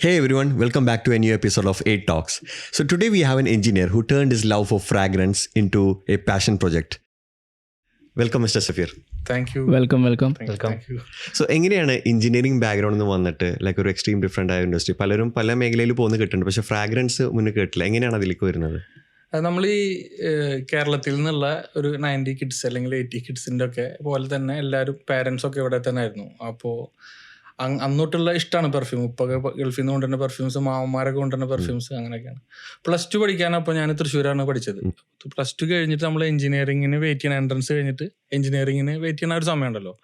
Hey everyone, welcome back to a new episode of 8 Talks. So today we have an engineer who turned his love for fragrance into a passion project. Welcome Mr. Safir. Thank you. Welcome. Thank you. So എങ്ങനെയാണ് engineering ബാക്ക്ഗ്രൗണ്ടിൽ നിന്ന് വന്നിട്ട് like ഒരു extreme different ആയ industry പലരും പല മേഖലയിൽ പോകുന്ന കിട്ടുന്നുണ്ട്, പക്ഷേ ഫ്രാഗ്രൻസ് മുന്നേ കേട്ടില്ല. എങ്ങനെയാണ് അതിലേക്ക് വരുന്നത്? നമ്മൾ ഈ കേരളത്തിൽ നിന്നുള്ള ഒരു 90 കിഡ്സ് അല്ലെങ്കിൽ 80 കിഡ്സിൻ്റെ ഒക്കെ പോലെ തന്നെ എല്ലാവരും പാരൻസ് ഒക്കെ ഇവിടെ തന്നെ ആയിരുന്നു. അപ്പോൾ അന്നോട്ടുള്ള ഇഷ്ടമാണ് പെർഫ്യൂം. ഉപ്പൊക്കെ ഗൾഫിൽ നിന്ന് കൊണ്ടുവരുന്ന പെർഫ്യൂംസ്, മാമന്മാരൊക്കെ കൊണ്ടുവരുന്ന പെർഫ്യൂംസ്, അങ്ങനെയൊക്കെയാണ്. +2 പഠിക്കാൻ അപ്പോൾ ഞാൻ തൃശ്ശൂരാണ് പഠിച്ചത്. +2 കഴിഞ്ഞിട്ട് നമ്മൾ എഞ്ചിനീയറിങ്ങിന് വെയിറ്റ് ചെയ്യണം. എൻട്രൻസ് കഴിഞ്ഞിട്ട് എഞ്ചിനീയറിങ്ങിന് വെയിറ്റ് ചെയ്യുന്ന ഒരു സമയമുണ്ടല്ലോ.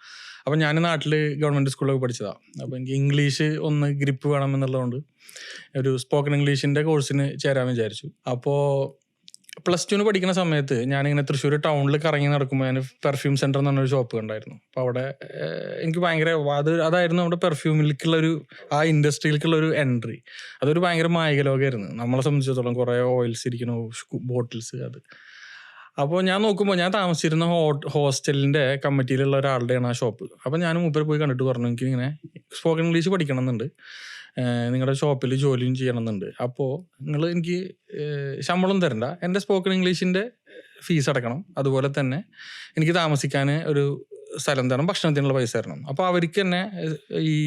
അപ്പോൾ ഞാൻ നാട്ടിൽ ഗവൺമെൻറ് സ്കൂളിലൊക്കെ പഠിച്ചതാണ്. അപ്പോൾ എനിക്ക് ഇംഗ്ലീഷ് ഒന്ന് ഗ്രിപ്പ് വേണമെന്നുള്ളതുകൊണ്ട് ഒരു സ്പോക്കൺ ഇംഗ്ലീഷിൻ്റെ കോഴ്സിന് ചേരാൻ വിചാരിച്ചു. അപ്പോൾ +2 പഠിക്കുന്ന സമയത്ത് ഞാനിങ്ങനെ തൃശ്ശൂർ ടൗണിൽ കറങ്ങി നടക്കുമ്പോൾ ഞാൻ പെർഫ്യൂം സെൻറ്റർ എന്ന് പറഞ്ഞൊരു ഷോപ്പ് കണ്ടായിരുന്നു. അപ്പോൾ അവിടെ എനിക്ക് ഭയങ്കര അതായിരുന്നു നമ്മുടെ പെർഫ്യൂമിലേക്കുള്ളൊരു ആ ഇൻഡസ്ട്രിയിലേക്കുള്ളൊരു എൻട്രി. അതൊരു ഭയങ്കര മായിക ലോകമായിരുന്നു നമ്മളെ സംബന്ധിച്ചിടത്തോളം. കുറേ ഓയിൽസ് ഇരിക്കുന്നു, ബോട്ടിൽസ്, അത്. അപ്പോൾ ഞാൻ നോക്കുമ്പോൾ ഞാൻ താമസിച്ചിരുന്ന ഹോസ്റ്റലിൻ്റെ കമ്മിറ്റിയിലുള്ള ഒരാളുടെയാണ് ആ ഷോപ്പ്. അപ്പോൾ ഞാൻ മൂപ്പരെ പോയി കണ്ടിട്ട് പറഞ്ഞു, എനിക്കിങ്ങനെ സ്പോക്കൺ ഇംഗ്ലീഷ് പഠിക്കണം എന്നുണ്ട്, നിങ്ങളുടെ ഷോപ്പിൽ ജോലിയും ചെയ്യണമെന്നുണ്ട്. അപ്പോൾ നിങ്ങൾ എനിക്ക് ശമ്പളം തരണ്ട, എൻ്റെ സ്പോക്കൺ ഇംഗ്ലീഷിൻ്റെ ഫീസ് അടക്കണം, അതുപോലെ തന്നെ എനിക്ക് താമസിക്കാൻ ഒരു സ്ഥലം തരണം, ഭക്ഷണത്തിനുള്ള പൈസ തരണം. അപ്പോൾ അവർക്ക് തന്നെ ഈ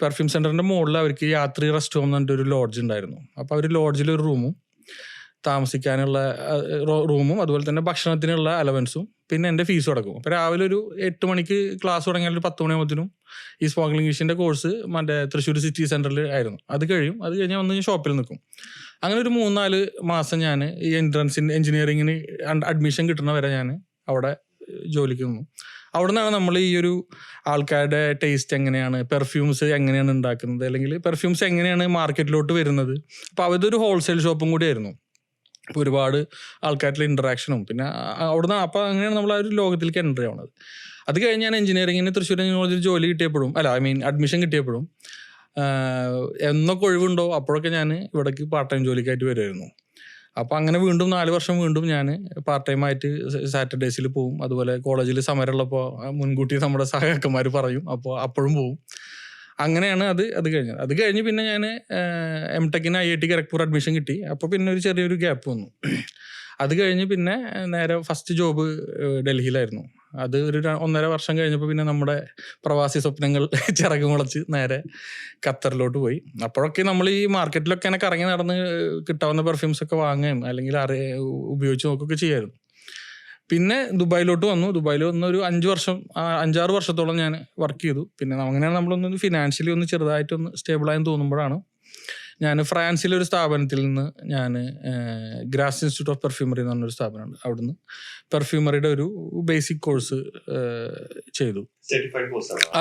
പെർഫ്യൂം സെൻറ്ററിൻ്റെ മുകളിൽ അവർക്ക് യാത്രി റെസ്റ്റ് ഹോം എന്ന് പറഞ്ഞിട്ടൊരു ലോഡ്ജ് ഉണ്ടായിരുന്നു. അപ്പോൾ അവർ ലോഡ്ജിലൊരു റൂമും താമസിക്കാനുള്ള റൂമും അതുപോലെ തന്നെ ഭക്ഷണത്തിനുള്ള അലവൻസും പിന്നെ എൻ്റെ ഫീസും അടക്കും. അപ്പോൾ രാവിലെ ഒരു 8 മണിക്ക് ക്ലാസ് തുടങ്ങിയാൽ ഒരു 10 മണിയാകുമ്പോഴത്തേനും ഈ സ്പോക്കൺ ഇംഗ്ലീഷിൻ്റെ കോഴ്സ് മറ്റേ തൃശ്ശൂർ സിറ്റി സെൻറ്ററിൽ ആയിരുന്നു. അത് കഴിഞ്ഞ് വന്ന് ഷോപ്പിൽ നിൽക്കും. അങ്ങനെ ഒരു 3-4 മാസം ഞാൻ ഈ എഞ്ചിനീയറിങ്ങിന് അഡ്മിഷൻ കിട്ടുന്ന വരെ ഞാൻ അവിടെ ജോലിക്ക് നിന്നു. അവിടെ നിന്നാണ് നമ്മൾ ഈ ഒരു ആൾക്കാരുടെ ടേസ്റ്റ് എങ്ങനെയാണ്, പെർഫ്യൂംസ് എങ്ങനെയാണ് ഉണ്ടാക്കുന്നത്, അല്ലെങ്കിൽ പെർഫ്യൂംസ് എങ്ങനെയാണ് മാർക്കറ്റിലോട്ട് വരുന്നത്. അപ്പോൾ അതൊരു ഹോൾസെയിൽ ഷോപ്പും കൂടിയായിരുന്നു. ഇപ്പോൾ ഒരുപാട് ആൾക്കാരുടെ ഇൻറ്ററാക്ഷനും പിന്നെ അവിടുന്ന് അപ്പോൾ അങ്ങനെയാണ് നമ്മൾ ആ ഒരു ലോകത്തിലേക്ക് എൻ്റർ ആവുന്നത്. അത് കഴിഞ്ഞ് ഞാൻ എഞ്ചിനീയറിങ്ങിന് തൃശ്ശൂർ എഞ്ചിനീയറിംഗ് ജോലി കിട്ടിയപ്പോഴും അഡ്മിഷൻ കിട്ടിയപ്പോഴും എന്നൊക്കെ ഒഴിവുണ്ടോ അപ്പോഴൊക്കെ ഞാൻ ഇവിടേക്ക് പാർട്ട് ടൈം ജോലിക്കായിട്ട് വരുമായിരുന്നു. അപ്പോൾ അങ്ങനെ വീണ്ടും 4 വർഷം വീണ്ടും ഞാൻ പാർട്ട് ടൈം ആയിട്ട് സാറ്റർഡേസിൽ പോവും. അതുപോലെ കോളേജിൽ സമരമുള്ളപ്പോൾ മുൻകൂട്ടി നമ്മുടെ സഹാക്കന്മാർ പറയും, അപ്പോൾ അപ്പോഴും പോവും. അങ്ങനെയാണ് അത് കഴിഞ്ഞത്. അത് കഴിഞ്ഞ് പിന്നെ ഞാൻ M.Techന് IIT ഖരഗ്പൂർ അഡ്മിഷൻ കിട്ടി. അപ്പോൾ പിന്നെ ഒരു ചെറിയൊരു ഗ്യാപ്പ് വന്നു. അത് കഴിഞ്ഞ് പിന്നെ നേരെ ഫസ്റ്റ് ജോബ് ഡൽഹിയിലായിരുന്നു. അത് ഒരു 1.5 വർഷം കഴിഞ്ഞപ്പോൾ പിന്നെ നമ്മുടെ പ്രവാസി സ്വപ്നങ്ങൾ ചിറക് മുളച്ച് നേരെ ഖത്തറിലോട്ട് പോയി. അപ്പോഴൊക്കെ നമ്മൾ ഈ മാർക്കറ്റിലൊക്കെ ഇങ്ങനെ കറങ്ങി നടന്ന് കിട്ടാവുന്ന പെർഫ്യൂംസൊക്കെ വാങ്ങുകയും അല്ലെങ്കിൽ ഉപയോഗിച്ച് നോക്കുകയൊക്കെ ചെയ്യായിരുന്നു. പിന്നെ ദുബായിലോട്ട് വന്നു. ദുബായിൽ വന്ന് ഒരു 5-6 വർഷത്തോളം ഞാൻ വർക്ക് ചെയ്തു. പിന്നെ അങ്ങനെയാണ് നമ്മളൊന്ന് ഫിനാൻഷ്യലി ഒന്ന് ചെറുതായിട്ടൊന്ന് സ്റ്റേബിളായെന്ന് തോന്നുമ്പോഴാണ് ഞാൻ ഫ്രാൻസിലൊരു സ്ഥാപനത്തിൽ നിന്ന് ഞാൻ ഗ്രാസ് ഇൻസ്റ്റിറ്റ്യൂട്ട് ഓഫ് പെർഫ്യൂമറി എന്ന് പറഞ്ഞൊരു സ്ഥാപനമുണ്ട്, അവിടുന്ന് പെർഫ്യൂമറിയുടെ ഒരു ബേസിക് കോഴ്സ് ചെയ്തു.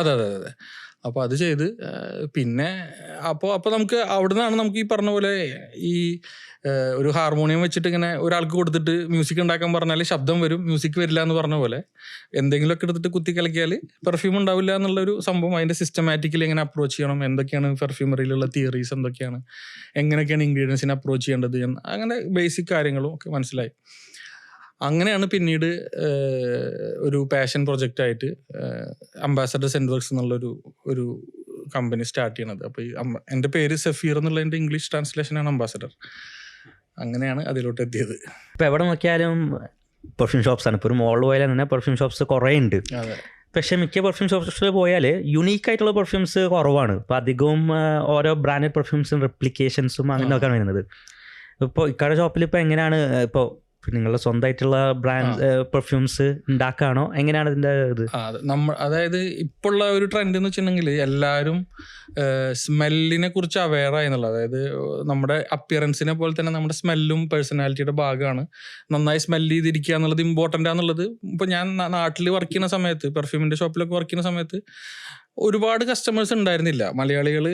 അതെ. അപ്പോൾ അത് ചെയ്ത് പിന്നെ അപ്പോൾ നമുക്ക് അവിടെ നിന്നാണ് നമുക്ക് ഈ പറഞ്ഞ പോലെ ഈ ഒരു ഹാർമോണിയം വെച്ചിട്ട് ഇങ്ങനെ ഒരാൾക്ക് കൊടുത്തിട്ട് മ്യൂസിക് ഉണ്ടാക്കാൻ പറഞ്ഞാൽ ശബ്ദം വരും, മ്യൂസിക് വരില്ല എന്ന് പറഞ്ഞ പോലെ എന്തെങ്കിലുമൊക്കെ എടുത്തിട്ട് കുത്തി കലക്കിയാൽ പെർഫ്യൂം ഉണ്ടാവില്ല എന്നുള്ളൊരു സംഭവം. അതിൻ്റെ സിസ്റ്റമാറ്റിക്കലി എങ്ങനെ അപ്രോച്ച് ചെയ്യണം, എന്തൊക്കെയാണ് പെർഫ്യൂമറിയിലുള്ള തിയറീസ്, എന്തൊക്കെയാണ്, എങ്ങനെയൊക്കെയാണ് ഇൻഗ്രീഡിയൻസിനെ അപ്രോച്ച് ചെയ്യേണ്ടത്, അങ്ങനെ ബേസിക് കാര്യങ്ങളും ഒക്കെ മനസ്സിലായി. അങ്ങനെയാണ് പിന്നീട് ഒരു പാഷൻ പ്രൊജക്റ്റായിട്ട് അംബാസഡർ സെൻറ്റ് വർക്ക്സ് എന്നുള്ളൊരു കമ്പനി സ്റ്റാർട്ട് ചെയ്യണത്. അപ്പോൾ ഈ എൻ്റെ പേര് സഫീർ എന്നുള്ളതിൻ്റെ ഇംഗ്ലീഷ് ട്രാൻസ്ലേഷനാണ് അംബാസഡർ. അങ്ങനെയാണ് അതിലോട്ട് എത്തിയത്. ഇപ്പോൾ എവിടെ നോക്കിയാലും പെർഫ്യൂം ഷോപ്സാണ്. ഇപ്പോൾ ഒരു മോൾ പോയാൽ തന്നെ പെർഫ്യൂം ഷോപ്സ് കുറേ ഉണ്ട്. പക്ഷേ മിക്ക പെർഫ്യൂം ഷോപ്സിൽ പോയാൽ യുണീക്കായിട്ടുള്ള പെർഫ്യൂംസ് കുറവാണ്. ഇപ്പോൾ അധികവും ഓരോ ബ്രാൻഡഡ് പെർഫ്യൂംസും റെപ്ലിക്കേഷൻസും അങ്ങനെയൊക്കെയാണ് വരുന്നത്. ഇപ്പോൾ ഇക്കാരുടെ ഷോപ്പിൽ ഇപ്പോൾ എങ്ങനെയാണ്, ഇപ്പോൾ നിങ്ങളുടെ സ്വന്തമായിട്ടുള്ള ബ്രാൻഡ് പെർഫ്യൂംസ് ഉണ്ടാക്കുകയാണോ, എങ്ങനെയാണ് ഇതിൻ്റെ ഇത്? അതായത് ഇപ്പോൾ ഉള്ള ഒരു ട്രെൻഡ് എന്ന് വെച്ചിട്ടുണ്ടെങ്കിൽ എല്ലാവരും സ്മെല്ലിനെ കുറിച്ച് അവെയറായി എന്നുള്ളത്. അതായത് നമ്മുടെ അപ്പിയറൻസിനെ പോലെ തന്നെ നമ്മുടെ സ്മെല്ലും പേഴ്സണാലിറ്റിയുടെ ഭാഗമാണ്. നന്നായി സ്മെല്ല് ചെയ്തിരിക്കുക എന്നുള്ളത് ഇമ്പോർട്ടൻ്റ് ആണെന്നുള്ളത്. ഇപ്പോൾ ഞാൻ നാട്ടിൽ വർക്ക് ചെയ്യുന്ന സമയത്ത്, പെർഫ്യൂമിൻ്റെ ഷോപ്പിലൊക്കെ വർക്ക് ചെയ്യുന്ന സമയത്ത് ഒരുപാട് കസ്റ്റമേഴ്സ് ഉണ്ടായിരുന്നില്ല. മലയാളികൾ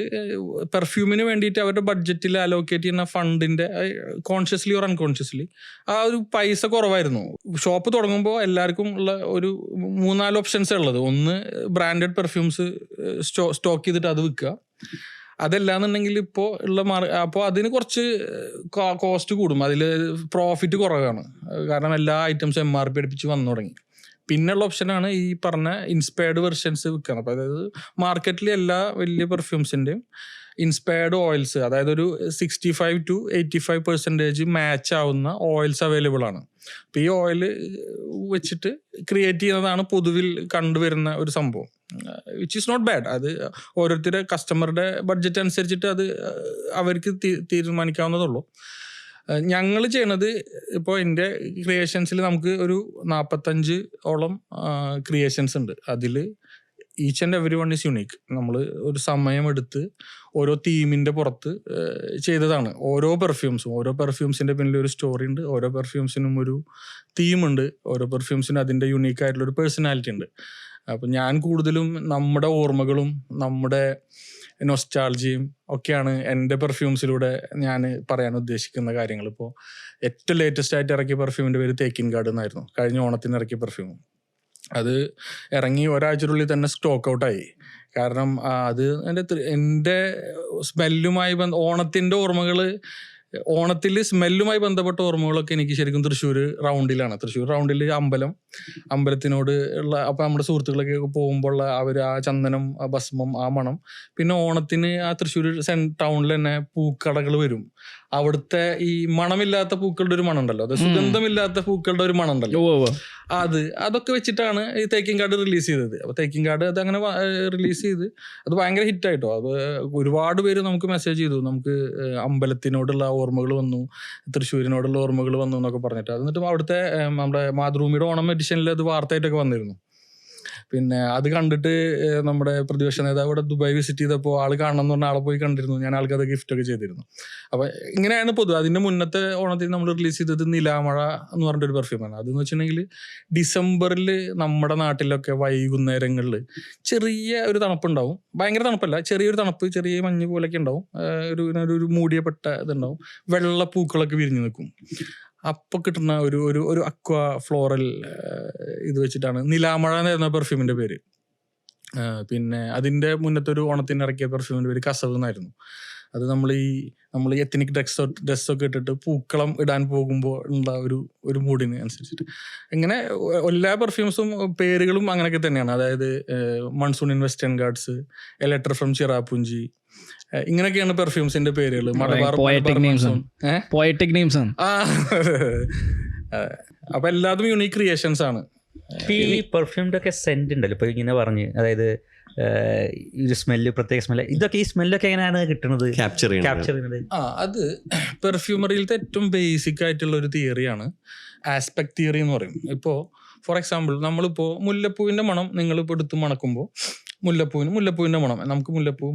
പെർഫ്യൂമിന് വേണ്ടിയിട്ട് അവരുടെ ബഡ്ജറ്റിൽ അലോക്കേറ്റ് ചെയ്യുന്ന ഫണ്ടിൻ്റെ കോൺഷ്യസ്ലി ഓർ അൺകോൺഷ്യസ്ലി ആ ഒരു പൈസ കുറവായിരുന്നു. ഷോപ്പ് തുടങ്ങുമ്പോൾ എല്ലാവർക്കും ഉള്ള ഒരു 3-4 ഓപ്ഷൻസ് ഉള്ളത്. ഒന്ന് ബ്രാൻഡഡ് പെർഫ്യൂംസ് സ്റ്റോക്ക് ചെയ്തിട്ട് അത് വിൽക്കുക. അതല്ലാന്നുണ്ടെങ്കിൽ ഇപ്പോൾ ഉള്ള അപ്പോൾ അതിന് കുറച്ച് കോസ്റ്റ് കൂടും, അതിൽ പ്രോഫിറ്റ് കുറവാണ്. കാരണം എല്ലാ ഐറ്റംസും MRP അടുപ്പിച്ച് വന്നു തുടങ്ങി. പിന്നെയുള്ള ഓപ്ഷനാണ് ഈ പറഞ്ഞ ഇൻസ്പയർഡ് വെർഷൻസ് വിൽക്കുന്നത്. അപ്പോൾ അതായത് മാർക്കറ്റിൽ എല്ലാ വലിയ പെർഫ്യൂംസിൻ്റെയും ഇൻസ്പയർഡ് ഓയിൽസ്, അതായത് ഒരു 65 to 85% മാച്ച് ആവുന്ന ഓയിൽസ് അവൈലബിൾ ആണ്. അപ്പോൾ ഈ ഓയിൽ വെച്ചിട്ട് ക്രിയേറ്റ് ചെയ്യുന്നതാണ് പൊതുവിൽ കണ്ടുവരുന്ന ഒരു സംഭവം, വിച്ച് ഈസ് നോട്ട് ബാഡ്. അത് ഓരോരുത്തരുടെ കസ്റ്റമറുടെ ബഡ്ജറ്റ് അനുസരിച്ചിട്ട് അത് അവർക്ക് തീരുമാനിക്കാവുന്നതുള്ളൂ. ഞങ്ങൾ ചെയ്യണത് ഇപ്പോൾ എൻ്റെ ക്രിയേഷൻസിൽ നമുക്ക് ഒരു 45 ക്രിയേഷൻസ് ഉണ്ട്. അതിൽ each and every one is unique. നമ്മൾ ഒരു സമയമെടുത്ത് ഓരോ തീമിൻ്റെ പുറത്ത് ചെയ്തതാണ് ഓരോ പെർഫ്യൂംസിൻ്റെ പിന്നിൽ ഒരു സ്റ്റോറി ഉണ്ട്, ഓരോ പെർഫ്യൂംസിനും ഒരു തീമുണ്ട്, ഓരോ പെർഫ്യൂംസിനും അതിൻ്റെ യുണീക്ക് ആയിട്ടുള്ളൊരു പേഴ്സണാലിറ്റി ഉണ്ട്. അപ്പം ഞാൻ കൂടുതലും നമ്മുടെ ഓർമ്മകളും നമ്മുടെ നൊസ്റ്റാൾജിയും ഒക്കെയാണ് എൻ്റെ പെർഫ്യൂംസിലൂടെ ഞാൻ പറയാൻ ഉദ്ദേശിക്കുന്ന കാര്യങ്ങൾ. ഇപ്പോൾ ഏറ്റവും ലേറ്റസ്റ്റ് ആയിട്ട് ഇറക്കിയ പെർഫ്യൂമിൻ്റെ പേര് തേക്കിൻ കാർഡ് എന്നായിരുന്നു. കഴിഞ്ഞ ഓണത്തിന് ഇറക്കിയ പെർഫ്യൂം. അത് ഇറങ്ങി ഒരാഴ്ചയുള്ളിൽ തന്നെ സ്റ്റോക്ക് ഔട്ടായി. കാരണം അത് എൻ്റെ സ്മെല്ലുമായി ഓണത്തിൻ്റെ ഓർമ്മകൾ, ഓണത്തിൽ സ്മെല്ലുമായി ബന്ധപ്പെട്ട ഓർമ്മകളൊക്കെ എനിക്ക് ശരിക്കും തൃശ്ശൂർ റൗണ്ടിലാണ്. തൃശ്ശൂർ റൗണ്ടിൽ അമ്പലത്തിനോട് ഉള്ള, അപ്പോൾ നമ്മുടെ സുഹൃത്തുക്കളൊക്കെ പോകുമ്പോൾ അവർ ആ ചന്ദനം, ആ ഭസ്മം, ആ മണം. പിന്നെ ഓണത്തിന് ആ തൃശ്ശൂർ ടൗണിൽ തന്നെ പൂക്കടകൾ വരും. അവിടുത്തെ ഈ മണമില്ലാത്ത പൂക്കളുടെ ഒരു മണം ഉണ്ടല്ലോ, അത് സുഗന്ധമില്ലാത്ത പൂക്കളുടെ ഒരു മണം ഉണ്ടല്ലോ, അതൊക്കെ വെച്ചിട്ടാണ് ഈ തേക്കിൻ കാർഡ് റിലീസ് ചെയ്തത്. അപ്പോൾ തേക്കിൻ കാർഡ് അത് അങ്ങനെ റിലീസ് ചെയ്ത് അത് ഭയങ്കര ഹിറ്റായിട്ടോ. അത് ഒരുപാട് പേര് നമുക്ക് മെസ്സേജ് ചെയ്തു, നമുക്ക് അമ്പലത്തിനോടുള്ള ഓർമ്മകൾ വന്നു, തൃശ്ശൂരിനോടുള്ള ഓർമ്മകൾ വന്നു എന്നൊക്കെ പറഞ്ഞിട്ട്. എന്നിട്ട് അവിടുത്തെ നമ്മുടെ മാതൃഭൂമിയുടെ ഓണം എഡിഷനിൽ അത് വാർത്തയായിട്ടൊക്കെ വന്നിരുന്നു. പിന്നെ അത് കണ്ടിട്ട് നമ്മുടെ പ്രതിപക്ഷ നേതാവ് ഇവിടെ ദുബായ് വിസിറ്റ് ചെയ്തപ്പോൾ ആള് കാണണം എന്ന് പറഞ്ഞാൽ ആളെ പോയി കണ്ടിരുന്നു. ഞാൻ ആൾക്കത് ഗിഫ്റ്റൊക്കെ ചെയ്തിരുന്നു. അപ്പോൾ ഇങ്ങനെയാണ് പൊതുവെ. അതിൻ്റെ മുന്നത്തെ ഓണത്തിന് നമ്മൾ റിലീസ് ചെയ്തത് നിലാമഴ എന്ന് പറഞ്ഞിട്ടൊരു പെർഫ്യൂമാണ്. അതെന്ന് വെച്ചിട്ടുണ്ടെങ്കിൽ ഡിസംബറിൽ നമ്മുടെ നാട്ടിലൊക്കെ വൈകുന്നേരങ്ങളിൽ ചെറിയ ഒരു തണുപ്പുണ്ടാവും. ഭയങ്കര തണുപ്പല്ല, ചെറിയൊരു തണുപ്പ്, ചെറിയ മഞ്ഞ് പോലെയൊക്കെ ഉണ്ടാവും. ഒരു മൂടിയപ്പെട്ട ഇതുണ്ടാവും. വെള്ളപ്പൂക്കളൊക്കെ വിരിഞ്ഞു നിൽക്കും. അപ്പോൾ കിട്ടുന്ന ഒരു അക്വ ഫ്ലോറൽ ഇത് വെച്ചിട്ടാണ് നിലാമഴ എന്നായിരുന്ന പെർഫ്യൂമിൻ്റെ പേര്. പിന്നെ അതിൻ്റെ മുന്നത്തെ ഒരു ഓണത്തിന് ഇറക്കിയ പെർഫ്യൂമിൻ്റെ പേര് കസവ് എന്നായിരുന്നു. അത് നമ്മൾ എത്തനിക് ഡ്രസ്സൊക്കെ ഇട്ടിട്ട് പൂക്കളം ഇടാൻ പോകുമ്പോൾ ഉള്ള ഒരു മൂഡിന് അനുസരിച്ചിട്ട്. ഇങ്ങനെ എല്ലാ പെർഫ്യൂംസും പേരുകളും അങ്ങനെയൊക്കെ തന്നെയാണ്. അതായത് monsoon in western guards, A letter from Cherrapunji, ഇങ്ങനെയൊക്കെയാണ് പെർഫ്യൂംസിന്റെ പേരുകൾ. അപ്പൊ എല്ലാതും യൂണീക് ക്രിയേഷൻസ് ആണ്. ഈ പെർഫ്യൂമിന്റെ ഒക്കെ സെന്റ് ഉണ്ടല്ലോ ഇപ്പൊ ഇങ്ങനെ പറഞ്ഞ്, അതായത് ഒരു സ്മെല്ല്, പ്രത്യേക സ്മെല്ല്, ഇതൊക്കെ ഈ സ്മെല്ലൊക്കെ എങ്ങനെയാണ് കിട്ടുന്നത്, ക്യാപ്ചർ ചെയ്യുന്നത്? അത് പെർഫ്യൂമറിയിലത്തെ ഏറ്റവും ബേസിക് ആയിട്ടുള്ള ഒരു തിയറിയാണ് ആസ്പെക്ട് തിയറി എന്ന് പറയും. ഇപ്പോൾ ഫോർ എക്സാമ്പിൾ നമ്മളിപ്പോൾ മുല്ലപ്പൂവിന്റെ മണം നിങ്ങളിപ്പോൾ എടുത്ത് മണക്കുമ്പോൾ മുല്ലപ്പൂവിന്റെ മണം, നമുക്ക് മുല്ലപ്പൂ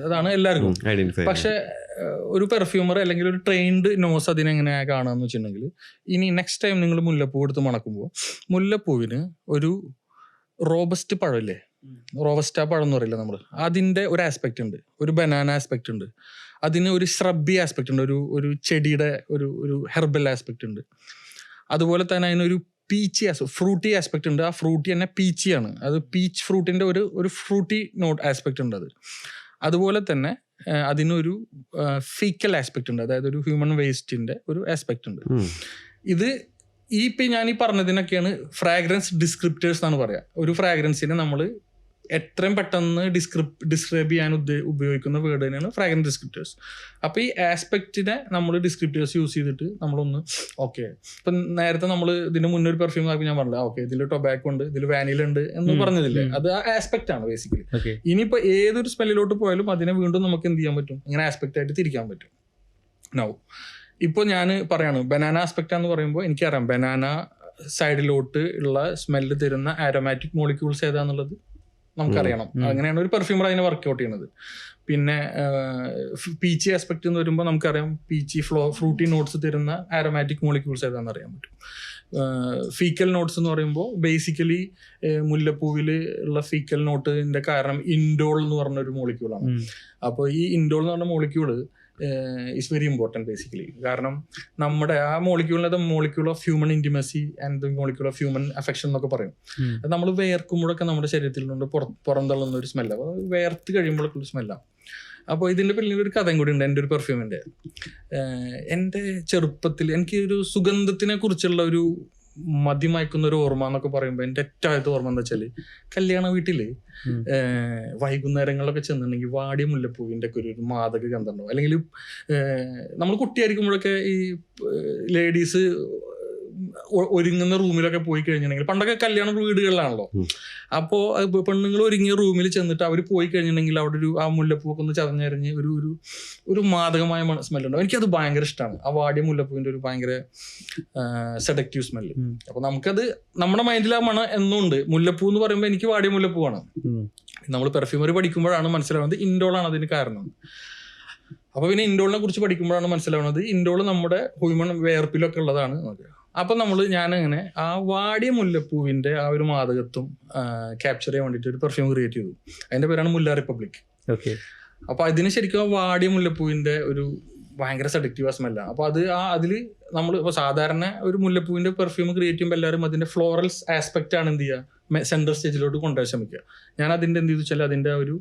അതാണ് എല്ലാവർക്കും. പക്ഷെ ഒരു പെർഫ്യൂമർ അല്ലെങ്കിൽ ഒരു ട്രെയിൻഡ് നോസ് അതിനെങ്ങനെ കാണാന്ന് വെച്ചിട്ടുണ്ടെങ്കിൽ, ഇനി നെക്സ്റ്റ് ടൈം നിങ്ങൾ മുല്ലപ്പൂ എടുത്ത് മണക്കുമ്പോൾ മുല്ലപ്പൂവിന് ഒരു റോബസ്റ്റ് പഴമില്ലേ, റോബസ്റ്റ പഴം എന്ന് പറയില്ല നമ്മൾ, അതിൻ്റെ ഒരു ആസ്പെക്റ്റ് ഉണ്ട്, ഒരു ബനാന ആസ്പെക്റ്റ് ഉണ്ട്, അതിന് ഒരു ശ്രബി ആസ്പെക്റ്റ് ഉണ്ട്, ഒരു ചെടിയുടെ ഒരു ഹെർബൽ ആസ്പെക്റ്റ് ഉണ്ട്. അതുപോലെ തന്നെ അതിനൊരു പീച്ചി ഫ്രൂട്ടി ആസ്പെക്റ്റ് ഉണ്ട്. ആ ഫ്രൂട്ടി തന്നെ പീച്ചിയാണ്. അത് പീച്ച് ഫ്രൂട്ടിൻ്റെ ഒരു ഫ്രൂട്ടി നോട്ട് ആസ്പെക്റ്റ് ഉണ്ട് അത്. അതുപോലെ തന്നെ അതിനൊരു ഫീക്കൽ ആസ്പെക്റ്റ് ഉണ്ട്, അതായത് ഒരു ഹ്യൂമൻ വേസ്റ്റിൻ്റെ ഒരു ആസ്പെക്റ്റ് ഉണ്ട്. ഇത് ഇപ്പം ഞാൻ ഈ പറഞ്ഞതിനൊക്കെയാണ് ഫ്രാഗ്രൻസ് ഡിസ്ക്രിപ്റ്റേഴ്സ് എന്നാണ് പറയുക. ഒരു ഫ്രാഗ്രൻസിനെ നമ്മൾ എത്രയും പെട്ടെന്ന് ഡിസ്ക്രൈബ് ചെയ്യാൻ ഉപയോഗിക്കുന്ന വേർഡ് തന്നെയാണ് ഫ്രാഗ്രൻസ് ഡിസ്ക്രിപ്റ്റേഴ്സ്. അപ്പോൾ ഈ ആസ്പെക്റ്റിനെ നമ്മൾ ഡിസ്ക്രിപ്റ്റേഴ്സ് യൂസ് ചെയ്തിട്ട് നമ്മളൊന്ന് ഓക്കെ, ഇപ്പം നേരത്തെ നമ്മൾ ഇതിന് മുന്നേ ഒരു പെർഫ്യൂം ആക്കി ഞാൻ പറഞ്ഞില്ല, ഓക്കെ ഇതിൽ ടൊബാക്കോ ഉണ്ട്, ഇതിൽ വാനില ഉണ്ട് എന്ന് പറഞ്ഞതില്ലേ, അത് ആ ആസ്പെക്റ്റ് ആണ് ബേസിക്കലി. ഇനിയിപ്പോൾ ഏതൊരു സ്മെല്ലിലോട്ട് പോയാലും അതിനെ വീണ്ടും നമുക്ക് എന്ത് ചെയ്യാൻ പറ്റും, ഇങ്ങനെ ആസ്പെക്റ്റ് ആയിട്ട് തിരിക്കാൻ പറ്റും. നൗ ഇപ്പോൾ ഞാൻ പറയാണ് ബനാന ആസ്പെക്റ്റ് എന്ന് പറയുമ്പോൾ എനിക്കറിയാം ബനാന സൈഡിലോട്ട് ഉള്ള സ്മെല്ല് തരുന്ന ആരോമാറ്റിക് മോളിക്യൂൾസ് ഏതാന്നുള്ളത് നമുക്കറിയണം. അങ്ങനെയാണ് ഒരു പെർഫ്യൂമർ അതിനെ വർക്ക്ഔട്ട് ചെയ്യുന്നത്. പിന്നെ പീച്ചി ആസ്പെക്ട് എന്ന് വരുമ്പോൾ നമുക്കറിയാം പീച്ചി ഫ്രൂട്ടി നോട്ട്സ് തരുന്ന ആരോമാറ്റിക് മോളിക്യൂൾസ് ഏതാണെന്ന് അറിയാൻ പറ്റും. ഫീക്കൽ നോട്ട്സ് എന്ന് പറയുമ്പോൾ ബേസിക്കലി മുല്ലപ്പൂവിൽ ഉള്ള ഫീക്കൽ നോട്ടിൻ്റെ കാരണം ഇൻഡോൾ എന്ന് പറഞ്ഞൊരു മോളിക്യൂളാണ്. അപ്പോൾ ഈ ഇൻഡോൾ എന്ന് പറഞ്ഞ molecule is very important basically. കാരണം നമ്മുടെ ആ മോളിക്യൂളിനെ molecule of human intimacy and the molecule of human affection എന്നൊക്കെ പറയും. അത് നമ്മൾ വേർക്കുമ്പോഴൊക്കെ നമ്മുടെ ശരീരത്തിൽ നിന്ന് പുറന്തള്ളുന്ന ഒരു സ്മെല്ലാണ്, അപ്പോൾ വേർത്ത് കഴിയുമ്പോഴൊക്കെ ഒരു സ്മെല്ലാണ്. അപ്പോൾ ഇതിൻ്റെ പിന്നിൽ ഒരു കഥയും കൂടി ഉണ്ട് എൻ്റെ ഒരു പെർഫ്യൂമിൻ്റെ. എൻ്റെ ചെറുപ്പത്തിൽ എനിക്ക് ഒരു സുഗന്ധത്തിനെ കുറിച്ചുള്ള മതിമയക്കുന്ന ഒരു ഓർമ്മ എന്നൊക്കെ പറയുമ്പോൾ എൻ്റെ ഏറ്റവും ആദ്യത്തെ ഓർമ്മ എന്താ വെച്ചാൽ കല്യാണ വീട്ടില് വൈകുന്നേരങ്ങളിലൊക്കെ ചെന്നിട്ടുണ്ടെങ്കിൽ വാടിയ മുല്ലപ്പൂവിൻ്റെ ഒക്കെ ഒരു മാദക ഗന്ധം ഉണ്ടാവും. അല്ലെങ്കിൽ നമ്മൾ കുട്ടിയായിരിക്കുമ്പോഴൊക്കെ ഈ ലേഡീസ് ഒരുങ്ങുന്ന റൂമിലൊക്കെ പോയി കഴിഞ്ഞിട്ടുണ്ടെങ്കിൽ, പണ്ടൊക്കെ കല്യാണ വീടുകളിലാണല്ലോ, അപ്പോൾ പെണ്ണുങ്ങൾ ഒരുങ്ങിയ റൂമിൽ ചെന്നിട്ട് അവർ പോയി കഴിഞ്ഞിട്ടുണ്ടെങ്കിൽ അവിടെ ഒരു ആ മുല്ലപ്പൂവൊക്കെ ഒന്ന് ചതഞ്ഞരിഞ്ഞ് ഒരു മാദകമായ സ്മെല്ലുണ്ടാവും. എനിക്കത് ഭയങ്കര ഇഷ്ടമാണ്, ആ വാടിയ മുല്ലപ്പൂവിൻ്റെ ഒരു ഭയങ്കര സെഡക്റ്റീവ് സ്മെല്ല്. അപ്പോൾ നമുക്കത് നമ്മുടെ മൈൻഡിൽ ആ മണം എന്നുണ്ട്. മുല്ലപ്പൂ എന്ന് പറയുമ്പോൾ എനിക്ക് വാടിയ മുല്ലപ്പൂവാണ്. നമ്മൾ പെർഫ്യൂമറി പഠിക്കുമ്പോഴാണ് മനസ്സിലാവുന്നത് ഇൻഡോളാണ് അതിന് കാരണം. അപ്പോൾ പിന്നെ ഇൻഡോളിനെ കുറിച്ച് പഠിക്കുമ്പോഴാണ് മനസ്സിലാവുന്നത് ഇൻഡോൾ നമ്മുടെ ഹ്യൂമൺ വേർപ്പിലൊക്കെ ഉള്ളതാണ്. അപ്പം ഞാനങ്ങനെ ആ വാടിയ മുല്ലപ്പൂവിൻ്റെ ആ ഒരു മാദകത്വം ക്യാപ്ചർ ചെയ്യാൻ വേണ്ടിയിട്ട് ഒരു പെർഫ്യൂം ക്രിയേറ്റ് ചെയ്തു. അതിൻ്റെ പേരാണ് മുല്ല റിപ്പബ്ലിക്. അപ്പോൾ അതിന് ശരിക്കും ആ വാടിയ മുല്ലപ്പൂവിൻ്റെ ഒരു ഭയങ്കര സെഡക്റ്റീവ് സ്മെല്ലാണ്. അപ്പോൾ അതിൽ നമ്മൾ ഇപ്പോൾ സാധാരണ ഒരു മുല്ലപ്പൂവിൻ്റെ പെർഫ്യൂം ക്രിയേറ്റ് ചെയ്യുമ്പോൾ എല്ലാവരും അതിൻ്റെ ഫ്ലോറൽസ് ആസ്പെക്റ്റ് ആണ് എന്ത് ചെയ്യുക, സെൻട്രൽ സ്റ്റേജിലോട്ട് കൊണ്ടുപോയി ശ്രമിക്കുക. ഞാൻ അതിൻ്റെ എന്ത് ചെയ്തു വെച്ചാൽ അതിൻ്റെ ആ ഒരു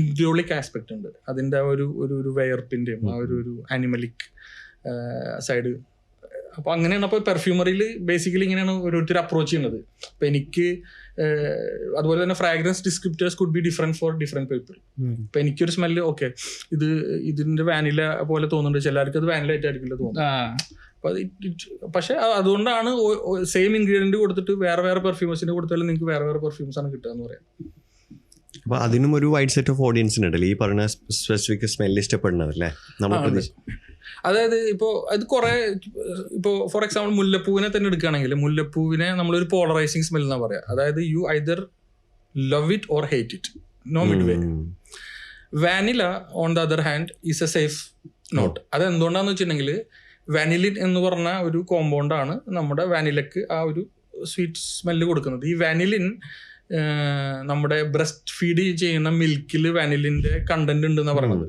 ഇൻഡോളിക് ആസ്പെക്റ്റ് ഉണ്ട്, അതിൻ്റെ ആ ഒരു വയർപ്പിൻ്റെയും ആ ഒരു ആനിമലിക് സൈഡ്. അപ്പോൾ അങ്ങനെയാണ്. അപ്പോൾ പെർഫ്യൂമറിയിൽ ബേസിക്കലി ഇങ്ങനെയാണ് ഓരോരുത്തർ അപ്രോച്ച് ചെയ്യുന്നത്. അപ്പോൾ എനിക്ക് അതുപോലെ തന്നെ fragrance descriptors could be different for different people. ഇപ്പോൾ എനിക്കൊരു സ്മെല്ല് ഓക്കെ ഇതിൻ്റെ വാനില പോലെ തോന്നുന്നുണ്ട്, ചിലർക്ക് അത് വാനില ആയിട്ടായിരിക്കില്ല തോന്നുന്നത്. പക്ഷെ അതുകൊണ്ടാണ് സെയിം ഇൻഗ്രീഡിയൻറ്റ് കൊടുത്തിട്ട് വേറെ പെർഫ്യൂമേഴ്സിന് കൊടുത്താലും നിങ്ങൾക്ക് വേറെ പെർഫ്യൂംസ് ആണ് കിട്ടുക എന്ന് പറയാം. അപ്പോൾ അതിനും ഒരു വൈഡ് സെറ്റ് ഓഫ് ഓഡിയൻസിനുണ്ടല്ലോ ഈ പറഞ്ഞ സ്പെസിഫിക് സ്മെല്ല് ഇഷ്ടപ്പെടുന്നതല്ലേ നമ്മൾ. അതായത് അത് കുറെ ഇപ്പോൾ ഫോർ എക്സാമ്പിൾ മുല്ലപ്പൂവിനെ തന്നെ എടുക്കുകയാണെങ്കിൽ മുല്ലപ്പൂവിനെ നമ്മളൊരു പോളറൈസിങ് സ്മെൽ എന്നാ പറയാം. അതായത് you either love it or hate it, no mid way. Vanilla on the other hand is a safe note. അത് എന്തുകൊണ്ടാന്ന് വെച്ചിട്ടുണ്ടെങ്കിൽ വാനിലിൻ എന്ന് പറഞ്ഞ ഒരു കോമ്പൗണ്ടാണ് നമ്മുടെ വാനിലക്ക് ആ ഒരു സ്വീറ്റ് സ്മെല്ല് കൊടുക്കുന്നത്. ഈ വാനിലിൻ നമ്മുടെ ബ്രസ്റ്റ് ഫീഡ് ചെയ്യുന്ന മിൽക്കിൽ വാനിലിൻ്റെ കണ്ടന്റ് ഉണ്ടെന്നാണ് പറയുന്നത്.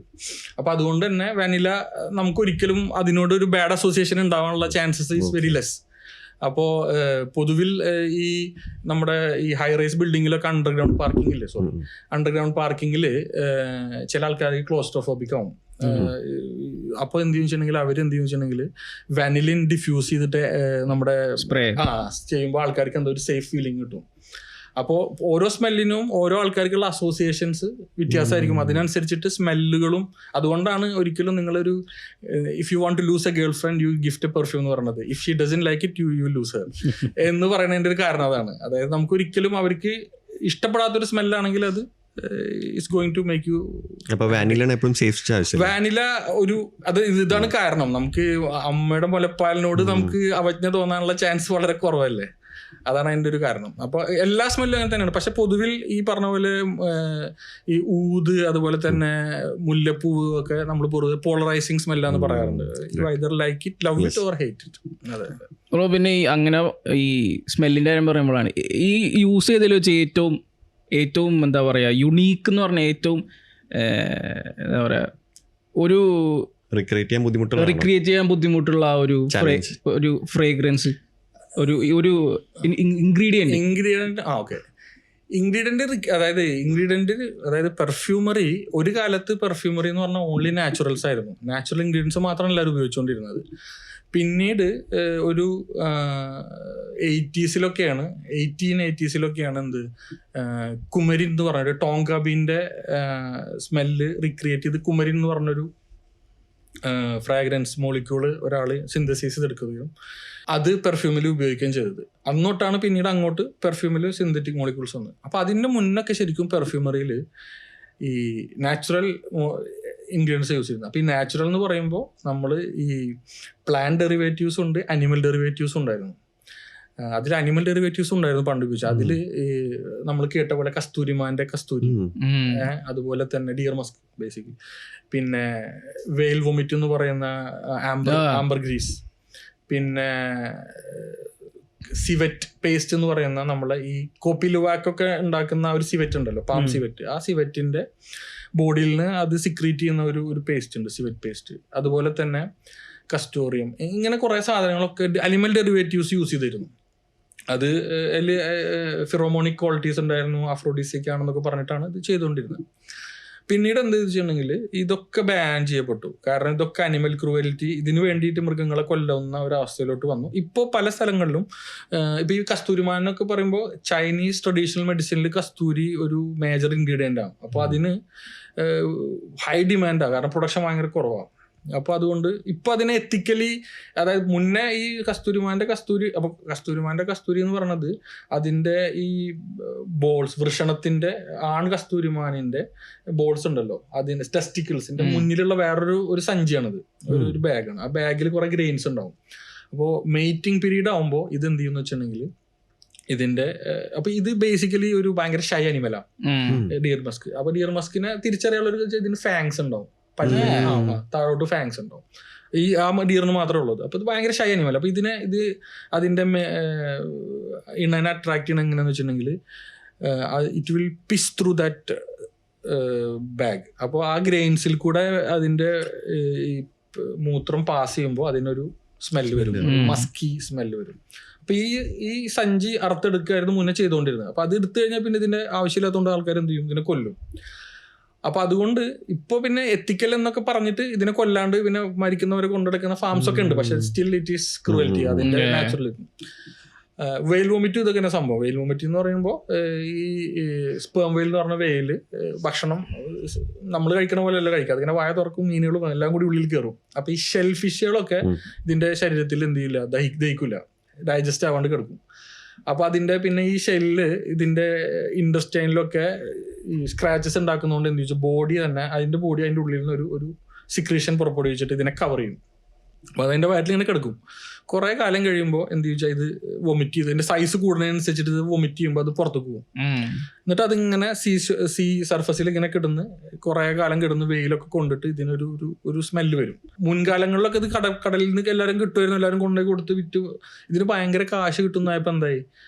അപ്പോൾ അതുകൊണ്ട് തന്നെ വാനില നമുക്കൊരിക്കലും അതിനോടൊരു ബാഡ് അസോസിയേഷൻ ഉണ്ടാവാനുള്ള ചാൻസസ് ഈസ് വെരി ലെസ്. അപ്പോൾ പൊതുവിൽ ഈ നമ്മുടെ ഈ ഹൈ റൈസ് ബിൽഡിങ്ങിലൊക്കെ അണ്ടർഗ്രൗണ്ട് പാർക്കിങ്ങിൽ ചില ആൾക്കാർ ക്ലോസ്ട്രോഫോബിക് ആവും. അപ്പോൾ എന്ത് വെച്ചിട്ടുണ്ടെങ്കിൽ അവരെന്ത് വെച്ചിട്ടുണ്ടെങ്കിൽ വാനിലിൻ ഡിഫ്യൂസ് ചെയ്തിട്ട് നമ്മുടെ സ്പ്രേ ചെയ്യുമ്പോൾ ആൾക്കാർക്ക് എന്തോ ഒരു സേഫ് ഫീലിംഗ് കിട്ടും. അപ്പോൾ ഓരോ സ്മെല്ലിനും ഓരോ ആൾക്കാർക്കുള്ള അസോസിയേഷൻസ് വ്യത്യാസമായിരിക്കും, അതിനനുസരിച്ചിട്ട് സ്മെല്ലുകളും. അതുകൊണ്ടാണ് ഒരിക്കലും നിങ്ങളൊരു if you want to lose a girl friend you gift a perfume എന്ന് പറയുന്നത്. If she doesn't like it you lose her എന്ന് പറയുന്നതിൻ്റെ ഒരു കാരണം അതാണ്. അതായത് നമുക്കൊരിക്കലും അവർക്ക് ഇഷ്ടപ്പെടാത്തൊരു സ്മെല്ലാണെങ്കിൽ അത് it's going to make you. Vanilla ഇതാണ് കാരണം. നമുക്ക് അമ്മയുടെ മുലപ്പാലിനോട് നമുക്ക് അവജ്ഞ തോന്നാനുള്ള ചാൻസ് വളരെ കുറവല്ലേ, അതാണ് അതിൻ്റെ ഒരു കാരണം. അപ്പോൾ എല്ലാ സ്മെല്ലും അങ്ങനെ തന്നെയാണ്. പക്ഷെ പൊതുവിൽ ഈ പറഞ്ഞ പോലെ ഈ ഊത് അതുപോലെ തന്നെ മുല്ലപ്പൂവ് ഒക്കെ നമ്മൾ പൊതുവെ പോളറൈസിങ് സ്മെല്ലാന്ന് പറയാറുണ്ട്. You either like it, love it or hate it. അതെ. അപ്പോൾ പിന്നെ അങ്ങനെ ഈ സ്മെല്ലിൻ്റെ കാര്യം പറയുമ്പോഴാണ് ഈ യൂസ് ചെയ്തതിൽ വെച്ച് ഏറ്റവും എന്താ പറയുക യുണീക്ക് എന്ന് പറഞ്ഞാൽ ഏറ്റവും എന്താ പറയുക ഒരു റിക്രിയേറ്റ് ചെയ്യാൻ ബുദ്ധിമുട്ടുള്ള ഒരു ഫ്രേഗ്രൻസ്, ഒരു ഇൻഗ്രീഡിയൻറ്റ്. ഓക്കെ, അതായത് പെർഫ്യൂമറി ഒരു കാലത്ത് പെർഫ്യൂമറി എന്ന് പറഞ്ഞാൽ ഓൺലി നാച്ചുറൽസ് ആയിരുന്നു. നാച്ചുറൽ ഇൻഗ്രീഡിയൻസ് മാത്രമാണ് എല്ലാവരും ഉപയോഗിച്ചുകൊണ്ടിരുന്നത്. പിന്നീട് ഒരു 1880s എന്ത് കുമരിൻ എന്ന് പറഞ്ഞൊരു ടോങ്കാബീൻ്റെ സ്മെല്ല് റിക്രിയേറ്റ് ചെയ്ത് കുമരിൻ എന്ന് പറഞ്ഞൊരു ഫ്രാഗ്രൻസ് മോളിക്യൂള് ഒരാൾ സിന്തസൈസ് ചെയ്തെടുക്കുകയും അത് പെർഫ്യൂമിൽ ഉപയോഗിക്കുകയും ചെയ്തത്. അന്നോട്ടാണ് പിന്നീട് അങ്ങോട്ട് പെർഫ്യൂമിൽ സിന്തറ്റിക് മോളിക്യൂൾസ് വന്നത്. അപ്പോൾ അതിൻ്റെ മുന്നൊക്കെ ശരിക്കും പെർഫ്യൂമറിയിൽ ഈ നാച്ചുറൽ ഇൻഗ്രീഡിയൻസ് യൂസ് ചെയ്യുന്നത്. അപ്പോൾ ഈ നാച്ചുറൽ എന്ന് പറയുമ്പോൾ നമ്മൾ ഈ പ്ലാന്റ് ഡെറിവേറ്റീവ്സ് ഉണ്ട്, അനിമൽ ഡെറിവേറ്റീവ്സ് ഉണ്ടായിരുന്നു. അതിൽ അനിമൽ ഡെറിവേറ്റീവ്സ് ഉണ്ടായിരുന്നു പണ്ട് ഉപയോഗിച്ചാൽ. അതിൽ നമ്മൾ കേട്ട പോലെ കസ്തൂരിമാൻ്റെ കസ്തൂരി, അതുപോലെ തന്നെ ഡിയർ മസ്ക് ബേസിക്കലി, പിന്നെ വെയിൽ വൊമിറ്റ് എന്ന് പറയുന്ന ആംബർ ഗ്രീസ്, പിന്നെ സിവറ്റ് പേസ്റ്റ് എന്ന് പറയുന്ന നമ്മളെ ഈ കോപ്പി ലുവാക്കൊക്കെ ഉണ്ടാക്കുന്ന ഒരു സിവറ്റ് ഉണ്ടല്ലോ, പാം സിവറ്റ്. ആ സിവറ്റിൻ്റെ ബോഡിയിൽ നിന്ന് അത് സിക്രീറ്റ് ചെയ്യുന്ന ഒരു പേസ്റ്റ് ഉണ്ട്, സിവറ്റ് പേസ്റ്റ്. അതുപോലെ തന്നെ കസ്റ്റോറിയം, ഇങ്ങനെ കുറേ സാധനങ്ങളൊക്കെ അനിമൽ ഡെറിവേറ്റീവ്സ് യൂസ് ചെയ്തിരുന്നു. അത് ഫിറോമോണിക് ക്വാളിറ്റീസ് ഉണ്ടായിരുന്നു, അഫ്രോഡിസിക് ആണെന്നൊക്കെ പറഞ്ഞിട്ടാണ് ഇത് ചെയ്തുകൊണ്ടിരുന്നത്. പിന്നീട് എന്ത് വെച്ചിട്ടുണ്ടെങ്കിൽ ഇതൊക്കെ ബാൻ ചെയ്യപ്പെട്ടു. കാരണം ഇതൊക്കെ അനിമൽ ക്രൂവലിറ്റി, ഇതിനു വേണ്ടിയിട്ട് മൃഗങ്ങളെ കൊല്ലുന്ന ഒരവസ്ഥയിലോട്ട് വന്നു. ഇപ്പോൾ പല സ്ഥലങ്ങളിലും ഇപ്പൊ ഈ കസ്തൂരിമാനൊക്കെ പറയുമ്പോൾ ചൈനീസ് ട്രഡീഷണൽ മെഡിസിനിൽ കസ്തൂരി ഒരു മേജർ ഇൻഗ്രീഡിയൻ്റ് ആണ്. അപ്പോൾ അതിന് ഹൈ ഡിമാൻഡാണ്, കാരണം പ്രൊഡക്ഷൻ ഭയങ്കര കുറവാണ്. അപ്പോൾ അതുകൊണ്ട് ഇപ്പം അതിനെ എത്തിക്കലി, അതായത് മുന്നേ ഈ കസ്തൂരിമാൻ്റെ കസ്തൂരി എന്ന് പറയുന്നത് അതിൻ്റെ ഈ ബോൾസ്, വൃഷണത്തിൻ്റെ ആൺ കസ്തൂരിമാനിൻ്റെ ബോൾസ് ഉണ്ടല്ലോ, അതിൻ്റെ ടെസ്റ്റിക്കിൾസിൻ്റെ മുന്നിലുള്ള വേറൊരു സഞ്ചിയാണിത്, ഒരു ബാഗാണ്. ആ ബാഗിൽ കുറേ ഗ്രെയിൻസ് ഉണ്ടാവും. അപ്പോൾ മെയ്റ്റിംഗ് പീരീഡ് ആകുമ്പോൾ ഇത് എന്ത് ചെയ്യുമെന്ന് വെച്ചിട്ടുണ്ടെങ്കിൽ ഇതിൻ്റെ, അപ്പൊ ഇത് ബേസിക്കലി ഒരു ഭയങ്കര ഷൈ അനിമലാണ് ഡിയർ മസ്ക്. അപ്പൊ ഡിയർ മസ്കിനെ തിരിച്ചറിയാനുള്ള ഇതിന് ഫാങ്സ് ഉണ്ടാവും, താഴോട്ട് ഫാങ്സ് ഉണ്ടാവും. ആ ഡിയറിന് മാത്രമേ ഉള്ളത്. അപ്പൊ ഇത് ഭയങ്കര ഷൈ അനിമൽ. അപ്പൊ ഇത് അതിന്റെ ഇണനെ അട്രാക്ട് ചെയ്യണം എങ്ങനെയാന്ന് വെച്ചിട്ടുണ്ടെങ്കിൽ it will pass through that bag. അപ്പോൾ ആ ഗ്രെയിൻസിൽ കൂടെ അതിന്റെ ഈ മൂത്രം പാസ് ചെയ്യുമ്പോൾ അതിനൊരു സ്മെല്ല് വരും, മസ്കി സ്മെല്ല് വരും. അപ്പൊ ഈ സഞ്ചി അറുത്തെടുക്കുകയായിരുന്നു മുന്നേ ചെയ്തുകൊണ്ടിരുന്നത്. അപ്പൊ അത് എടുത്തു കഴിഞ്ഞാൽ പിന്നെ ഇതിന്റെ ആവശ്യമില്ലാത്തതുകൊണ്ട് ആൾക്കാർ എന്ത് ചെയ്യും, ഇതിനെ കൊല്ലും. അപ്പൊ അതുകൊണ്ട് ഇപ്പൊ പിന്നെ എത്തിക്കൽ എന്നൊക്കെ പറഞ്ഞിട്ട് ഇതിനെ കൊല്ലാണ്ട് പിന്നെ മരിക്കുന്നവരെ കൊണ്ടെടുക്കുന്ന ഫാംസ് ഒക്കെ ഉണ്ട്. പക്ഷെ സ്റ്റിൽ ഇറ്റ് ഈസ് ക്രൂവൽറ്റി, അതിന്റെ നാച്ചുറലിറ്റി. വെയിൽ വോമിറ്റ് ഇതൊക്കെ തന്നെ സംഭവം. വെയിൽ വോമിറ്റ് എന്ന് പറയുമ്പോൾ ഈ സ്പേം വെയിൽ എന്ന് പറഞ്ഞ വെയില് ഭക്ഷണം നമ്മൾ കഴിക്കണ പോലെ അല്ല കഴിക്കുക. അതിങ്ങനെ വായ തുറക്കും, മീനുകളും എല്ലാം കൂടി ഉള്ളിൽ കയറും. അപ്പൊ ഈ ഷെൽ ഫിഷുകളൊക്കെ ഇതിന്റെ ശരീരത്തിൽ എന്ത് ചെയ്യില്ല, ദഹിക്കില്ല, ഡൈജസ്റ്റ് ആവാണ്ട് കിടക്കും. അപ്പൊ അതിന്റെ പിന്നെ ഈ ഷെല്ല് ഇതിന്റെ ഇൻഡസ്റ്റൈനിലൊക്കെ ഈ സ്ക്രാച്ചസ് ഉണ്ടാക്കുന്നതുകൊണ്ട് എന്ത് വെച്ചാൽ ബോഡി അതിന്റെ ഉള്ളിൽ നിന്ന് ഒരു സിക്രീഷൻ പുറപ്പെടുവിച്ചിട്ട് ഇതിനെ കവർ ചെയ്യും. അപ്പൊ അതിന്റെ വയറ്റിൽ ഇങ്ങനെ കിടക്കും. കുറെ കാലം കഴിയുമ്പോൾ എന്ത് ചോദിച്ചാൽ ഇത് വൊമിറ്റ് ചെയ്ത് ഇതിന്റെ സൈസ് കൂടുന്നതിനനുസരിച്ചിട്ട് ഇത് വൊമിറ്റ് ചെയ്യുമ്പോൾ അത് പുറത്തേക്ക് പോകും. എന്നിട്ട് അതിങ്ങനെ സീ സർഫസിൽ ഇങ്ങനെ കിടന്ന് കുറെ കാലം കിടന്ന് വെയിലൊക്കെ കൊണ്ടിട്ട് ഇതിനൊരു സ്മെല്ല് വരും. മുൻകാലങ്ങളിലൊക്കെ ഇത് കടലിൽ നിന്ന് എല്ലാവരും കിട്ടുമായിരുന്നു, എല്ലാവരും കൊണ്ടുപോയി കൊടുത്ത് വിറ്റ് ഇതിന് ഭയങ്കര കാശ് കിട്ടുന്നതായപ്പോ എന്തായി,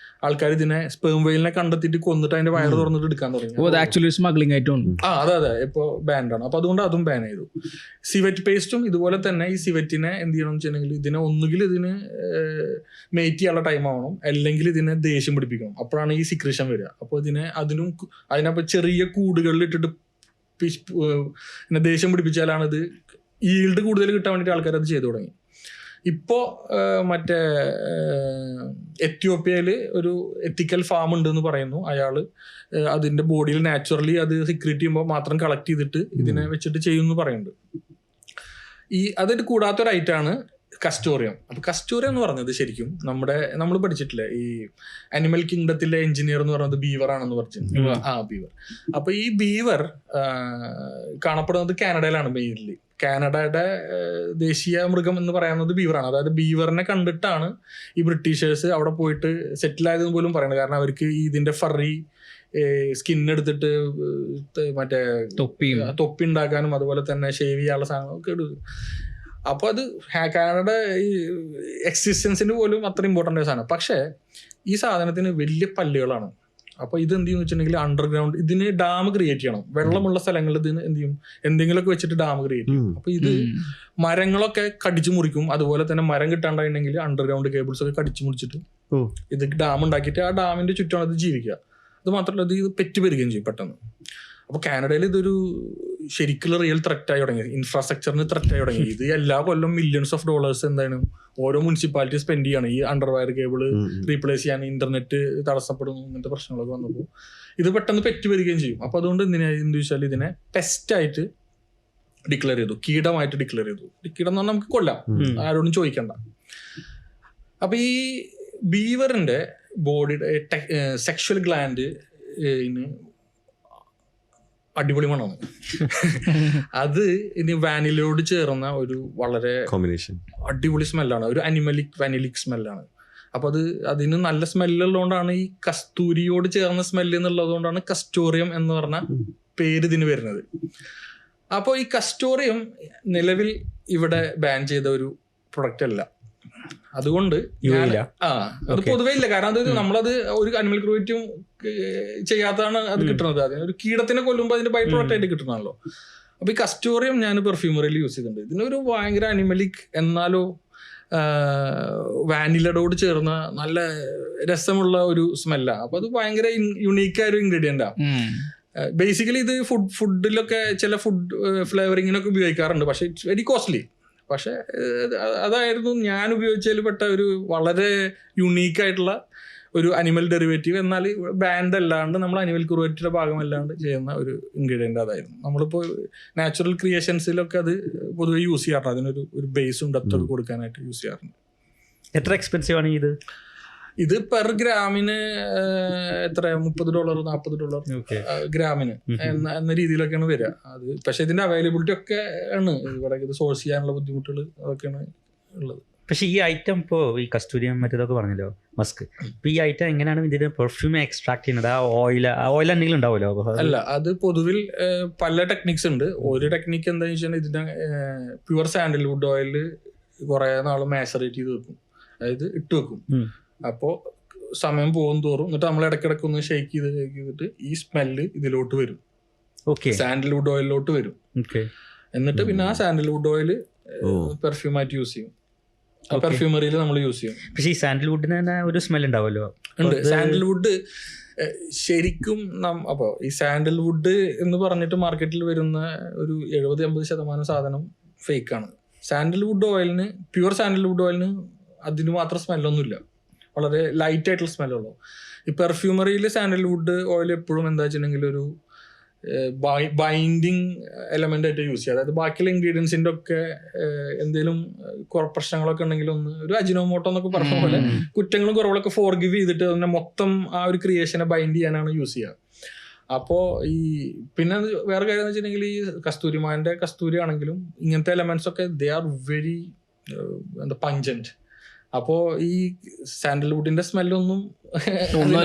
ആൾക്കാർ ഇതിനെ സ്പേം വെയിലിനെ കണ്ടെത്തിയിട്ട് കൊന്നിട്ട് അതിന്റെ വയറ് തുറന്നിട്ട് എടുക്കാൻ തുടങ്ങി. സ്മഗ്ലിംഗ് ആയിട്ടും അതെ ഇപ്പൊ ബാൻഡാണ്. അപ്പൊ അതുകൊണ്ട് അതും ബാൻ ചെയ്തു. സിവറ്റ് പേസ്റ്റും ഇതുപോലെ തന്നെ. ഈ സിവറ്റിനെ എന്ത് ചെയ്യണം എന്ന് വെച്ചിട്ടുണ്ടെങ്കിൽ ഇതിനെ ഒന്നുകിൽ ഇതിന് മേറ്റ് ചെയ്യാനുള്ള ടൈം ആവണം, അല്ലെങ്കിൽ ഇതിനെ ദേഷ്യം പിടിപ്പിക്കണം. അപ്പോഴാണ് ഈ സിക്രീഷൻ വരിക. അപ്പോൾ അതിനപ്പോ ചെറിയ കൂടുകളിൽ ഇട്ടിട്ട് ദേഷ്യം പിടിപ്പിച്ചാലാണ് ഇത് ഈൽഡ് കൂടുതൽ കിട്ടാൻ വേണ്ടിയിട്ട് ആൾക്കാർ അത് ചെയ്തു തുടങ്ങി. ഇപ്പോ മറ്റേ എത്യോപ്യയിൽ ഒരു എത്തിക്കൽ ഫാം ഉണ്ട് എന്ന് പറയുന്നു. അയാള് അതിന്റെ ബോഡിയിൽ നാച്ചുറലി അത് സിക്രീറ്റ് ചെയ്യുമ്പോൾ മാത്രം കളക്ട് ചെയ്തിട്ട് ഇതിനെ വെച്ചിട്ട് ചെയ്യുമെന്ന് പറയുന്നുണ്ട്. അതിന് കൂടാത്തൊരു ഐറ്റാണ് കസ്റ്റോറിയം. അപ്പൊ കസ്റ്റോറിയം എന്ന് പറഞ്ഞത് ശരിക്കും നമ്മൾ പഠിച്ചിട്ടില്ലേ ഈ അനിമൽ കിങ്ഡത്തിലെ എഞ്ചിനീയർ എന്ന് പറയുന്നത് ബീവർ ആണെന്ന് പറഞ്ഞു. ബീവർ. അപ്പൊ ഈ ബീവർ കാണപ്പെടുന്നത് കാനഡയിലാണ് മെയിൻലി. കാനഡയുടെ ദേശീയ മൃഗം എന്ന് പറയുന്നത് ബീവറാണ്. അതായത് ബീവറിനെ കണ്ടിട്ടാണ് ഈ ബ്രിട്ടീഷേഴ്സ് അവിടെ പോയിട്ട് സെറ്റിൽ ആയതെന്ന് പോലും പറയുന്നത്. കാരണം അവർക്ക് ഇതിന്റെ ഫറി സ്കിൻ എടുത്തിട്ട് മറ്റേ തൊപ്പി ഉണ്ടാക്കാനും അതുപോലെ തന്നെ ഷേവ് ചെയ്യാനുള്ള സാധനങ്ങളൊക്കെ എടുക്കും. അപ്പൊ അത് കാനഡയുടെ ഈ എക്സിസ്റ്റൻസിന് പോലും അത്ര ഇമ്പോർട്ടൻ്റ് സാധനം. പക്ഷേ ഈ സാധനത്തിന് വലിയ പല്ലുകളാണ്. അപ്പൊ ഇത് എന്ത് ചെയ്യുന്ന വെച്ചിട്ടുണ്ടെങ്കിൽ അണ്ടർഗ്രൗണ്ട് ഇതിന് ഡാം ക്രിയേറ്റ് ചെയ്യണം. വെള്ളമുള്ള സ്ഥലങ്ങളിൽ ഇതിന് എന്ത് ചെയ്യും, എന്തെങ്കിലുമൊക്കെ വെച്ചിട്ട് ഡാം ക്രിയേറ്റ് ചെയ്യും. അപ്പൊ ഇത് മരങ്ങളൊക്കെ കടിച്ചു മുറിക്കും. അതുപോലെ തന്നെ മരം കിട്ടാണ്ടായിട്ടുണ്ടെങ്കിൽ അണ്ടർഗ്രൗണ്ട് കേബിൾസ് ഒക്കെ കടിച്ചു മുറിച്ചിട്ട് ഇത് ഡാം ഉണ്ടാക്കിയിട്ട് ആ ഡാമിന്റെ ചുറ്റാണ് ഇത് ജീവിക്കുക. അത് മാത്രമല്ല ഇത് പെറ്റ് പെരുകയും ചെയ്യും പെട്ടെന്ന്. അപ്പൊ കാനഡയിൽ ഇതൊരു ശരിക്കുള്ള റിയൽ ത്രെറ്റായി തുടങ്ങി, ഇൻഫ്രാസ്ട്രക്ചറിന് ത്രെറ്റായി തുടങ്ങി. ഇത് എല്ലാ കൊല്ലം മില്യൺസ് ഓഫ് ഡോളേഴ്സ് എന്താണ് ഓരോ മുനിസിപ്പാലിറ്റി സ്പെൻഡ് ചെയ്യാണ് ഈ അണ്ടർവയർ കേബിള് റീപ്ലേസ് ചെയ്യാൻ. ഇന്റർനെറ്റ് തടസ്സപ്പെടുന്നു, ഇങ്ങനത്തെ പ്രശ്നങ്ങളൊക്കെ വന്നപ്പോൾ ഇത് പെട്ടെന്ന് പെറ്റ് വരികയും ചെയ്യും. അപ്പൊ അതുകൊണ്ട് എന്ത് വെച്ചാൽ ഇതിനെ പെസ്റ്റായിട്ട് ഡിക്ലെയർ ചെയ്തു, കീടമായിട്ട് ഡിക്ലെയർ ചെയ്തു. കീടം എന്ന് പറഞ്ഞാൽ നമുക്ക് കൊല്ലാം, ആരോടും ചോദിക്കണ്ട. അപ്പൊ ഈ ബീവറിന്റെ ബോഡിയുടെ സെക്ഷൽ ഗ്ലാൻഡ് അടിപൊളി മണമാണ്. അത് ഇനി വാനിലയോട് ചേർന്ന ഒരു വളരെ കോമ്പിനേഷൻ അടിപൊളി സ്മെല്ലാണ്, ഒരു വാനിലിക് സ്മെല്ലാണ്. അപ്പൊ അതിന് നല്ല സ്മെല്ലുള്ളതുകൊണ്ടാണ് ഈ കസ്തൂരിയോട് ചേർന്ന സ്മെല്ല് എന്നുള്ളത് കൊണ്ടാണ് കസ്റ്റോറിയം എന്ന് പറഞ്ഞ പേര് ഇതിന് വരുന്നത്. അപ്പോൾ ഈ കസ്റ്റോറിയം നിലവിൽ ഇവിടെ ബാൻ ചെയ്ത ഒരു പ്രൊഡക്റ്റ് അല്ല. അതുകൊണ്ട് അത് പൊതുവേ ഇല്ല. കാരണം അത് നമ്മളത് ഒരു അനിമൽ ക്രൂവൽറ്റിയും ചെയ്യാത്തതാണ് അത് കിട്ടുന്നത്. അതിന് ഒരു കീടത്തിനെ കൊല്ലുമ്പോൾ അതിന്റെ ബൈ പ്രോഡക്റ്റ് ആയിട്ട് കിട്ടുന്നതാണല്ലോ. അപ്പൊ ഈ കസ്റ്റോറിയം ഞാൻ പെർഫ്യൂമറിയിൽ യൂസ് ചെയ്തിട്ടുണ്ട്. ഇതിനൊരു ഭയങ്കര അനിമലിക് എന്നാലോ വാനിലയോട് ചേർന്ന നല്ല രസമുള്ള ഒരു സ്മെല്ലാണ്. അപ്പൊ അത് ഭയങ്കര യുണീക്കായ ഒരു ഇൻഗ്രീഡിയന്റാ. ബേസിക്കലി ഇത് ഫുഡിലൊക്കെ ചില ഫുഡ് ഫ്ലേവറിങ്ങിനൊക്കെ ഉപയോഗിക്കാറുണ്ട്. പക്ഷേ ഇറ്റ്സ് വെരി കോസ്റ്റ്ലി. പക്ഷേ അതായിരുന്നു ഞാൻ ഉപയോഗിച്ചതിൽ പെട്ട ഒരു വളരെ യുണീക്കായിട്ടുള്ള ഒരു അനിമൽ ഡെറിവേറ്റീവ്. എന്നാൽ ബാൻഡ് അല്ലാണ്ട് നമ്മൾ അനിമൽ ക്രൂവൽറ്റിയുടെ ഭാഗമല്ലാണ്ട് ചെയ്യുന്ന ഒരു ഇൻഗ്രീഡിയൻ്റ് അതായിരുന്നു. നമ്മളിപ്പോൾ നാച്ചുറൽ ക്രിയേഷൻസിലൊക്കെ അത് പൊതുവെ യൂസ് ചെയ്യാറുണ്ട്. അതിനൊരു ബേസും ഡെപ്തൊക്കെ കൊടുക്കാനായിട്ട് യൂസ് ചെയ്യാറുണ്ട്. എത്ര എക്സ്പെൻസീവ് ആണ് ഇത് പെർ ഗ്രാമിന് എത്ര $30 $40 ഗ്രാമിന് എന്ന രീതിയിലൊക്കെയാണ് വരിക. അത് പക്ഷേ ഇതിൻ്റെ അവൈലബിലിറ്റി ഒക്കെ ആണ് ഇവിടെ ഇത് സോഴ്സ് ചെയ്യാനുള്ള ബുദ്ധിമുട്ടുകൾ അതൊക്കെയാണ് ഉള്ളത്. പക്ഷേ ഈ ഐറ്റം ഇപ്പോൾ ഈ കസ്തൂരിയും മറ്റേതൊക്കെ പറഞ്ഞല്ലോ മസ്ക്, ഇപ്പോൾ ഈ ഐറ്റം എങ്ങനെയാണ് ഇതിൻ്റെ പെർഫ്യൂം എക്സ്ട്രാക്ട് ചെയ്യുന്നത്? ആ ഓയിൽ എന്തെങ്കിലും ഉണ്ടാവുമല്ലോ? അല്ല, അത് പൊതുവിൽ പല ടെക്നിക്സ് ഉണ്ട്. ഒരു ടെക്നിക്ക് എന്താണെന്ന് വെച്ചാൽ ഇതിൻ്റെ പ്യുവർ സാൻഡൽവുഡ് ഓയിൽ കുറേ നാൾ മാസറേറ്റ് ചെയ്ത് വെക്കും, അതായത് ഇട്ട് വെക്കും. അപ്പോൾ സമയം പോകും തോറും എന്നിട്ട് നമ്മൾ ഇടയ്ക്കിടയ്ക്ക് ഒന്ന് ഷെയ്ക്ക് ചെയ്തിട്ട് ഈ സ്മെല്ല് ഇതിലോട്ട് വരും, സാൻഡൽവുഡ് ഓയിലിലോട്ട് വരും. എന്നിട്ട് പിന്നെ ആ സാൻഡൽവുഡ് ഓയിൽ പെർഫ്യൂമായിട്ട് യൂസ് ചെയ്യും, പെർഫ്യൂമറിയിൽ നമ്മൾ യൂസ് ചെയ്യും. പക്ഷേ ഈ സാൻഡൽവുഡിന് തന്നെ ഒരു സ്മെൽ ഉണ്ടാവുമല്ലോ? ഉണ്ട്. സാൻഡൽവുഡ് ശരിക്കും അപ്പോൾ ഈ സാൻഡൽവുഡ് എന്ന് പറഞ്ഞിട്ട് മാർക്കറ്റിൽ വരുന്ന ഒരു 70-80% സാധനം ഫേക്കാണ്. സാൻഡൽവുഡ് ഓയിലിന്, പ്യുവർ സാൻഡൽവുഡ് ഓയിലിന് അതിന് മാത്രം സ്മെല്ലൊന്നുമില്ല, വളരെ ലൈറ്റ് ആയിട്ടുള്ള സ്മെല്ലുള്ളൂ. ഈ പെർഫ്യൂമറിയിൽ സാൻഡൽവുഡ് ഓയിൽ എപ്പോഴും എന്താ വെച്ചിട്ടുണ്ടെങ്കിൽ ഒരു ബൈൻഡിങ് എലമെന്റ് ആയിട്ട് യൂസ് ചെയ്യുക. അതായത് ബാക്കിയുള്ള ഇൻഗ്രീഡിയൻസിന്റെ ഒക്കെ എന്തെങ്കിലും പ്രശ്നങ്ങളൊക്കെ ഉണ്ടെങ്കിൽ ഒന്ന് ഒരു അജിനോമോട്ടോ എന്നൊക്കെ പറഞ്ഞ പോലെ കുറ്റങ്ങളും കുറവുകളൊക്കെ ഫോർഗിവ് ചെയ്തിട്ട് അതിനെ മൊത്തം ആ ഒരു ക്രിയേഷനെ ബൈൻഡ് ചെയ്യാനാണ് യൂസ് ചെയ്യുക. അപ്പോൾ ഈ പിന്നെ വേറെ കാര്യം എന്ന് വെച്ചിട്ടുണ്ടെങ്കിൽ ഈ കസ്തൂരിമാൻ്റെ കസ്തൂരി ആണെങ്കിലും ഇങ്ങനത്തെ എലമെന്റ്സ് ഒക്കെ ദേ ആർ വെരി പഞ്ചന്റ്. അപ്പോൾ ഈ സാൻഡൽവുഡിന്റെ സ്മെല്ലൊന്നും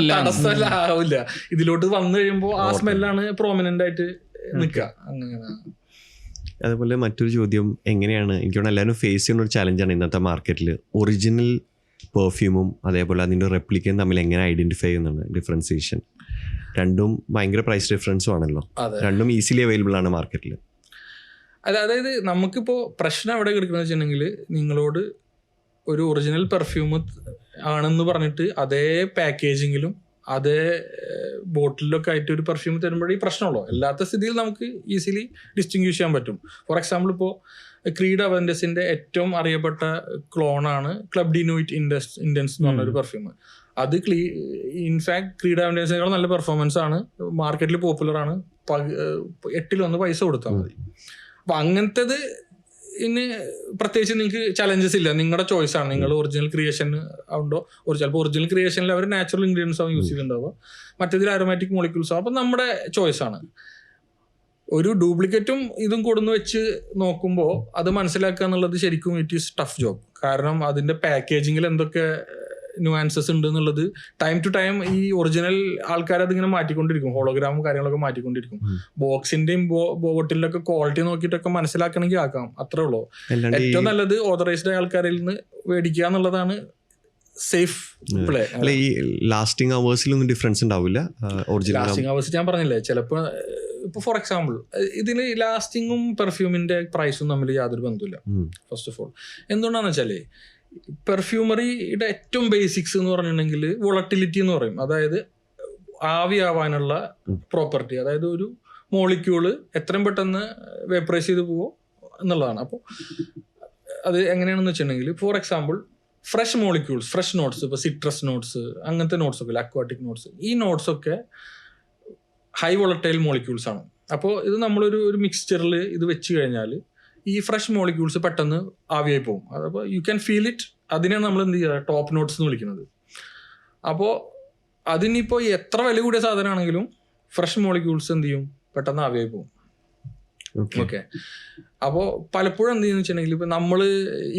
തടസ്സമില്ല. ഇതിലോട്ട് വന്നു കഴിയുമ്പോൾ ആ സ്മെല്ലാണ് പ്രോമിനന്റ് ആയിട്ട് നിൽക്കുക. അങ്ങനെ. അതുപോലെ മറ്റൊരു ചോദ്യം, എങ്ങനെയാണ് എനിക്ക് തോന്നുന്നു എല്ലാവരും ഫേസ് ചെയ്യുന്ന ഒരു ചലഞ്ചാണ് ഇന്നത്തെ മാർക്കറ്റിൽ ഒറിജിനൽ പെർഫ്യൂമും അതേപോലെ അതിൻ്റെ റെപ്ലിക്കയും തമ്മിൽ എങ്ങനെ ഐഡന്റിഫൈ ചെയ്യുന്നുണ്ട്? ഡിഫറൻസിയേഷൻ രണ്ടും ഭയങ്കര പ്രൈസ് ഡിഫറൻസും ആണല്ലോ, രണ്ടും ഈസിലി അവൈലബിൾ ആണ് മാർക്കറ്റിൽ. അതായത് നമുക്കിപ്പോൾ പ്രശ്നം എവിടെ കിടക്കുന്നത് വെച്ചിട്ടുണ്ടെങ്കിൽ നിങ്ങളോട് ഒരു ഒറിജിനൽ പെർഫ്യൂം ആണെന്ന് പറഞ്ഞിട്ട് അതേ പാക്കേജിങ്ങിലും അതേ ബോട്ടിലൊക്കെ ആയിട്ട് ഒരു പെർഫ്യൂം തരുമ്പോഴേ ഈ പ്രശ്നമുള്ളൂ. അല്ലാത്ത സ്ഥിതിയിൽ നമുക്ക് ഈസിലി ഡിസ്റ്റിങ്വിഷ് ചെയ്യാൻ പറ്റും. ഫോർ എക്സാമ്പിൾ ഇപ്പോൾ ക്രീഡ് അവൻഡസിൻ്റെ ഏറ്റവും അറിയപ്പെട്ട ക്ലോണാണ് ക്ലബ് ഡി ന്യൂയിറ്റ് ഇൻഡൻസ് എന്ന് പറഞ്ഞൊരു പെർഫ്യൂം. അത് ഇൻഫാക്ട് ക്രീഡ് അവൻഡസിനേക്കാൾ നല്ല പെർഫോമൻസ് ആണ്, മാർക്കറ്റിൽ പോപ്പുലർ ആണ്. 8 പൈസ കൊടുത്താൽ മതി. അപ്പം അങ്ങനത്തേത് ഇനി പ്രത്യേകിച്ച് നിങ്ങൾക്ക് ചലഞ്ചസ് ഇല്ല, നിങ്ങളുടെ ചോയ്സ് ആണ്. നിങ്ങൾ ഒറിജിനൽ ക്രിയേഷൻ ഉണ്ടോ, ചിലപ്പോൾ ഒറിജിനൽ ക്രിയേഷനിൽ അവർ നാച്ചുറൽ ഇൻഗ്രീഡിയൻസ് ആവും യൂസ് ചെയ്തിട്ടുണ്ടാവുക, മറ്റേതിൽ അരോമാറ്റിക് മോളിക്യൂൾസ് ആവും. അപ്പം നമ്മുടെ ചോയ്സ് ആണ്. ഒരു ഡ്യൂപ്ലിക്കേറ്റും ഇതും കൊടുന്ന് വെച്ച് നോക്കുമ്പോൾ അത് മനസ്സിലാക്കുക എന്നുള്ളത് ശരിക്കും ഇറ്റ് ഈസ് ടഫ് ജോബ്. കാരണം അതിൻ്റെ പാക്കേജിങ്ങിൽ എന്തൊക്കെ ന്യൂആൻസസ് ഉണ്ട് എന്നുള്ളത് ടൈം ടു ടൈം ഈ ഒറിജിനൽ ആൾക്കാർ അതിങ്ങനെ മാറ്റിക്കൊണ്ടിരിക്കും, ഹോളോഗ്രാമും കാര്യങ്ങളൊക്കെ മാറ്റിക്കൊണ്ടിരിക്കും. ബോക്സിന്റെയും ബോട്ടിലൊക്കെ ക്വാളിറ്റി നോക്കിയിട്ടൊക്കെ മനസ്സിലാക്കണമെങ്കിൽ ആക്കാം, അത്രേ ഉള്ളൂ. ഏറ്റവും നല്ലത് ഓതറൈസ്ഡ് ആൾക്കാരിൽ നിന്ന് മേടിക്കുക എന്നുള്ളതാണ് സേഫ് പ്ലേ. ഈ ലാസ്റ്റിംഗ് അവേഴ്സിലൊന്നും ഡിഫറൻസ് ഉണ്ടാവില്ല? ലാസ്റ്റിംഗ് അവേഴ്സ് ഞാൻ പറഞ്ഞില്ലേ, ചിലപ്പോൾ ഇപ്പോൾ ഫോർ എക്സാമ്പിൾ ഇതിന് ലാസ്റ്റിങ്ങും പെർഫ്യൂമിന്റെ പ്രൈസും തമ്മിൽ യാതൊരു ബന്ധമില്ല. ഫസ്റ്റ് ഓഫ് ഓൾ എന്തുകൊണ്ടാന്ന് വെച്ചാല് പെർഫ്യൂമറിയുടെ ഏറ്റവും ബേസിക്സ് എന്ന് പറഞ്ഞിട്ടുണ്ടെങ്കിൽ വോളട്ടിലിറ്റി എന്ന് പറയും. അതായത് ആവിയാവാനുള്ള പ്രോപ്പർട്ടി, അതായത് ഒരു മോളിക്യൂള് എത്രയും പെട്ടെന്ന് വേപ്പറൈസ് ചെയ്ത് പോവോ എന്നുള്ളതാണ്. അപ്പോൾ അത് എങ്ങനെയാണെന്ന് വെച്ചിട്ടുണ്ടെങ്കിൽ for example fresh molecules, fresh notes, ഇപ്പോൾ സിട്രസ് നോട്ട്സ്, അങ്ങനത്തെ നോട്ട്സ് ഒക്കെ, അക്വാട്ടിക് നോട്ട്സ്, ഈ നോട്ട്സ് ഒക്കെ ഹൈ വോളട്ടൈൽ മോളിക്യൂൾസ് ആണ്. അപ്പോൾ ഇത് നമ്മളൊരു മിക്സ്ചറിൽ ഇത് വെച്ച് കഴിഞ്ഞാൽ ഈ ഫ്രഷ് മോളിക്യൂൾസ് പെട്ടെന്ന് ആവിയായി പോകും. അതപ്പോൾ യു ക്യാൻ ഫീൽ ഇറ്റ്. അതിനെയാണ് നമ്മൾ എന്ത് ചെയ്യുക, ടോപ്പ് നോട്ട്സ് എന്ന് വിളിക്കുന്നത്. അപ്പോൾ അതിനിപ്പോൾ എത്ര വില കൂടിയ സാധനമാണെങ്കിലും ഫ്രഷ് മോളിക്യൂൾസ് എന്ത് ചെയ്യും, പെട്ടെന്ന് ആവിയായി പോകും. ഓക്കെ. അപ്പോൾ പലപ്പോഴും എന്ത് ചെയ്യുന്ന വെച്ചിട്ടുണ്ടെങ്കിൽ ഇപ്പം നമ്മൾ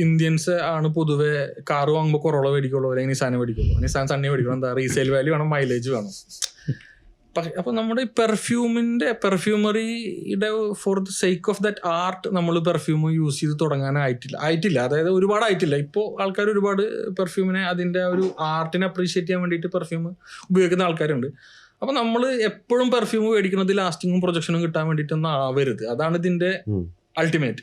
ഇന്ത്യൻസ് ആണ് പൊതുവെ കാറ് വാങ്ങുമ്പോൾ കൊറോള മേടിക്കുള്ളൂ, അല്ലെങ്കിൽ നിസാനെ മേടിക്കുള്ളൂ, നിസാൻ സണ്ണി മേടിക്കുള്ളൂ. എന്താ, റീസെയിൽ വാല്യൂ വേണം, മൈലേജ് വേണം. അപ്പോൾ നമ്മുടെ പെർഫ്യൂമറിയുടെ for the sake of that art നമ്മൾ പെർഫ്യൂം യൂസ് ചെയ്ത് തുടങ്ങാനായിട്ടില്ല. അതായത് ഒരുപാടായിട്ടില്ല. ഇപ്പോൾ ആൾക്കാർ ഒരുപാട് പെർഫ്യൂമിനെ അതിൻ്റെ ഒരു ആർട്ടിനെ അപ്രീഷിയേറ്റ് ചെയ്യാൻ വേണ്ടിയിട്ട് പെർഫ്യൂം ഉപയോഗിക്കുന്ന ആൾക്കാരുണ്ട്. അപ്പോൾ നമ്മൾ എപ്പോഴും പെർഫ്യൂം മേടിക്കുന്നത് ലാസ്റ്റിങ്ങും പ്രൊജക്ഷനും കിട്ടാൻ വേണ്ടിയിട്ടൊന്നും ആവരുത്. അതാണ് ഇതിൻ്റെ അൾട്ടിമേറ്റ്.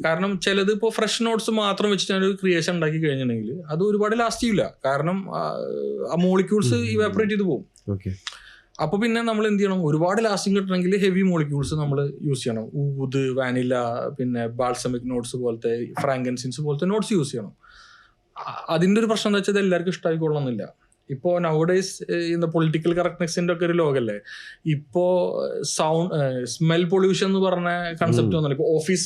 കാരണം ചിലത് ഇപ്പോൾ ഫ്രഷ് നോട്ട്സ് മാത്രം വെച്ചിട്ട് ഒരു ക്രിയേഷൻ ഉണ്ടാക്കി കഴിഞ്ഞിട്ടുണ്ടെങ്കിൽ അത് ഒരുപാട് ലാസ്റ്റ് ചെയ്യില്ല. കാരണം ആ മോളിക്യൂൾസ് ഇവാപ്പറേറ്റ് ചെയ്ത് പോകും. അപ്പോൾ പിന്നെ നമ്മൾ എന്ത് ചെയ്യണം, ഒരുപാട് ലാസ്റ്റിംഗ് കിട്ടണമെങ്കിൽ ഹെവി മോളിക്യൂൾസ് നമ്മൾ യൂസ് ചെയ്യണം. ഊത്, വാനില, പിന്നെ ബാൾസമിക് നോട്ട്സ് പോലത്തെ, ഫ്രാങ്കൻസിൻസ് പോലത്തെ നോട്ട്സ് യൂസ് ചെയ്യണം. അതിൻ്റെ ഒരു പ്രശ്നം എന്താ വെച്ചാൽ എല്ലാവർക്കും ഇഷ്ടമായിക്കൊള്ളണമെന്നില്ല. ഇപ്പോൾ നൗഡേസ് ഇന്ന് പൊളിറ്റിക്കൽ കറക്റ്റ്നെസ്സിൻ്റെ ഒക്കെ ഒരു ലോകല്ലേ. ഇപ്പോൾ സ്മെൽ പൊല്യൂഷൻ എന്ന് പറഞ്ഞ കൺസെപ്റ്റ് വന്നല്ലോ. ഇപ്പോൾ ഓഫീസ്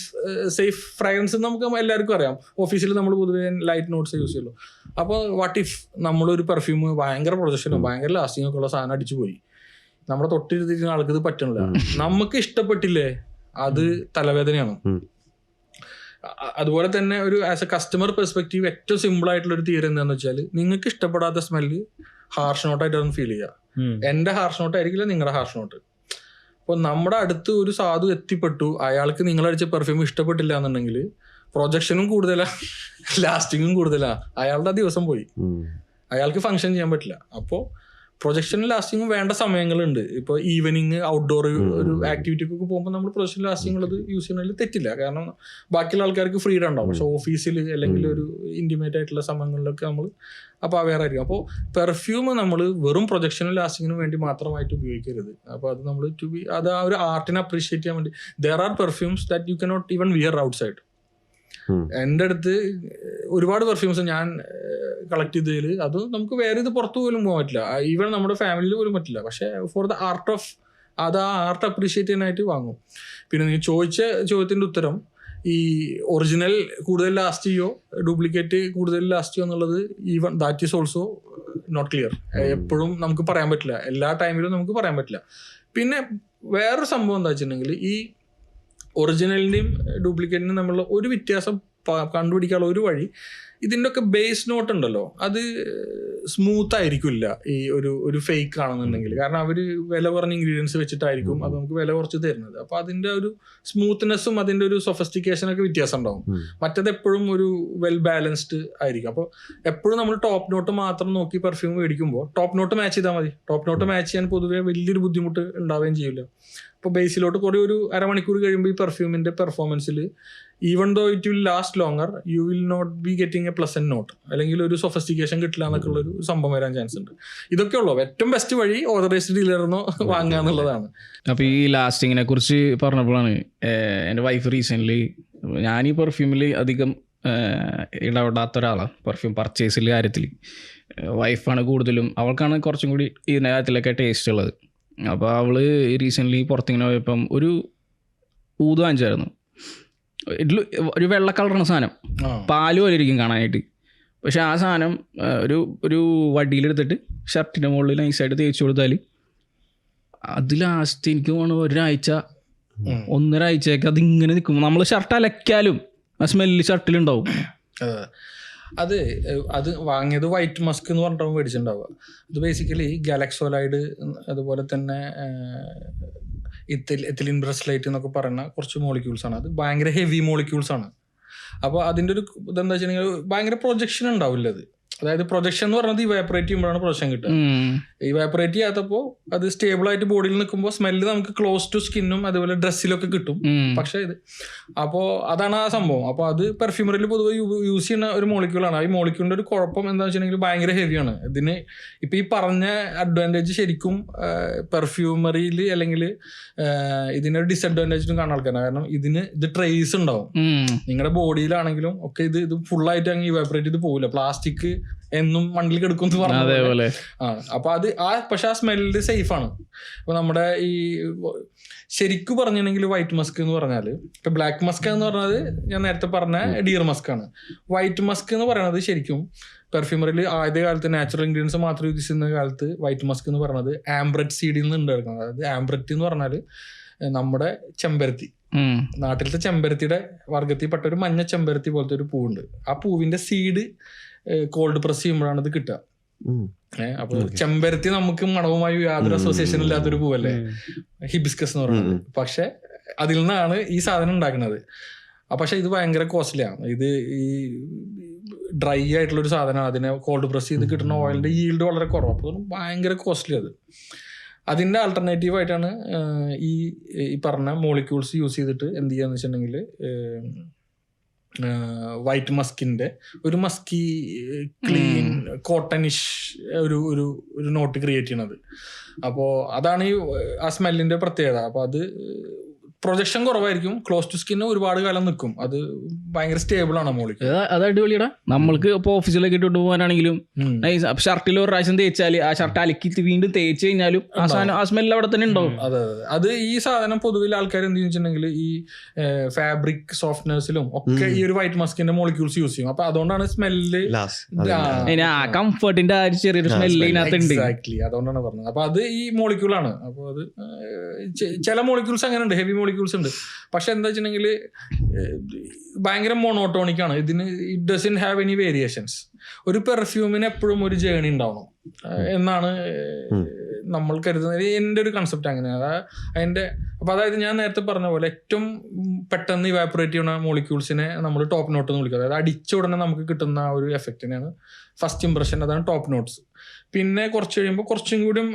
സേഫ് ഫ്രാഗ്രൻസ് നമുക്ക് എല്ലാവർക്കും അറിയാം. ഓഫീസിൽ നമ്മൾ പൊതുവേ ലൈറ്റ് നോട്ട്സ് യൂസ് ചെയ്യുള്ളൂ. അപ്പോൾ വാട്ട് ഇഫ് നമ്മളൊരു പെർഫ്യൂം ഭയങ്കര പ്രൊജക്ഷനും ഭയങ്കര ലാസ്റ്റിംഗ് ഒക്കെ ഉള്ള സാധനം അടിച്ചു പോയി, നമ്മുടെ തൊട്ടിരുത്തിരിക്കുന്ന ആൾക്ക് ഇത് പറ്റണില്ല, നമുക്ക് ഇഷ്ടപ്പെട്ടില്ലേ, അത് തലവേദനയാണ്. അതുപോലെ തന്നെ ഒരു ആസ് എ കസ്റ്റമർ പെർസ്പെക്റ്റീവ് ഏറ്റവും സിമ്പിൾ ആയിട്ടുള്ള ഒരു തിയറി എന്താണെന്ന് വെച്ചാൽ, നിങ്ങൾക്ക് ഇഷ്ടപ്പെടാത്ത സ്മെല്ല് ഹാർഷ് നോട്ടായിട്ടൊന്നും ഫീൽ ചെയ്യുക. എൻ്റെ ഹാർഷ് നോട്ട് ആയിരിക്കില്ല നിങ്ങളുടെ ഹാർഷ് നോട്ട്. അപ്പോൾ നമ്മുടെ അടുത്ത് ഒരു സാധു എത്തിപ്പെട്ടു, അയാൾക്ക് നിങ്ങളടിച്ച പെർഫ്യൂം ഇഷ്ടപ്പെട്ടില്ല എന്നുണ്ടെങ്കിൽ പ്രൊജക്ഷനും കൂടുതലാ, ലാസ്റ്റിങ്ങും കൂടുതലാ, അയാളുടെ ദിവസം പോയി, അയാൾക്ക് ഫങ്ഷൻ ചെയ്യാൻ പറ്റില്ല. അപ്പോൾ പ്രൊജക്ഷനും ലാസ്റ്റിങ്ങും വേണ്ട സമയങ്ങളുണ്ട്. ഇപ്പോൾ ഈവനിങ് ഔട്ട്ഡോർ ഒരു ആക്ടിവിറ്റിക്കൊക്കെ പോകുമ്പോൾ നമ്മൾ പ്രൊജക്ഷൻ ലാസ്റ്റിംഗ് ഉള്ളത് യൂസ് ചെയ്യുന്നതിൽ തെറ്റില്ല, കാരണം ബാക്കിയുള്ള ആൾക്കാർക്ക് ഫ്രീഡം ഉണ്ടാവും. പക്ഷെ ഓഫീസിൽ അല്ലെങ്കിൽ ഒരു ഇൻറ്റിമേറ്റ് ആയിട്ടുള്ള സമയങ്ങളിലൊക്കെ നമ്മൾ അപ്പോൾ അവെയർ ആയിരിക്കും. അപ്പോൾ പെർഫ്യൂം നമ്മൾ വെറും പ്രൊജക്ഷനും ലാസ്റ്റിങ്ങിനും വേണ്ടി മാത്രമായിട്ട് ഉപയോഗിക്കരുത്. അപ്പോൾ അത് നമ്മൾ അത് ആ ഒരു ആർട്ടിനെ അപ്രീഷിയേറ്റ് ചെയ്യാൻ വേണ്ടി, there are perfumes that you cannot even wear outside. എൻ്റെ അടുത്ത് ഒരുപാട് പെർഫ്യൂംസ് ഞാൻ കളക്ട് ചെയ്തതിൽ അത് നമുക്ക് വേറെ ഇത് പുറത്തു പോലും പോകാൻ പറ്റില്ല, ഈവൻ നമ്മുടെ ഫാമിലിയിൽ പോലും പറ്റില്ല. പക്ഷെ ഫോർ ദ ആർട്ട് ഓഫ് അത് ആ ആർട്ട് അപ്രീഷിയേറ്റ് ചെയ്യാനായിട്ട് വാങ്ങും. പിന്നെ നീ ചോദിച്ച ചോദ്യത്തിൻ്റെ ഉത്തരം, ഈ ഒറിജിനൽ കൂടുതൽ ലാസ്റ്റ് ചെയ്യോ ഡ്യൂപ്ലിക്കേറ്റ് കൂടുതൽ ലാസ്റ്റ് ചെയ്യോ എന്നുള്ളത് even that is also not clear. എപ്പോഴും നമുക്ക് പറയാൻ പറ്റില്ല, എല്ലാ ടൈമിലും നമുക്ക് പറയാൻ പറ്റില്ല. പിന്നെ വേറൊരു സംഭവം എന്താ വെച്ചിട്ടുണ്ടെങ്കിൽ, ഈ ഒറിജിനലിൻ്റെയും ഡ്യൂപ്ലിക്കേറ്റിനും തമ്മിലുള്ള ഒരു വ്യത്യാസം കണ്ടുപിടിക്കാനുള്ള ഒരു വഴി, ഇതിൻ്റെ ഒക്കെ ബേസ് നോട്ട് ഉണ്ടല്ലോ, അത് സ്മൂത്ത് ആയിരിക്കില്ല ഈ ഒരു ഫേക്ക് ആണെന്നുണ്ടെങ്കിൽ. കാരണം അവർ വില കുറഞ്ഞ ഇൻഗ്രീഡിയൻസ് വെച്ചിട്ടായിരിക്കും അത് നമുക്ക് വില കുറച്ച് തരുന്നത്. അപ്പോൾ അതിൻ്റെ ഒരു സ്മൂത്ത്നെസ്സും അതിൻ്റെ ഒരു സൊഫിസ്റ്റിക്കേഷനൊക്കെ വ്യത്യാസം ഉണ്ടാവും. മറ്റത് എപ്പോഴും ഒരു വെൽ ബാലൻസ്ഡ് ആയിരിക്കും. അപ്പോൾ എപ്പോഴും നമ്മൾ ടോപ്പ് നോട്ട് മാത്രം നോക്കി പെർഫ്യൂം മേടിക്കുമ്പോൾ ടോപ്പ് നോട്ട് മാച്ച് ചെയ്താൽ മതി. ടോപ്പ് നോട്ട് മാച്ച് ചെയ്യാൻ പൊതുവേ വലിയൊരു ബുദ്ധിമുട്ട് ഉണ്ടാവുകയും ചെയ്യില്ല. ഇപ്പോൾ ബേസിലോട്ട് കുറേ ഒരു അരമണിക്കൂർ കഴിയുമ്പോൾ ഈ പെർഫ്യൂമിൻ്റെ പെർഫോമൻസിൽ even though it will last longer, you will not be getting a pleasant note, അല്ലെങ്കിൽ ഒരു സൊഫിസ്റ്റിക്കേഷൻ കിട്ടില്ല എന്നൊക്കെ ഉള്ളൊരു സംഭവം വരാൻ ചാൻസ് ഉണ്ട്. ഇതൊക്കെ ഉള്ളൂ ഏറ്റവും ബെസ്റ്റ് വഴി ഓതറൈസ്ഡ് ഡീലറിനോ വാങ്ങുക എന്നുള്ളതാണ്. അപ്പോൾ ഈ ലാസ്റ്റിങ്ങിനെ കുറിച്ച് പറഞ്ഞപ്പോഴാണ് എൻ്റെ വൈഫ് റീസെൻ്റ്ലി, ഞാൻ ഈ പെർഫ്യൂമിൽ അധികം ഇടപെടാത്ത ഒരാളാണ് പെർഫ്യൂം പർച്ചേസിൽ കാര്യത്തിൽ. വൈഫാണ് കൂടുതലും, അവൾക്കാണ് കുറച്ചും കൂടി ഇതിൻ്റെ കാര്യത്തിലൊക്കെ ടേസ്റ്റ് ഉള്ളത്. അപ്പോൾ അവൾ റീസെൻ്റ്ലി പുറത്തിങ്ങനെ പോയപ്പം ഒരു ഊത് വാങ്ങിച്ചായിരുന്നു. ഒരു വെള്ള കളറാണ് സാധനം, പാല് പോലെ ഇരിക്കും കാണാനായിട്ട്. പക്ഷെ ആ സാധനം ഒരു വടിയിലെടുത്തിട്ട് ഷർട്ടിൻ്റെ മുകളിൽ നൈസായിട്ട് തേച്ച് കൊടുത്താൽ അത് ലാസ്റ്റ് എനിക്ക് തോന്നുന്നു ഒരാഴ്ച 1.5 ആഴ്ചയൊക്കെ അതിങ്ങനെ നിൽക്കും. നമ്മൾ ഷർട്ട് അലക്കാലും ആ സ്മെല്ല് ഷർട്ടിലുണ്ടാവും. അത് വാങ്ങിയത് വൈറ്റ് മസ്ക് എന്ന് പറഞ്ഞിട്ടാണ് മേടിച്ചിട്ടുണ്ടാവുക. അത് ബേസിക്കലി ഗാലക്സോലൈഡ്, അതുപോലെ തന്നെ എത്തിലിൻ ബ്രസ്ലൈറ്റ് എന്നൊക്കെ പറയുന്ന കുറച്ച് മോളിക്യൂൾസ് ആണ്. അത് ഭയങ്കര ഹെവി മോളിക്യൂൾസ് ആണ്. അപ്പോൾ അതിൻ്റെ ഒരു ഇതെന്താ വെച്ചിട്ടുണ്ടെങ്കിൽ ഭയങ്കര പ്രൊജക്ഷൻ ഉണ്ടാവില്ല. അത് അതായത് പ്രൊജക്ഷൻ എന്ന് പറയുന്നത് ഇവാപ്പറേറ്റ് ചെയ്യുമ്പോഴാണ് പ്രൊജക്ഷൻ കിട്ടുക. ഇവാപ്പറേറ്റ് ചെയ്യാത്തപ്പോൾ അത് സ്റ്റേബിൾ ആയിട്ട് ബോഡിയിൽ നിൽക്കുമ്പോൾ സ്മെല്ല് നമുക്ക് ക്ലോസ് ടു സ്കിന്നും അതുപോലെ ഡ്രസ്സിലൊക്കെ കിട്ടും. പക്ഷേ അപ്പോൾ അതാണ് ആ സംഭവം. അപ്പോൾ അത് പെർഫ്യൂമറിയിൽ പൊതുവെ യൂസ് ചെയ്യുന്ന ഒരു മോളിക്യൂളാണ്. ഈ മോളിക്യൂളിൻ്റെ ഒരു കുഴപ്പം എന്താണെന്ന് വെച്ചിട്ടുണ്ടെങ്കിൽ ഭയങ്കര ഹെവിയാണ്. ഇതിന് ഇപ്പോൾ ഈ പറഞ്ഞ അഡ്വാൻറ്റേജ് ശരിക്കും പെർഫ്യൂമറിയിൽ അല്ലെങ്കിൽ ഇതിനൊരു ഡിസഡ്വാൻറ്റേജും കാണാൻ ആൾക്കാരാണ്. കാരണം ഇത് ട്രേസ് ഉണ്ടാവും നിങ്ങളുടെ ബോഡിയിലാണെങ്കിലും ഒക്കെ. ഇത് ഫുള്ളായിട്ട് അങ്ങ് ഇവാപ്പറേറ്റ് ചെയ്ത് പോകില്ല. പ്ലാസ്റ്റിക് എന്നും മണ്ണിൽ കിടക്കും എന്ന് പറഞ്ഞ അപ്പൊ അത് പക്ഷെ ആ സ്മെല്ല് സേഫ് ആണ്. അപ്പൊ നമ്മുടെ ഈ ശരിക്കും പറഞ്ഞിട്ടുണ്ടെങ്കിൽ വൈറ്റ് മസ്ക് എന്ന് പറഞ്ഞാല്, ഇപ്പൊ ബ്ലാക്ക് മസ്ക് എന്ന് പറഞ്ഞത് ഞാൻ നേരത്തെ പറഞ്ഞ ഡിയർ മസ്ക് ആണ്. വൈറ്റ് മസ്ക് എന്ന് പറയുന്നത് ശരിക്കും പെർഫ്യൂമറിൽ ആദ്യ കാലത്ത് നാച്ചുറൽ ഇൻഗ്രീഡിയൻസ് മാത്രം യൂസ് ചെയ്യുന്ന കാലത്ത് വൈറ്റ് മസ്ക് എന്ന് പറയുന്നത് ആംബ്രറ്റ് സീഡിൽ നിന്ന് ഉണ്ടായിരിക്കുന്നത്. അതായത് ആംബ്രറ്റ് എന്ന് പറഞ്ഞാല് നമ്മുടെ ചെമ്പരത്തി, നാട്ടിലത്തെ ചെമ്പരത്തിയുടെ വർഗത്തിൽപ്പെട്ട ഒരു മഞ്ഞ ചെമ്പരത്തി പോലത്തെ ഒരു പൂവുണ്ട്. ആ പൂവിന്റെ സീഡ് കോൾഡ് പ്രസ് ചെയ്യുമ്പോഴാണ് ഇത് കിട്ടുക. അപ്പൊ ചെമ്പരത്തി നമുക്ക് മണവുമായി യാതൊരു അസോസിയേഷൻ ഇല്ലാത്തൊരു പൂവല്ലേ ഹിബിസ്കസ് എന്ന് പറയുന്നത്. പക്ഷെ അതിൽ നിന്നാണ് ഈ സാധനം ഉണ്ടാക്കുന്നത്. പക്ഷെ ഇത് ഭയങ്കര കോസ്റ്റ്ലിയാണ്. ഇത് ഈ ഡ്രൈ ആയിട്ടുള്ളൊരു സാധനമാണ്. അതിനെ കോൾഡ് പ്രസ് ചെയ്ത് കിട്ടുന്ന ഓയിലിന്റെ ഈൽഡ് വളരെ കുറവ്. അപ്പോൾ ഭയങ്കര കോസ്റ്റ്ലി അത്. അതിൻ്റെ ആൾട്ടർനേറ്റീവ് ആയിട്ടാണ് ഈ പറഞ്ഞ മോളിക്യൂൾസ് യൂസ് ചെയ്തിട്ട് എന്ത് ചെയ്യാന്ന് വെച്ചിട്ടുണ്ടെങ്കിൽ വൈറ്റ് മസ്കിൻ്റെ ഒരു മസ്കി ക്ലീൻ കോട്ടണിഷ് ഒരു ഒരു ഒരു നോട്ട് ക്രിയേറ്റ് ചെയ്യണത്. അപ്പോൾ അതാണ് ഈ ആ സ്മെല്ലിൻ്റെ പ്രത്യേകത. അപ്പോൾ അത് പ്രൊജക്ഷൻ കുറവായിരിക്കും, ക്ലോസ് ടു സ്കിന്ന് ഒരുപാട് കാലം നിൽക്കും, അത് ഭയങ്കര സ്റ്റേബിൾ ആണ് മോളിക്ക്. അത് അടിപൊളിയടാ. നമ്മൾക്ക് ഇപ്പോൾ ഓഫീസിലൊക്കെ ഇട്ടിട്ട് പോകാനാണെങ്കിലും ഷർട്ടിൽ ഒരു പ്രാവശ്യം തേച്ചാൽ ആ ഷർട്ട് അലക്കി വീണ്ടും തേച്ച് കഴിഞ്ഞാലും ആ സ്മെല്ല് അവിടെ തന്നെ ഉണ്ടാവും. അതെ അതെ, അത് ഈ സാധനം പൊതുവിൽ ആൾക്കാർ എന്ത് വെച്ചിട്ടുണ്ടെങ്കിൽ ഈ ഫാബ്രിക് സോഫ്റ്റ്നേഴ്സിലും ഒക്കെ ഈ ഒരു വൈറ്റ് മസ്കിന്റെ മോളിക്യൂൾസ് യൂസ് ചെയ്യും. അപ്പൊ അതുകൊണ്ടാണ് സ്മെല്ല് കംഫർട്ടിന്റെ ആ ചെറിയൊരു സ്മെല്ല് ഇതിനകത്തുണ്ട്. എക്സാക്ട്ലി, അതുകൊണ്ടാണ് പറഞ്ഞത്. അപ്പൊ അത് ഈ മോളിക്യൂളാണ്. അപ്പൊ അത് ചില മോളിക്യൂൾസ് അങ്ങനെ ഉണ്ട്, ഹെവി മോളിക്യൂൾസ് ഉണ്ട്. പക്ഷെ എന്താ വെച്ചിട്ടുണ്ടെങ്കിൽ ഭയങ്കര മോണോട്ടോണിക് ആണ് ഇതിന്. It doesn't have any variations. ഒരു പെർഫ്യൂമിന് എപ്പോഴും ഒരു ജേണി ഉണ്ടാവണം എന്നാണ് നമ്മൾ കരുതുന്നത്. എൻ്റെ ഒരു കൺസെപ്റ്റ് അങ്ങനെയാണ് അതിൻ്റെ. അപ്പോൾ അതായത് ഞാൻ നേരത്തെ പറഞ്ഞ പോലെ ഏറ്റവും പെട്ടെന്ന് ഇവാപ്പറേറ്റ് ചെയ്യുന്ന മോളിക്യൂൾസിനെ നമ്മൾ ടോപ്പ് നോട്ട് എന്ന് വിളിക്കുക. അതായത് അടിച്ച ഉടനെ നമുക്ക് കിട്ടുന്ന ആ ഒരു എഫക്റ്റിനാണ് ഫസ്റ്റ് ഇംപ്രഷൻ, അതാണ് ടോപ്പ് നോട്ട്സ്. പിന്നെ കുറച്ച് കഴിയുമ്പോൾ കുറച്ചും കൂടിയും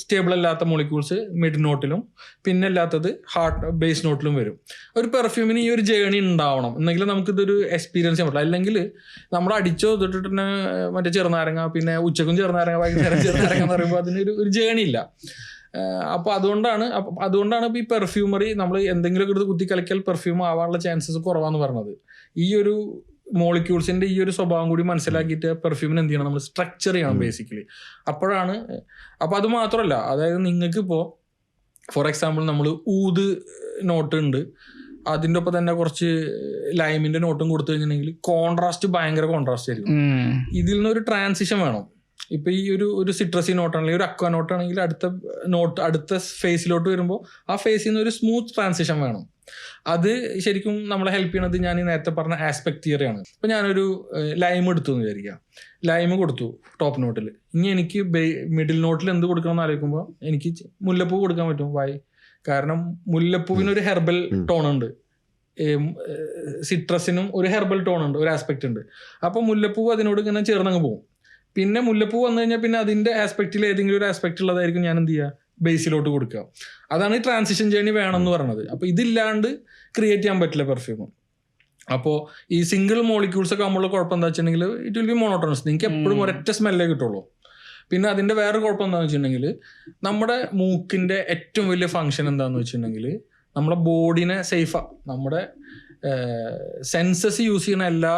സ്റ്റേബിൾ അല്ലാത്ത മോളിക്യൂൾസ് മിഡ് നോട്ടിലും പിന്നെ അല്ലാത്തത് ഹാർട്ട് ബേസ് നോട്ടിലും വരും. ഒരു പെർഫ്യൂമിന് ഈ ഒരു ജേണി ഉണ്ടാവണം എന്നെങ്കിൽ നമുക്കിതൊരു എക്സ്പീരിയൻസ് ചെയ്യാൻ പറ്റില്ല. അല്ലെങ്കിൽ നമ്മൾ അടിച്ചോ തൊട്ടിട്ട് തന്നെ മറ്റേ ചെറുനാരങ്ങ, പിന്നെ ഉച്ചക്കും ചെറുനാരങ്ങ, വൈകുന്നേരം ചെറുനാരങ്ങ എന്ന് പറയുമ്പോൾ അതിനൊരു ജേണി ഇല്ല. അപ്പോൾ അതുകൊണ്ടാണ് ഇപ്പോൾ ഈ പെർഫ്യൂമറി നമ്മൾ എന്തെങ്കിലുമൊക്കെ എടുത്ത് കുത്തിക്കലക്കിയാൽ പെർഫ്യൂം ആവാനുള്ള ചാൻസസ് കുറവാന്ന് പറഞ്ഞത്. ഈ ഒരു മോളിക്യൂൾസിന്റെ ഈ ഒരു സ്വഭാവം കൂടി മനസ്സിലാക്കിയിട്ട് പെർഫ്യൂമിന് എന്ത് ചെയ്യണം, നമ്മൾ സ്ട്രക്ചർ ചെയ്യണം ബേസിക്കലി. അപ്പോഴാണ്. അപ്പോൾ അത് മാത്രമല്ല, അതായത് നിങ്ങൾക്ക് ഇപ്പോൾ ഫോർ എക്സാമ്പിൾ നമ്മൾ ഊത് നോട്ട് ഉണ്ട്, അതിൻ്റെ ഒപ്പം തന്നെ കുറച്ച് ലൈമിന്റെ നോട്ടും കൊടുത്തു കഴിഞ്ഞിട്ടുണ്ടെങ്കിൽ കോൺട്രാസ്റ്റ് ഭയങ്കര കോൺട്രാസ്റ്റ് ആയിരിക്കും. ഇതിൽ നിന്നൊരു ട്രാൻസിഷൻ വേണം. ഇപ്പൊ ഈ ഒരു സിട്രസി നോട്ടാണെങ്കിൽ ഒരു അക്വ നോട്ടാണെങ്കിൽ അടുത്ത ഫേസിലോട്ട് വരുമ്പോൾ ആ ഫേസിൽ നിന്ന് ഒരു സ്മൂത്ത് ട്രാൻസിഷൻ വേണം. അത് ശരിക്കും നമ്മളെ ഹെൽപ്പ് ചെയ്യണത് ഞാൻ ഈ നേരത്തെ പറഞ്ഞ ആസ്പെക്ട് തിയറിയാണ്. ഇപ്പൊ ഞാനൊരു ലൈം എടുത്തു എന്ന് വിചാരിക്കാം, ലൈം കൊടുത്തു ടോപ്പ് നോട്ടിൽ. ഇനി എനിക്ക് മിഡിൽ നോട്ടിൽ എന്ത് കൊടുക്കണം എന്ന് ആലോചിക്കുമ്പോൾ എനിക്ക് മുല്ലപ്പൂ കൊടുക്കാൻ പറ്റും. വൈ? കാരണം മുല്ലപ്പൂവിനൊരു ഹെർബൽ ടോൺ ഉണ്ട്, സിട്രസിനും ഒരു ഹെർബൽ ടോൺ ഉണ്ട്, ഒരു ആസ്പെക്ട് ഉണ്ട്. അപ്പോൾ മുല്ലപ്പൂ അതിനോട് ഇങ്ങനെ ചേർന്നങ്ങ് പോകും. പിന്നെ മുല്ലപ്പൂ വന്നു കഴിഞ്ഞാൽ പിന്നെ അതിന്റെ ആസ്പെക്റ്റിൽ ഏതെങ്കിലും ഒരു ആസ്പെക്ട് ഉള്ളതായിരിക്കും ഞാൻ എന്ത് ചെയ്യുക, ബേസിലോട്ട് കൊടുക്കുക. അതാണ് ഈ ട്രാൻസിഷൻ ജേണി വേണം എന്ന് പറയുന്നത്. അപ്പോൾ ഇതില്ലാണ്ട് ക്രിയേറ്റ് ചെയ്യാൻ പറ്റില്ല പെർഫ്യൂം. അപ്പോൾ ഈ സിംഗിൾ മോളിക്യൂൾസ് ഒക്കെ ആകുമ്പോൾ കുഴപ്പം എന്താ വെച്ചിട്ടുണ്ടെങ്കിൽ ഇറ്റ് വിൽ ബി മോണോട്ടോണസ്. നിങ്ങൾക്ക് എപ്പോഴും ഒരൊറ്റ സ്മെല്ലേ കിട്ടുള്ളൂ. പിന്നെ അതിൻ്റെ വേറെ കുഴപ്പം എന്താണെന്ന് വെച്ചിട്ടുണ്ടെങ്കിൽ നമ്മുടെ മൂക്കിൻ്റെ ഏറ്റവും വലിയ ഫങ്ഷൻ എന്താണെന്ന് വെച്ചിട്ടുണ്ടെങ്കിൽ നമ്മുടെ ബോഡീനെ സേഫാ, നമ്മുടെ സെൻസസ് യൂസ് ചെയ്യുന്ന എല്ലാ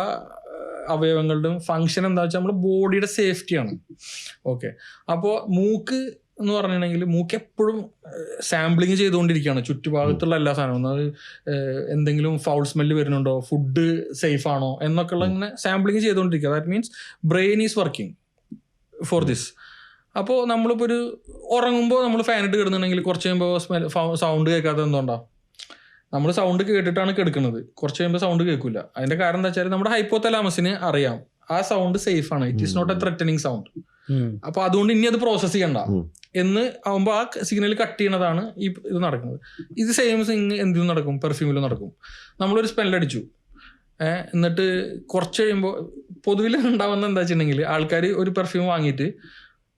അവയവങ്ങളുടെയും ഫങ്ഷൻ എന്താ വെച്ചാൽ നമ്മുടെ ബോഡിയുടെ സേഫ്റ്റിയാണ്. ഓക്കെ, അപ്പോൾ മൂക്ക് എന്ന് പറഞ്ഞിട്ടുണ്ടെങ്കിൽ മൂക്ക് എപ്പോഴും സാമ്പിളിങ് ചെയ്തുകൊണ്ടിരിക്കുകയാണ് ചുറ്റുഭാഗത്തുള്ള എല്ലാ സാധനവും. അത് എന്തെങ്കിലും ഫൗൾ സ്മെല്ല് വരുന്നുണ്ടോ, ഫുഡ് സേഫ് ആണോ എന്നൊക്കെയുള്ള ഇങ്ങനെ സാമ്പിളിങ് ചെയ്തുകൊണ്ടിരിക്കുക. That means brain is working for this. അപ്പോൾ നമ്മളിപ്പോൾ ഒരു ഉറങ്ങുമ്പോൾ നമ്മൾ ഫാൻ ഇട്ട് കിടന്നുണ്ടെങ്കിൽ കുറച്ച് കഴിയുമ്പോൾ സൗണ്ട് കേൾക്കാത്തത് എന്തുകൊണ്ടാണ്? നമ്മൾ സൗണ്ട് കേട്ടിട്ടാണ് കിടക്കുന്നത്. കുറച്ച് കഴിയുമ്പോൾ സൗണ്ട് കേൾക്കില്ല. അതിന്റെ കാരണം എന്താ വെച്ചാൽ നമ്മുടെ ഹൈപ്പോതലാമസിന് അറിയാം ആ സൗണ്ട് സേഫ് ആണ്, it is not a threatening sound. അപ്പൊ അതുകൊണ്ട് ഇനി അത് പ്രോസസ് ചെയ്യണ്ട എന്ന് ആവുമ്പോൾ ആ സിഗ്നൽ കട്ട് ചെയ്യണതാണ് ഈ ഇത് നടക്കുന്നത്. ഇത് സെയിം തിങ് എന്തിനും നടക്കും, പെർഫ്യൂമിലും നടക്കും. നമ്മളൊരു സ്മെല്ലടിച്ചു, എന്നിട്ട് കുറച്ച് കഴിയുമ്പോൾ പൊതുവിൽ ഉണ്ടാവുന്ന എന്താ വെച്ചിട്ടുണ്ടെങ്കിൽ ആൾക്കാർ ഒരു പെർഫ്യൂം വാങ്ങിയിട്ട്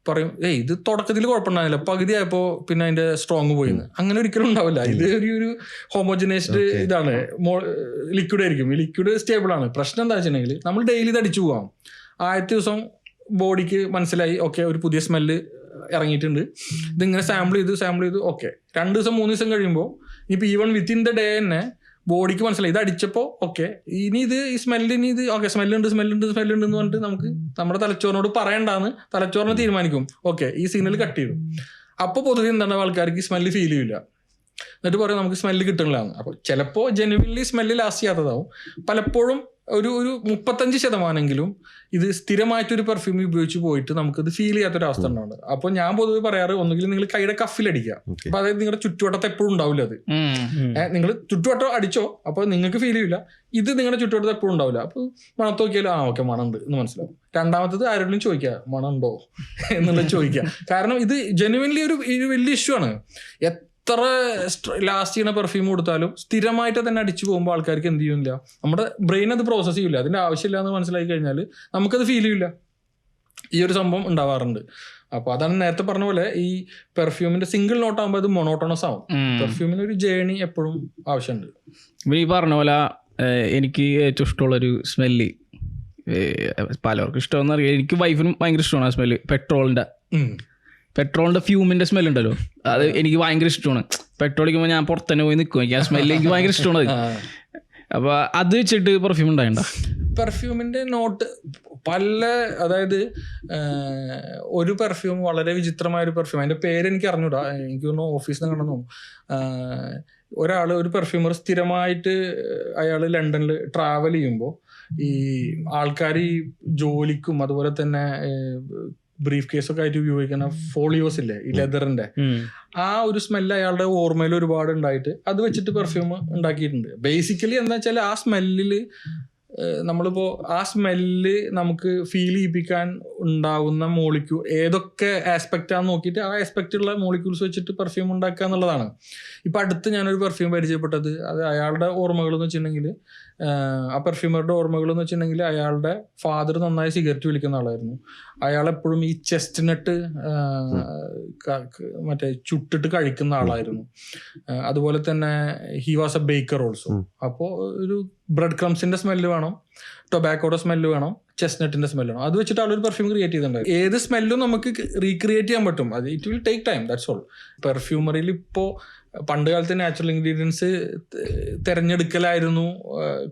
പറയും, ഇത് തുടക്കത്തിൽ കുഴപ്പമുണ്ടാവില്ല, പകുതി ആയപ്പോൾ പിന്നെ അതിന്റെ സ്ട്രോങ് പോയിന്ന്. അങ്ങനെ ഒരിക്കലും ഉണ്ടാവില്ല. ഇത് ഒരു ഹോമോജനൈസ്ഡ് ഇതാണ്, ലിക്വിഡ് ആയിരിക്കും. ഈ ലിക്വിഡ് സ്റ്റേബിൾ ആണ്. പ്രശ്നം എന്താ വെച്ചിട്ടുണ്ടെങ്കിൽ നമ്മൾ ഡെയിലി ഇത് അടിച്ചു പോകാം. ആദ്യത്തെ ദിവസം ബോഡിക്ക് മനസ്സിലായി ഓക്കെ ഒരു പുതിയ സ്മെല്ല് ഇറങ്ങിയിട്ടുണ്ട്, ഇതിങ്ങനെ സാമ്പിൾ ചെയ്തു ഓക്കെ. 2 ദിവസം 3 ദിവസം കഴിയുമ്പോൾ ഇനിയിപ്പോൾ ഈവൺ വിത്തിൻ ദ ഡേ തന്നെ ബോഡിക്ക് മനസ്സിലായി ഇത് അടിച്ചപ്പോൾ ഓക്കെ ഇനി ഈ സ്മെല്ലിന് ഇത് ഓക്കെ സ്മെല്ലുണ്ട് എന്ന് പറഞ്ഞിട്ട് നമുക്ക് നമ്മുടെ തലച്ചോറിനോട് പറയണ്ടാന്ന് തലച്ചോറിനെ തീരുമാനിക്കും. ഓക്കെ, ഈ സിഗ്നൽ കട്ട് ചെയ്തു. അപ്പോൾ പൊതുവെ എന്താണ് ആൾക്കാർക്ക് സ്മെല്ല് ഫീൽ ചെയ്യില്ല. എന്നിട്ട് പറയും നമുക്ക് സ്മെല്ല് കിട്ടണില്ലാന്ന്. അപ്പോൾ ചിലപ്പോൾ ജെനുവിൻലി സ്മെല്ല് ലാസ്റ്റ് ചെയ്യാത്തതാവും. പലപ്പോഴും ഒരു 35% ഇത് സ്ഥിരമായിട്ടൊരു പെർഫ്യൂം ഉപയോഗിച്ച് പോയിട്ട് നമുക്കത് ഫീൽ ചെയ്യാത്തൊരവസ്ഥ ഉണ്ടാവുന്നത്. അപ്പോൾ ഞാൻ പൊതുവെ പറയാറ് ഒന്നുകിൽ നിങ്ങൾ കൈയുടെ കഫിലടിക്കുക. അപ്പൊ അതായത് നിങ്ങളുടെ ചുറ്റുവട്ടത്ത് എപ്പോഴും ഉണ്ടാവില്ല അത്. നിങ്ങൾ ചുറ്റുവട്ടം അടിച്ചോ അപ്പോൾ നിങ്ങൾക്ക് ഫീൽ ചെയ്യില്ല. ഇത് നിങ്ങളുടെ ചുറ്റുവട്ടത്ത് എപ്പോഴും ഉണ്ടാവില്ല. അപ്പോൾ മണത്ത് നോക്കിയാലും ഓക്കെ മണമുണ്ട് എന്ന് മനസ്സിലാവും. രണ്ടാമത്തത് ആരോടും ചോദിക്കുക മണമുണ്ടോ എന്നുള്ളത് ചോദിക്കുക. കാരണം ഇത് ജെനുവിൻലി ഒരു വലിയ ഇഷ്യൂ ആണ്. എത്ര ലാസ്റ്റ് ചെയ്യുന്ന പെർഫ്യൂം കൊടുത്താലും സ്ഥിരമായിട്ട് തന്നെ അടിച്ചു പോകുമ്പോൾ ആൾക്കാർക്ക് എന്ത് ചെയ്യില്ല, നമ്മുടെ ബ്രെയിൻ അത് പ്രോസസ്സ് ചെയ്യില്ല. അതിന്റെ ആവശ്യമില്ല എന്ന് മനസ്സിലാക്കി കഴിഞ്ഞാൽ നമുക്കത് ഫീൽ ചെയ്യില്ല. ഈ ഒരു സംഭവം ഉണ്ടാവാറുണ്ട്. അപ്പോൾ അതാണ് നേരത്തെ പറഞ്ഞ പോലെ ഈ പെർഫ്യൂമിന്റെ സിംഗിൾ നോട്ട് ആകുമ്പോൾ അത് മൊണോട്ടോണസ് ആവും. പെർഫ്യൂമിന് ഒരു ജേണി എപ്പോഴും ആവശ്യമുണ്ട്. ഈ പറഞ്ഞ പോലെ എനിക്ക് ഏറ്റവും ഇഷ്ടമുള്ളൊരു സ്മെല്ല്, പലർക്കും ഇഷ്ടമെന്ന് അറിയാം, എനിക്ക് വൈഫിനും ഭയങ്കര ഇഷ്ടമാണ് ആ സ്മെല്ല്. പെട്രോളിൻ്റെ ഫ്യൂമിൻ്റെ സ്മെല്ലുണ്ടല്ലോ, അത് എനിക്ക് ഭയങ്കര ഇഷ്ടമാണ്. പെട്രോൾ അടിക്കുമ്പോൾ ഞാൻ പുറത്തന്നെ പോയി നിൽക്കും, എനിക്ക് ആ സ്മെല്ല് എനിക്ക് ഭയങ്കര ഇഷ്ടമാണ്. അപ്പോൾ അത് വെച്ചിട്ട് പെർഫ്യൂം ഉണ്ടായിണ്ട? പെർഫ്യൂമിൻ്റെ നോട്ട് പല, അതായത് ഒരു പെർഫ്യൂം വളരെ വിചിത്രമായ ഒരു പെർഫ്യൂം, അതിൻ്റെ പേര് എനിക്ക് അറിഞ്ഞൂടാ, എനിക്ക് തോന്നുന്നു ഓഫീസിൽ നിന്ന് കണ്ടെന്നു. ഒരാൾ, ഒരു പെർഫ്യൂമർ സ്ഥിരമായിട്ട് അയാൾ ലണ്ടനിൽ ട്രാവൽ ചെയ്യുമ്പോൾ ഈ ആൾക്കാർ ഈ ജോലിക്കും അതുപോലെ തന്നെ ബ്രീഫ് കേസൊക്കെ ആയിട്ട് ഉപയോഗിക്കുന്ന ഫോളിയോസ് ഇല്ലേ, ഈ ലെതറിന്റെ, ആ ഒരു സ്മെല്ല് അയാളുടെ ഓർമ്മയിൽ ഒരുപാട് ഉണ്ടായിട്ട് അത് വെച്ചിട്ട് പെർഫ്യൂം ഉണ്ടാക്കിയിട്ടുണ്ട്. ബേസിക്കലി എന്താ വെച്ചാൽ ആ സ്മെല്ലിൽ നമ്മളിപ്പോൾ ആ സ്മെല്ല് നമുക്ക് ഫീൽ ചെയ്യിപ്പിക്കാൻ ഉണ്ടാവുന്ന മോളിക്യൂൾ ഏതൊക്കെ ആസ്പെക്റ്റാന്ന് നോക്കിയിട്ട് ആ ആസ്പെക്റ്റുള്ള മോളിക്യൂൾസ് വെച്ചിട്ട് പെർഫ്യൂം ഉണ്ടാക്കുക എന്നുള്ളതാണ്. ഇപ്പം അടുത്ത് ഞാനൊരു പെർഫ്യൂം പരിചയപ്പെട്ടത്, അത് അയാളുടെ ഓർമ്മകൾ എന്ന് വെച്ചിട്ടുണ്ടെങ്കിൽ, ആ പെർഫ്യൂമറുടെ ഓർമ്മകൾ എന്ന് വെച്ചിട്ടുണ്ടെങ്കിൽ അയാളുടെ ഫാദർ നന്നായി സിഗരറ്റ് വലിക്കുന്ന ആളായിരുന്നു. അയാളെപ്പോഴും ഈ ചെസ്റ്റ്നട്ട് മറ്റേ ചുട്ടിട്ട് കഴിക്കുന്ന ആളായിരുന്നു. അതുപോലെ തന്നെ he was A Baker also. അപ്പോൾ ഒരു ബ്രെഡ് ക്രംസിന്റെ സ്മെല്ല് വേണം, ടൊബാക്കോയുടെ സ്മെല്ല് വേണം, ചെസ്റ്റ്നട്ടിന്റെ സ്മെല്ല് വേണം. അത് വെച്ചിട്ട് ആളൊരു പെർഫ്യൂം ക്രിയേറ്റ് ചെയ്തിട്ടുണ്ട്. ഏത് സ്മെല്ലും നമുക്ക് റീക്രിയേറ്റ് ചെയ്യാൻ പറ്റും, അത് it will take time, that's all. പെർഫ്യൂമറിയിൽ ഇപ്പോൾ പണ്ട് കാലത്ത് നാച്ചുറൽ ഇൻഗ്രീഡിയൻസ് തിരഞ്ഞെടുക്കലായിരുന്നു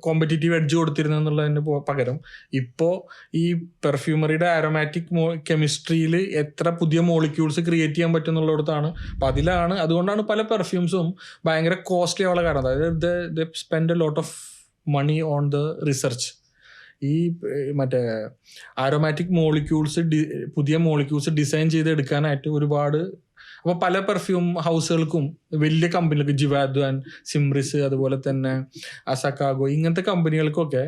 കോമ്പറ്റീറ്റീവ് എഡ്ജ് കൊടുത്തിരുന്നതിന് പകരം ഇപ്പോൾ ഈ പെർഫ്യൂമറിയുടെ ആരോമാറ്റിക് കെമിസ്ട്രിയിൽ എത്ര പുതിയ മോളിക്യൂൾസ് ക്രിയേറ്റ് ചെയ്യാൻ പറ്റും എന്നുള്ളിടത്താണ്. അപ്പം അതിലാണ്, അതുകൊണ്ടാണ് പല പെർഫ്യൂംസും ഭയങ്കര കോസ്റ്റ്ലി ആവുള്ള കാരണം. അതായത് the spend a lot of money on the research. ഈ മറ്റേ ആരോമാറ്റിക് മോളിക്യൂൾസ്, പുതിയ മോളിക്യൂൾസ് ഡിസൈൻ ചെയ്ത് എടുക്കാനായിട്ട് ഒരുപാട്. അപ്പോൾ പല പെർഫ്യൂം ഹൗസുകൾക്കും, വലിയ കമ്പനികൾക്ക്, ജിവാദ്വാൻ, സിംറിസ്, അതുപോലെ തന്നെ അസക്കാഗോ, ഇങ്ങനത്തെ കമ്പനികൾക്കൊക്കെ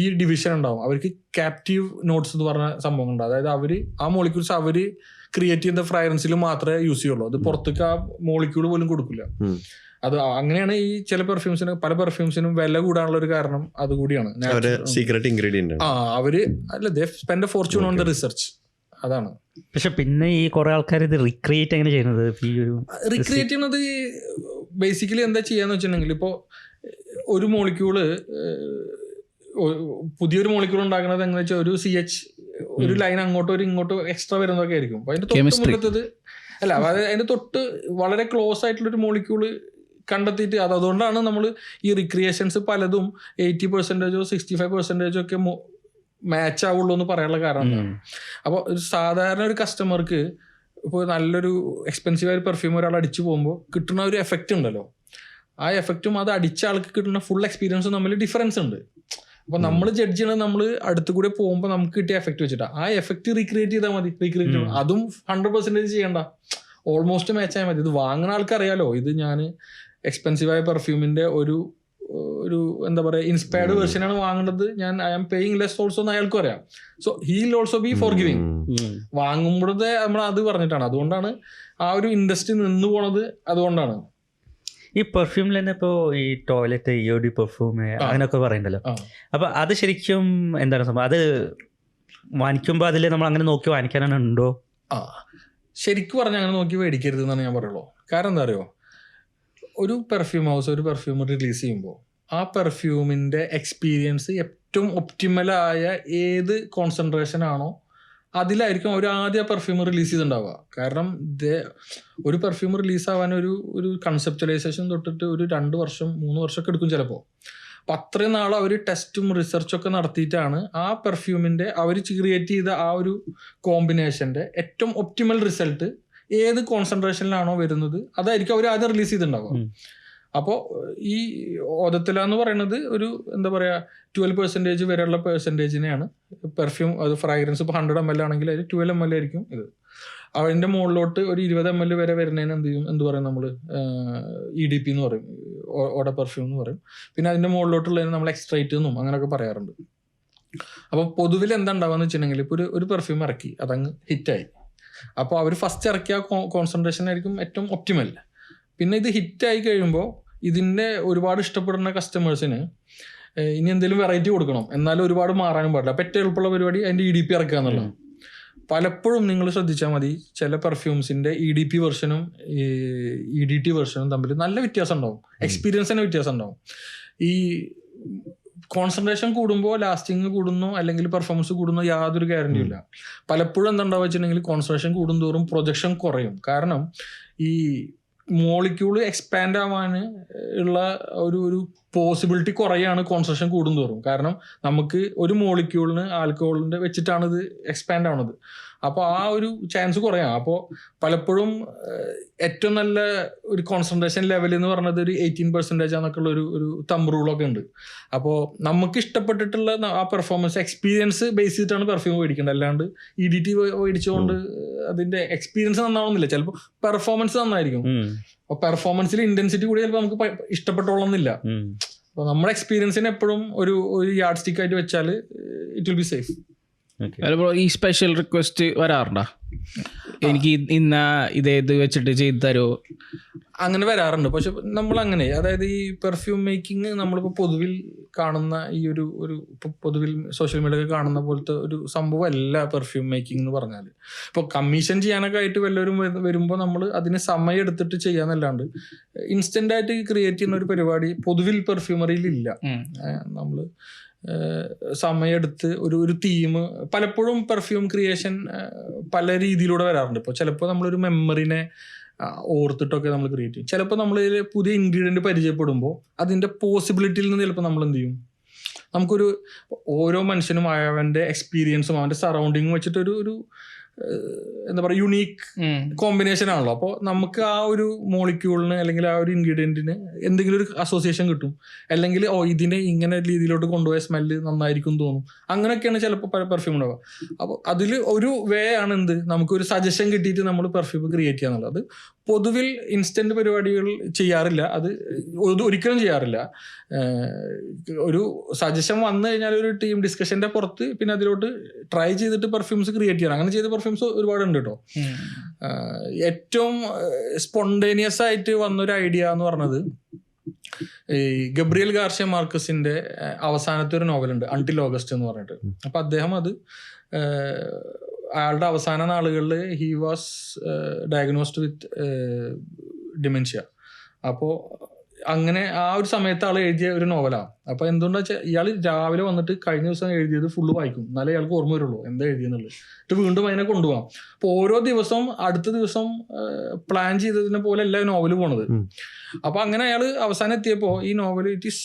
ഈ ഡിവിഷൻ ഉണ്ടാവും. അവർക്ക് ക്യാപ്റ്റീവ് നോട്ട്സ് എന്ന് പറഞ്ഞ സംഭവം ഉണ്ട്. അതായത് അവർ ആ മോളിക്യൂൾസ് അവർ ക്രിയേറ്റ് ചെയ്യുന്ന ഫ്രാഗ്രൻസിൽ മാത്രമേ യൂസ് ചെയ്യുള്ളൂ, അത് പുറത്തേക്ക് ആ മോളിക്യൂൾ പോലും കൊടുക്കില്ല. അത് അങ്ങനെയാണ് ഈ ചില പെർഫ്യൂംസിന്, പല പെർഫ്യൂംസിനും വില കൂടാനുള്ള ഒരു കാരണം അതുകൂടിയാണ്. സീക്രട്ട് ഇൻഗ്രീഡിയന്റ് അവര് അല്ല, they spend A Fortune on the research, അതാണ്. പക്ഷെ പിന്നെ ഈ കുറെ ആൾക്കാർ ഇത് റീക്രിയേറ്റ് എങ്ങനെ ചെയ്യുന്നത്? റീക്രിയേറ്റ് ചെയ്യുന്നത് ബേസിക്കലി എന്താ ചെയ്യാന്ന് വെച്ചിട്ടുണ്ടെങ്കിൽ, ഇപ്പോൾ ഒരു മോളിക്യൂള്, പുതിയൊരു മോളിക്യൂൾ ഉണ്ടാക്കുന്നത് എങ്ങനെ വെച്ചാൽ ഒരു CH ഒരു ലൈൻ അങ്ങോട്ടോ ഒരു ഇങ്ങോട്ടോ എക്സ്ട്രാ വരുന്നതൊക്കെ ആയിരിക്കും. അപ്പൊ അതിന്റെ തൊട്ട് മുന്നത്തത് അല്ല, അതായത് അതിന്റെ തൊട്ട് വളരെ ക്ലോസ് ആയിട്ടുള്ളൊരു മോളിക്യൂള് കണ്ടെത്തിയിട്ട്, അതുകൊണ്ടാണ് നമ്മൾ ഈ റിക്രിയേഷൻസ് പലതും 80% 65% ഒക്കെ മാച്ച് ആവുള്ളൂ എന്ന് പറയാനുള്ള കാരണം. അപ്പോൾ ഒരു സാധാരണ ഒരു കസ്റ്റമർക്ക് ഇപ്പോൾ നല്ലൊരു എക്സ്പെൻസീവായ പെർഫ്യൂം ഒരാൾ അടിച്ചു പോകുമ്പോൾ കിട്ടുന്ന ഒരു എഫക്റ്റ് ഉണ്ടല്ലോ, ആ എഫക്റ്റും അത് അടിച്ച ആൾക്ക് കിട്ടുന്ന ഫുൾ എക്സ്പീരിയൻസും തമ്മിൽ ഡിഫറൻസ് ഉണ്ട്. അപ്പോൾ നമ്മൾ ജഡ്ജ് ചെയ്യണത് നമ്മൾ അടുത്ത് കൂടെ പോകുമ്പോൾ നമുക്ക് കിട്ടിയ എഫക്റ്റ് വെച്ചിട്ടാണ്. ആ എഫക്റ്റ് റീക്രിയേറ്റ് ചെയ്താൽ മതി. റീക്രിയേറ്റ് ചെയ്യണം, അതും 100% ചെയ്യണ്ട, ഓൾമോസ്റ്റ് മാച്ച് ആയാൽ മതി. ഇത് വാങ്ങുന്ന ആൾക്കറിയാലോ, ഇത് ഞാൻ എക്സ്പെൻസീവായ പെർഫ്യൂമിൻ്റെ ഒരു എന്താ പറയുക ഇൻസ്പയർഡ് വെർഷനാണ് വാങ്ങേണ്ടത്, ഞാൻ I am paying less also എന്ന് അയാൾക്കും അറിയാം. So he will also be for giving. വാങ്ങുമ്പോഴത്തെ നമ്മൾ അത് പറഞ്ഞിട്ടാണ്. അതുകൊണ്ടാണ് ആ ഒരു ഇൻഡസ്ട്രി നിന്ന് പോണത്. അതുകൊണ്ടാണ് ഈ പെർഫ്യൂമിൽ തന്നെ ഇപ്പോൾ ഈ ടോയ്ലറ്റ് EOD പെർഫ്യൂം അങ്ങനെയൊക്കെ പറയുന്നല്ലോ. അപ്പോൾ അത് ശരിക്കും എന്താണ് സംഭവം? അത് വാങ്ങിക്കുമ്പോൾ അതിൽ നമ്മൾ അങ്ങനെ നോക്കി വാങ്ങിക്കാനാണ് ഉണ്ടോ? ശരിക്കും പറഞ്ഞാൽ അങ്ങനെ നോക്കി മേടിക്കരുത് എന്നാണ് ഞാൻ പറയുള്ളൂ. കാരണം എന്താ അറിയോ, ഒരു പെർഫ്യൂം ഹൗസ് ഒരു പെർഫ്യൂം റിലീസ് ചെയ്യുമ്പോൾ ആ പെർഫ്യൂമിൻ്റെ എക്സ്പീരിയൻസ് ഏറ്റവും ഒപ്റ്റിമലായ ഏത് കോൺസെൻട്രേഷൻ ആണോ അതിലായിരിക്കും അവർ ആദ്യം ആ പെർഫ്യൂം റിലീസ് ചെയ്തിട്ടുണ്ടാവുക. കാരണം ഒരു പെർഫ്യൂം റിലീസാവാൻ ഒരു കൺസെപ്റ്റലൈസേഷൻ തൊട്ടിട്ട് ഒരു 2 വർഷം 3 വർഷമൊക്കെ എടുക്കും ചിലപ്പോൾ. അപ്പം അത്രയും നാൾ അവർ ടെസ്റ്റും റിസർച്ചൊക്കെ നടത്തിയിട്ടാണ് ആ പെർഫ്യൂമിൻ്റെ അവർ ക്രിയേറ്റ് ചെയ്ത ആ ഒരു കോമ്പിനേഷൻ്റെ ഏറ്റവും ഒപ്റ്റിമൽ റിസൾട്ട് ഏത് കോൺസെൻട്രേഷനിലാണോ വരുന്നത് അതായിരിക്കും അവർ ആദ്യം റിലീസ് ചെയ്തിട്ടുണ്ടാവുക. അപ്പോൾ ഈ ഓദത്തില എന്ന് പറയുന്നത് ഒരു എന്താ പറയുക 12% വരെയുള്ള പെർസെൻറ്റേജിനെയാണ് പെർഫ്യൂം, അത് ഫ്രാഗ്രൻസ് ഇപ്പോൾ 100 ml ആണെങ്കിൽ അതിൽ 12 ml ആയിരിക്കും ഇത്. അതിൻ്റെ മുകളിലോട്ട് ഒരു 20 ml വരെ വരുന്നതിന് എന്ത് പറയും നമ്മൾ EDP എന്ന് പറയും, ഓഡ പെർഫ്യൂം എന്ന് പറയും. പിന്നെ അതിൻ്റെ മുകളിലോട്ടുള്ളതിന് നമ്മൾ എക്സ്ട്രൈറ്റ് എന്നും അങ്ങനെയൊക്കെ പറയാറുണ്ട്. അപ്പോൾ പൊതുവിൽ എന്താ ഉണ്ടാവുകയെന്ന് വെച്ചിട്ടുണ്ടെങ്കിൽ ഇപ്പോൾ ഒരു പെർഫ്യൂം ഇറക്കി അതങ്ങ് ഹിറ്റായി, അപ്പോൾ അവർ ഫസ്റ്റ് ഇറക്കിയ കോൺസെൻട്രേഷൻ ആയിരിക്കും ഏറ്റവും ഒപ്റ്റിമൽ. പിന്നെ ഇത് ഹിറ്റായി കഴിയുമ്പോൾ ഇതിൻ്റെ ഒരുപാട് ഇഷ്ടപ്പെടുന്ന കസ്റ്റമേഴ്സിന് ഇനി എന്തെങ്കിലും വെറൈറ്റി കൊടുക്കണം, എന്നാലും ഒരുപാട് മാറാനും പാടില്ല. അപ്പോൾ ഏറ്റവും എളുപ്പമുള്ള പരിപാടി അതിൻ്റെ EDP ഇറക്കുക എന്നുള്ളത്. പലപ്പോഴും നിങ്ങൾ ശ്രദ്ധിച്ചാൽ മതി, ചില പെർഫ്യൂംസിൻ്റെ EDP വെർഷനും EDT വെർഷനും തമ്മിൽ നല്ല വ്യത്യാസം ഉണ്ടാവും, എക്സ്പീരിയൻസിന് വ്യത്യാസം ഉണ്ടാവും. ഈ കോൺസെൻട്രേഷൻ കൂടുമ്പോൾ ലാസ്റ്റിങ് കൂടുന്നു അല്ലെങ്കിൽ പെർഫോമൻസ് കൂടുന്നു യാതൊരു ഗ്യാരണ്ടിയും ഇല്ല. പലപ്പോഴും എന്താണ്ടാവുക വെച്ചിട്ടുണ്ടെങ്കിൽ കോൺസെൻട്രേഷൻ കൂടുന്തോറും പ്രൊജക്ഷൻ കുറയും. കാരണം ഈ മോളിക്യൂള് എക്സ്പാൻഡ് ആവാൻ ഉള്ള ഒരു പോസിബിലിറ്റി കുറയാണ് കോൺസെൻട്രേഷൻ കൂടുന്തോറും. കാരണം നമുക്ക് ഒരു മോളിക്യൂളിന് ആൽക്കഹോളിൻ്റെ വെച്ചിട്ടാണ് ഇത് എക്സ്പാൻഡ് ആവുന്നത്. അപ്പോൾ ആ ഒരു ചാൻസ് കുറയാം. അപ്പോൾ പലപ്പോഴും ഏറ്റവും നല്ല ഒരു കോൺസെൻട്രേഷൻ ലെവൽ എന്ന് പറഞ്ഞത് ഒരു 18% എന്നൊക്കെ ഉള്ള ഒരു തമ്പ് റൂളൊക്കെ ഉണ്ട്. അപ്പോൾ നമുക്ക് ഇഷ്ടപ്പെട്ടിട്ടുള്ള ആ പെർഫോമൻസ് എക്സ്പീരിയൻസ് ബേസ് ചെയ്തിട്ടാണ് പെർഫ്യൂം മേടിക്കേണ്ടത്. അല്ലാണ്ട് EDT മേടിച്ചുകൊണ്ട് അതിൻ്റെ എക്സ്പീരിയൻസ് നന്നാവുന്നില്ല. ചിലപ്പോൾ പെർഫോമൻസ് നന്നായിരിക്കും. അപ്പോൾ പെർഫോമൻസിൽ ഇൻറ്റൻസിറ്റി കൂടി ചിലപ്പോൾ നമുക്ക് ഇഷ്ടപ്പെട്ടോളന്നില്ല. അപ്പോൾ നമ്മുടെ എക്സ്പീരിയൻസിന് എപ്പോഴും ഒരു യാർഡ് സ്റ്റിക്ക് ആയിട്ട് വെച്ചാൽ ഇറ്റ് വിൽ ബി സേഫ്. ഈ സ്പെഷ്യൽ റിക്വസ്റ്റ് വരാറുണ്ടോ? എനിക്ക് ഇന്ന ഇതേത് വെച്ചിട്ട് ചെയ്തു തരുമോ? അങ്ങനെ വരാറുണ്ട്. പക്ഷെ നമ്മളങ്ങനെ, അതായത് ഈ പെർഫ്യൂം മേക്കിംഗ് നമ്മളിപ്പോൾ പൊതുവിൽ കാണുന്ന ഈ ഒരു പൊതുവിൽ സോഷ്യൽ മീഡിയയിൽ കാണുന്ന പോലത്തെ ഒരു സംഭവം അല്ല പെർഫ്യൂം മേക്കിംഗ് എന്ന് പറഞ്ഞാൽ. ഇപ്പോൾ കമ്മീഷൻ ചെയ്യാനൊക്കെ ആയിട്ട് വല്ലവരും വരുമ്പോൾ നമ്മൾ അതിന് സമയം എടുത്തിട്ട് ചെയ്യാന്നല്ലാണ്ട് ഇൻസ്റ്റൻ്റ് ആയിട്ട് ക്രിയേറ്റ് ചെയ്യുന്ന ഒരു പരിപാടി പൊതുവിൽ പെർഫ്യൂമറിയിൽ ഇല്ല. നമ്മൾ സമയമെടുത്ത് ഒരു തീം, പലപ്പോഴും പെർഫ്യൂം ക്രിയേഷൻ പല രീതിയിലൂടെ വരാറുണ്ട്. ഇപ്പോൾ ചിലപ്പോൾ നമ്മളൊരു മെമ്മറിനെ ഓർത്തിട്ടൊക്കെ നമ്മൾ ക്രിയേറ്റ് ചെയ്യും. ചിലപ്പോൾ നമ്മൾ പുതിയ ഇൻഗ്രീഡിയൻറ്റ് പരിചയപ്പെടുമ്പോൾ അതിൻ്റെ പോസിബിലിറ്റിയിൽ നിന്ന് ചിലപ്പോൾ നമ്മൾ എന്ത് ചെയ്യും, നമുക്കൊരു ഓരോ മനുഷ്യനും അവൻ്റെ എക്സ്പീരിയൻസും അവൻ്റെ സറൗണ്ടിങ്ങും വെച്ചിട്ടൊരു എന്താ പറയുക യുണീക്ക് കോമ്പിനേഷൻ ആണല്ലോ. അപ്പോൾ നമുക്ക് ആ ഒരു മോളിക്യൂളിന് അല്ലെങ്കിൽ ആ ഒരു ഇൻഗ്രീഡിയൻറ്റിന് എന്തെങ്കിലും ഒരു അസോസിയേഷൻ കിട്ടും. അല്ലെങ്കിൽ ഇതിനെ ഇങ്ങനെ രീതിയിലോട്ട് കൊണ്ടുപോയ സ്മെല്ല് നന്നായിരിക്കും തോന്നും. അങ്ങനെയൊക്കെയാണ് ചിലപ്പോൾ പെർഫ്യൂം ഉണ്ടാവുക. അപ്പോൾ അതിൽ ഒരു വേ ആണ് എന്ത്, നമുക്കൊരു സജഷൻ കിട്ടിയിട്ട് നമ്മൾ പെർഫ്യൂം ക്രിയേറ്റ് ചെയ്യുക എന്നുള്ളത്. അത് പൊതുവിൽ ഇൻസ്റ്റൻറ്റ് പരിപാടികൾ ചെയ്യാറില്ല, അത് ഒരിക്കലും ചെയ്യാറില്ല. ഒരു സജഷൻ വന്നു കഴിഞ്ഞാൽ ഒരു ടീം ഡിസ്കഷൻ്റെ പുറത്ത് പിന്നെ അതിലോട്ട് ട്രൈ ചെയ്തിട്ട് പെർഫ്യൂംസ് ക്രിയേറ്റ് ചെയ്യണം. അങ്ങനെ ചെയ്ത പെർഫ്യൂംസ് ഒരുപാടുണ്ട് കേട്ടോ. ഏറ്റവും സ്പോണ്ടേനിയസ് ആയിട്ട് വന്നൊരു ഐഡിയ എന്ന് പറഞ്ഞത് ഈ ഗബ്രിയൽ ഗാർഷ്യ മാർക്കസിന്റെ അവസാനത്തെ ഒരു നോവലുണ്ട്, അൺടിൽ ഓഗസ്റ്റ് എന്ന് പറഞ്ഞിട്ട്. അപ്പം അദ്ദേഹം അത് അയാളുടെ അവസാന നാളുകളിൽ he was diagnosed with dementia. അപ്പോൾ അങ്ങനെ ആ ഒരു സമയത്ത് ആൾ എഴുതിയ ഒരു നോവലാണ്. അപ്പോൾ എന്തുകൊണ്ടാ വെച്ചാൽ ഇയാൾ രാവിലെ വന്നിട്ട് കഴിഞ്ഞ ദിവസം എഴുതിയത് ഫുള്ള് വായിക്കും, എന്നാലേ ഇയാൾക്ക് ഓർമ്മ വരുള്ളൂ എന്താ എഴുതിയെന്നുള്ളത്. എന്നിട്ട് വീണ്ടും അതിനെ കൊണ്ടുപോകാം. അപ്പോൾ ഓരോ ദിവസവും അടുത്ത ദിവസം പ്ലാൻ ചെയ്തതിനെ പോലെ അല്ല നോവൽ പോണത്. അപ്പോൾ അങ്ങനെ അയാൾ അവസാനം എത്തിയപ്പോൾ ഈ novel it is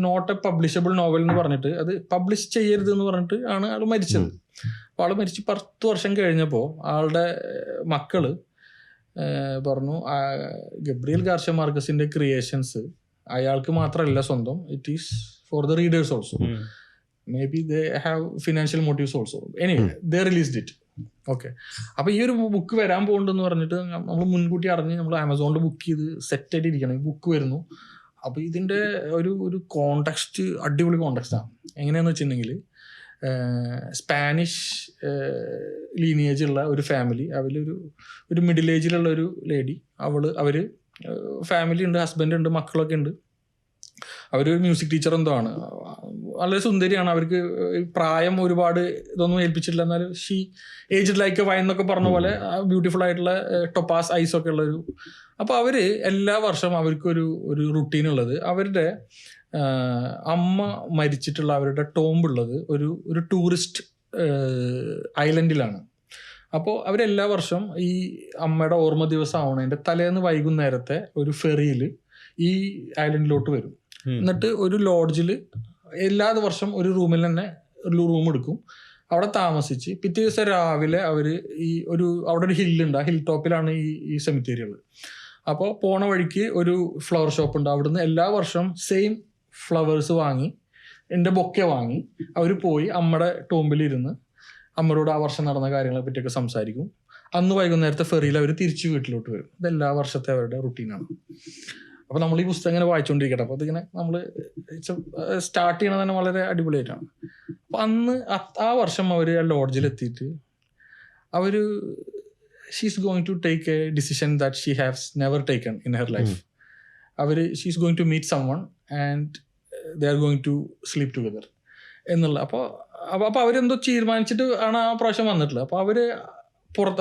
not a publishable novel എന്ന് പറഞ്ഞിട്ട് അത് പബ്ലിഷ് ചെയ്യരുത് എന്ന് പറഞ്ഞിട്ട് ആണ് ആൾ മരിച്ചത്. അപ്പോൾ ആൾ മരിച്ച് 10 വർഷം കഴിഞ്ഞപ്പോൾ ആളുടെ മക്കള് പറഞ്ഞു, ഗബ്രിയൽ ഗാർഷ്യ മാർക്കസിന്റെ ക്രിയേഷൻസ് അയാൾക്ക് മാത്രമല്ല സ്വന്തം, it is for the readers also. May be they have financial motifs also. Anyway they released it. Okay, അപ്പോൾ ഈ ഒരു ബുക്ക് വരാൻ പോകുന്നുണ്ടെന്ന് പറഞ്ഞിട്ട് നമ്മൾ മുൻകൂട്ടി അറിഞ്ഞ് നമ്മൾ ആമസോണിൽ ബുക്ക് ചെയ്ത് സെറ്റ് ആയിട്ട് ഇരിക്കണം. ഈ ബുക്ക് വരുന്നു. അപ്പോൾ ഇതിൻ്റെ ഒരു കോണ്ടെക്സ്റ്റ് അടിപൊളി കോണ്ടെക്സ്റ്റാണ്. എങ്ങനെയാണെന്ന് വെച്ചിട്ടുണ്ടെങ്കിൽ സ്പാനിഷ് ലീനിയേജ് ഉള്ള ഒരു ഫാമിലി, ഒരു മിഡിൽ ഏജിലുള്ള ഒരു ലേഡി, അവർ ഫാമിലി ഉണ്ട്, ഹസ്ബൻഡ് ഉണ്ട്, മക്കളൊക്കെ ഉണ്ട്. അവരൊരു മ്യൂസിക് ടീച്ചർ എന്തോ ആണ്, വളരെ സുന്ദരിയാണ്. അവർക്ക് പ്രായം ഒരുപാട് ഇതൊന്നും ഏൽപ്പിച്ചിട്ടില്ല, എന്നാലും she aged like A wine എന്നൊക്കെ പറഞ്ഞ പോലെ ബ്യൂട്ടിഫുൾ ആയിട്ടുള്ള ടൊപ്പാസ് ഐസ് ഒക്കെ ഉള്ളൊരു. അപ്പോൾ അവർ എല്ലാ വർഷവും അവർക്കൊരു റുട്ടീനുള്ളത്, അവരുടെ അമ്മ മരിച്ചിട്ടുള്ള അവരുടെ ടോമ്പുള്ളത് ഒരു ടൂറിസ്റ്റ് ഐലൻഡിലാണ്. അപ്പോൾ അവരെല്ലാ വർഷം ഈ അമ്മയുടെ ഓർമ്മ ദിവസം ആവണതിൻ്റെ തലേന്ന് വൈകുന്നേരത്തെ ഒരു ഫെറിയിൽ ഈ ഐലൻഡിലോട്ട് വരും. എന്നിട്ട് ഒരു ലോഡ്ജിൽ എല്ലാ വർഷം ഒരു റൂമിൽ തന്നെ റൂം എടുക്കും. അവിടെ താമസിച്ച് പിറ്റേ ദിവസം രാവിലെ അവർ അവിടെ ഒരു ഹില്ലുണ്ട്, ആ ഹിൽ ടോപ്പിലാണ് ഈ സെമിത്തേരി ഉള്ളത്. അപ്പോൾ പോണ വഴിക്ക് ഒരു ഫ്ലവർ ഷോപ്പ് ഉണ്ട്. അവിടുന്ന് എല്ലാ വർഷം സെയിം ഫ്ലവേഴ്സ് വാങ്ങി, എൻ്റെ ബൊക്കെ വാങ്ങി അവർ പോയി അമ്മയുടെ ടോമ്പിലിരുന്ന് അമ്മയോട് ആ വർഷം നടന്ന കാര്യങ്ങളെ പറ്റിയൊക്കെ സംസാരിക്കും. അന്ന് വൈകുന്നേരത്തെ ഫെറിയിൽ അവർ തിരിച്ച് വീട്ടിലോട്ട് വരും. ഇതെല്ലാ വർഷത്തെ അവരുടെ റുട്ടീനാണ്. അപ്പോൾ നമ്മൾ ഈ പുസ്തകം ഇങ്ങനെ വായിച്ചുകൊണ്ടിരിക്കട്ടെ. അപ്പോൾ അതിങ്ങനെ നമ്മൾ സ്റ്റാർട്ട് ചെയ്യണത് തന്നെ വളരെ അടിപൊളിയായിട്ടാണ്. അപ്പോൾ അന്ന് ആ വർഷം അവർ ആ ലോഡ്ജിലെത്തിയിട്ട് അവർ she's going to take a decision that she has never taken in her life. She's going to meet someone and they are going to sleep together എന്നുള്ള. അപ്പോൾ അവരെന്തോ തീരുമാനിച്ചിട്ട് ആണ് ആ പ്രാവശ്യം വന്നിട്ടുള്ളത്. അപ്പോൾ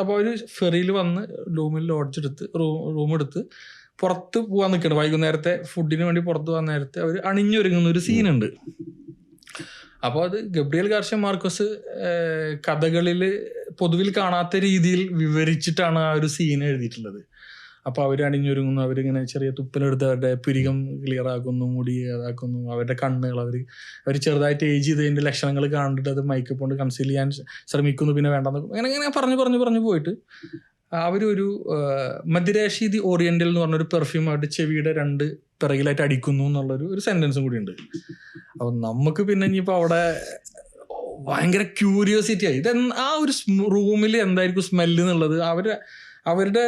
അവർ ഫെറിയിൽ വന്ന് റൂം എടുത്ത് പുറത്ത് പോകാൻ നിൽക്കുന്നുണ്ട്, വൈകുന്നേരത്തെ ഫുഡിന് വേണ്ടി പുറത്ത് പോകാൻ നേരത്തെ അവർ അണിഞ്ഞൊരുങ്ങുന്ന ഒരു സീനുണ്ട്. അപ്പോൾ അത് ഗബ്രിയേൽ ഗാർഷ്യ മാർക്കോസ് കഥകളിൽ പൊതുവിൽ കാണാത്ത രീതിയിൽ വിവരിച്ചിട്ടാണ് ആ ഒരു സീൻ എഴുതിയിട്ടുള്ളത്. അപ്പോൾ അവർ അണിഞ്ഞൊരുങ്ങുന്നു, അവരിങ്ങനെ ചെറിയ തുപ്പലെടുത്ത് അവരുടെ പുരികം ക്ലിയർ ആക്കുന്നു, മുടി അതാക്കുന്നു, അവരുടെ കണ്ണുകൾ അവർ ചെറുതായിട്ട് ഏജ് ചെയ്തതിൻ്റെ ലക്ഷണങ്ങൾ കണ്ടിട്ട് അത് മേക്കപ്പ് കൊണ്ട് കൺസീൽ ചെയ്യാൻ ശ്രമിക്കുന്നു, പിന്നെ വേണ്ടെന്ന് അങ്ങനെ പറഞ്ഞു പോയിട്ട് അവരൊരു മദിരാശി ദി ഓറിയന്റൽ എന്ന് പറഞ്ഞൊരു പെർഫ്യൂം അവരുടെ ചെവിയുടെ 2 പിറകിലായിട്ട് അടിക്കുന്നു എന്നുള്ളൊരു സെൻറ്റൻസും കൂടി ഉണ്ട്. അപ്പം നമുക്ക് പിന്നെ ഇനിയിപ്പോൾ അവിടെ ഭയങ്കര ക്യൂരിയോസിറ്റി ആയി, ആ ഒരു റൂമിൽ എന്തായിരിക്കും സ്മെല്ല് എന്നുള്ളത്, അവരുടെ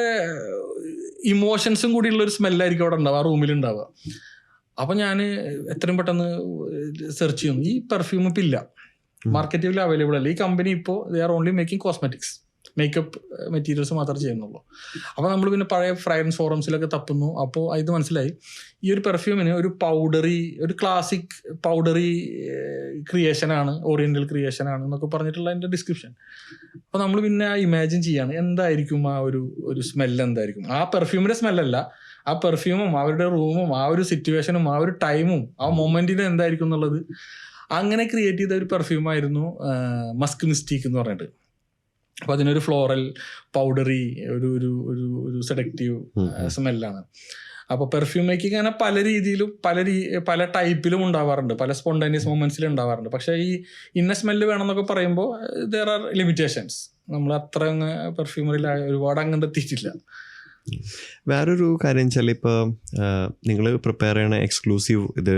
ഇമോഷൻസും കൂടിയുള്ളൊരു സ്മെല്ലായിരിക്കും അവിടെ ഉണ്ടാവുക, ആ റൂമിലുണ്ടാവുക. അപ്പം ഞാൻ എത്രയും പെട്ടെന്ന് സെർച്ച് ചെയ്യുന്നു. ഈ പെർഫ്യൂം ഇപ്പം ഇല്ല, മാർക്കറ്റിൽ അവൈലബിൾ അല്ല. ഈ കമ്പനി ഇപ്പോൾ they are only making cosmetics, makeup materials മാത്രമേ ചെയ്യുന്നുള്ളൂ. അപ്പോൾ നമ്മൾ പിന്നെ പഴയ ഫ്രാഗ്രൻസ് ഫോറംസിലൊക്കെ തപ്പുന്നു. അപ്പോൾ ഇത് മനസ്സിലായി, ഈ ഒരു പെർഫ്യൂമിന് ഒരു ക്ലാസിക് പൗഡറി ക്രിയേഷനാണ്, ഓറിയന്റൽ ക്രിയേഷനാണ് എന്നൊക്കെ പറഞ്ഞിട്ടുള്ള അതിൻ്റെ ഡിസ്ക്രിപ്ഷൻ. അപ്പോൾ നമ്മൾ പിന്നെ ഇമാജിൻ ചെയ്യാണ് എന്തായിരിക്കും ആ ഒരു സ്മെല്ല്, എന്തായിരിക്കും ആ പെർഫ്യൂമിൻ്റെ സ്മെല്ലല്ല, ആ പെർഫ്യൂമും അവരുടെ റൂമും ആ ഒരു സിറ്റുവേഷനും ആ ഒരു ടൈമും ആ മൊമെൻറ്റിനും എന്തായിരിക്കും എന്നുള്ളത്. അങ്ങനെ ക്രിയേറ്റ് ചെയ്ത ഒരു പെർഫ്യൂമായിരുന്നു മസ്ക് മിസ്റ്റീക്ക് എന്ന് പറഞ്ഞിട്ട്. അപ്പോൾ അതിനൊരു ഫ്ലോറൽ പൗഡറി ഒരു സെഡക്റ്റീവ് സ്മെല്ലാണ്. അപ്പോൾ പെർഫ്യൂം മേക്കിംഗ് അങ്ങനെ പല രീതിയിലും പല ടൈപ്പിലും ഉണ്ടാവാറുണ്ട്, പല സ്പോണ്ടേനിയസ് മൊമെന്റ്സിലും ഉണ്ടാവാറുണ്ട്. പക്ഷേ ഈ ഇന്ന സ്മെല്ല് വേണമെന്നൊക്കെ പറയുമ്പോൾ ദർ ആർ ലിമിറ്റേഷൻസ്. നമ്മൾ അത്ര പെർഫ്യൂമറിയിൽ ഒരുപാട് അങ്ങോട്ട് എത്തിയിട്ടില്ല. വേറൊരു കാര്യം വെച്ചാൽ ഇപ്പോൾ നിങ്ങൾ പ്രിപ്പയർ ചെയ്യണ എക്സ്ക്ലൂസീവ് ഇത്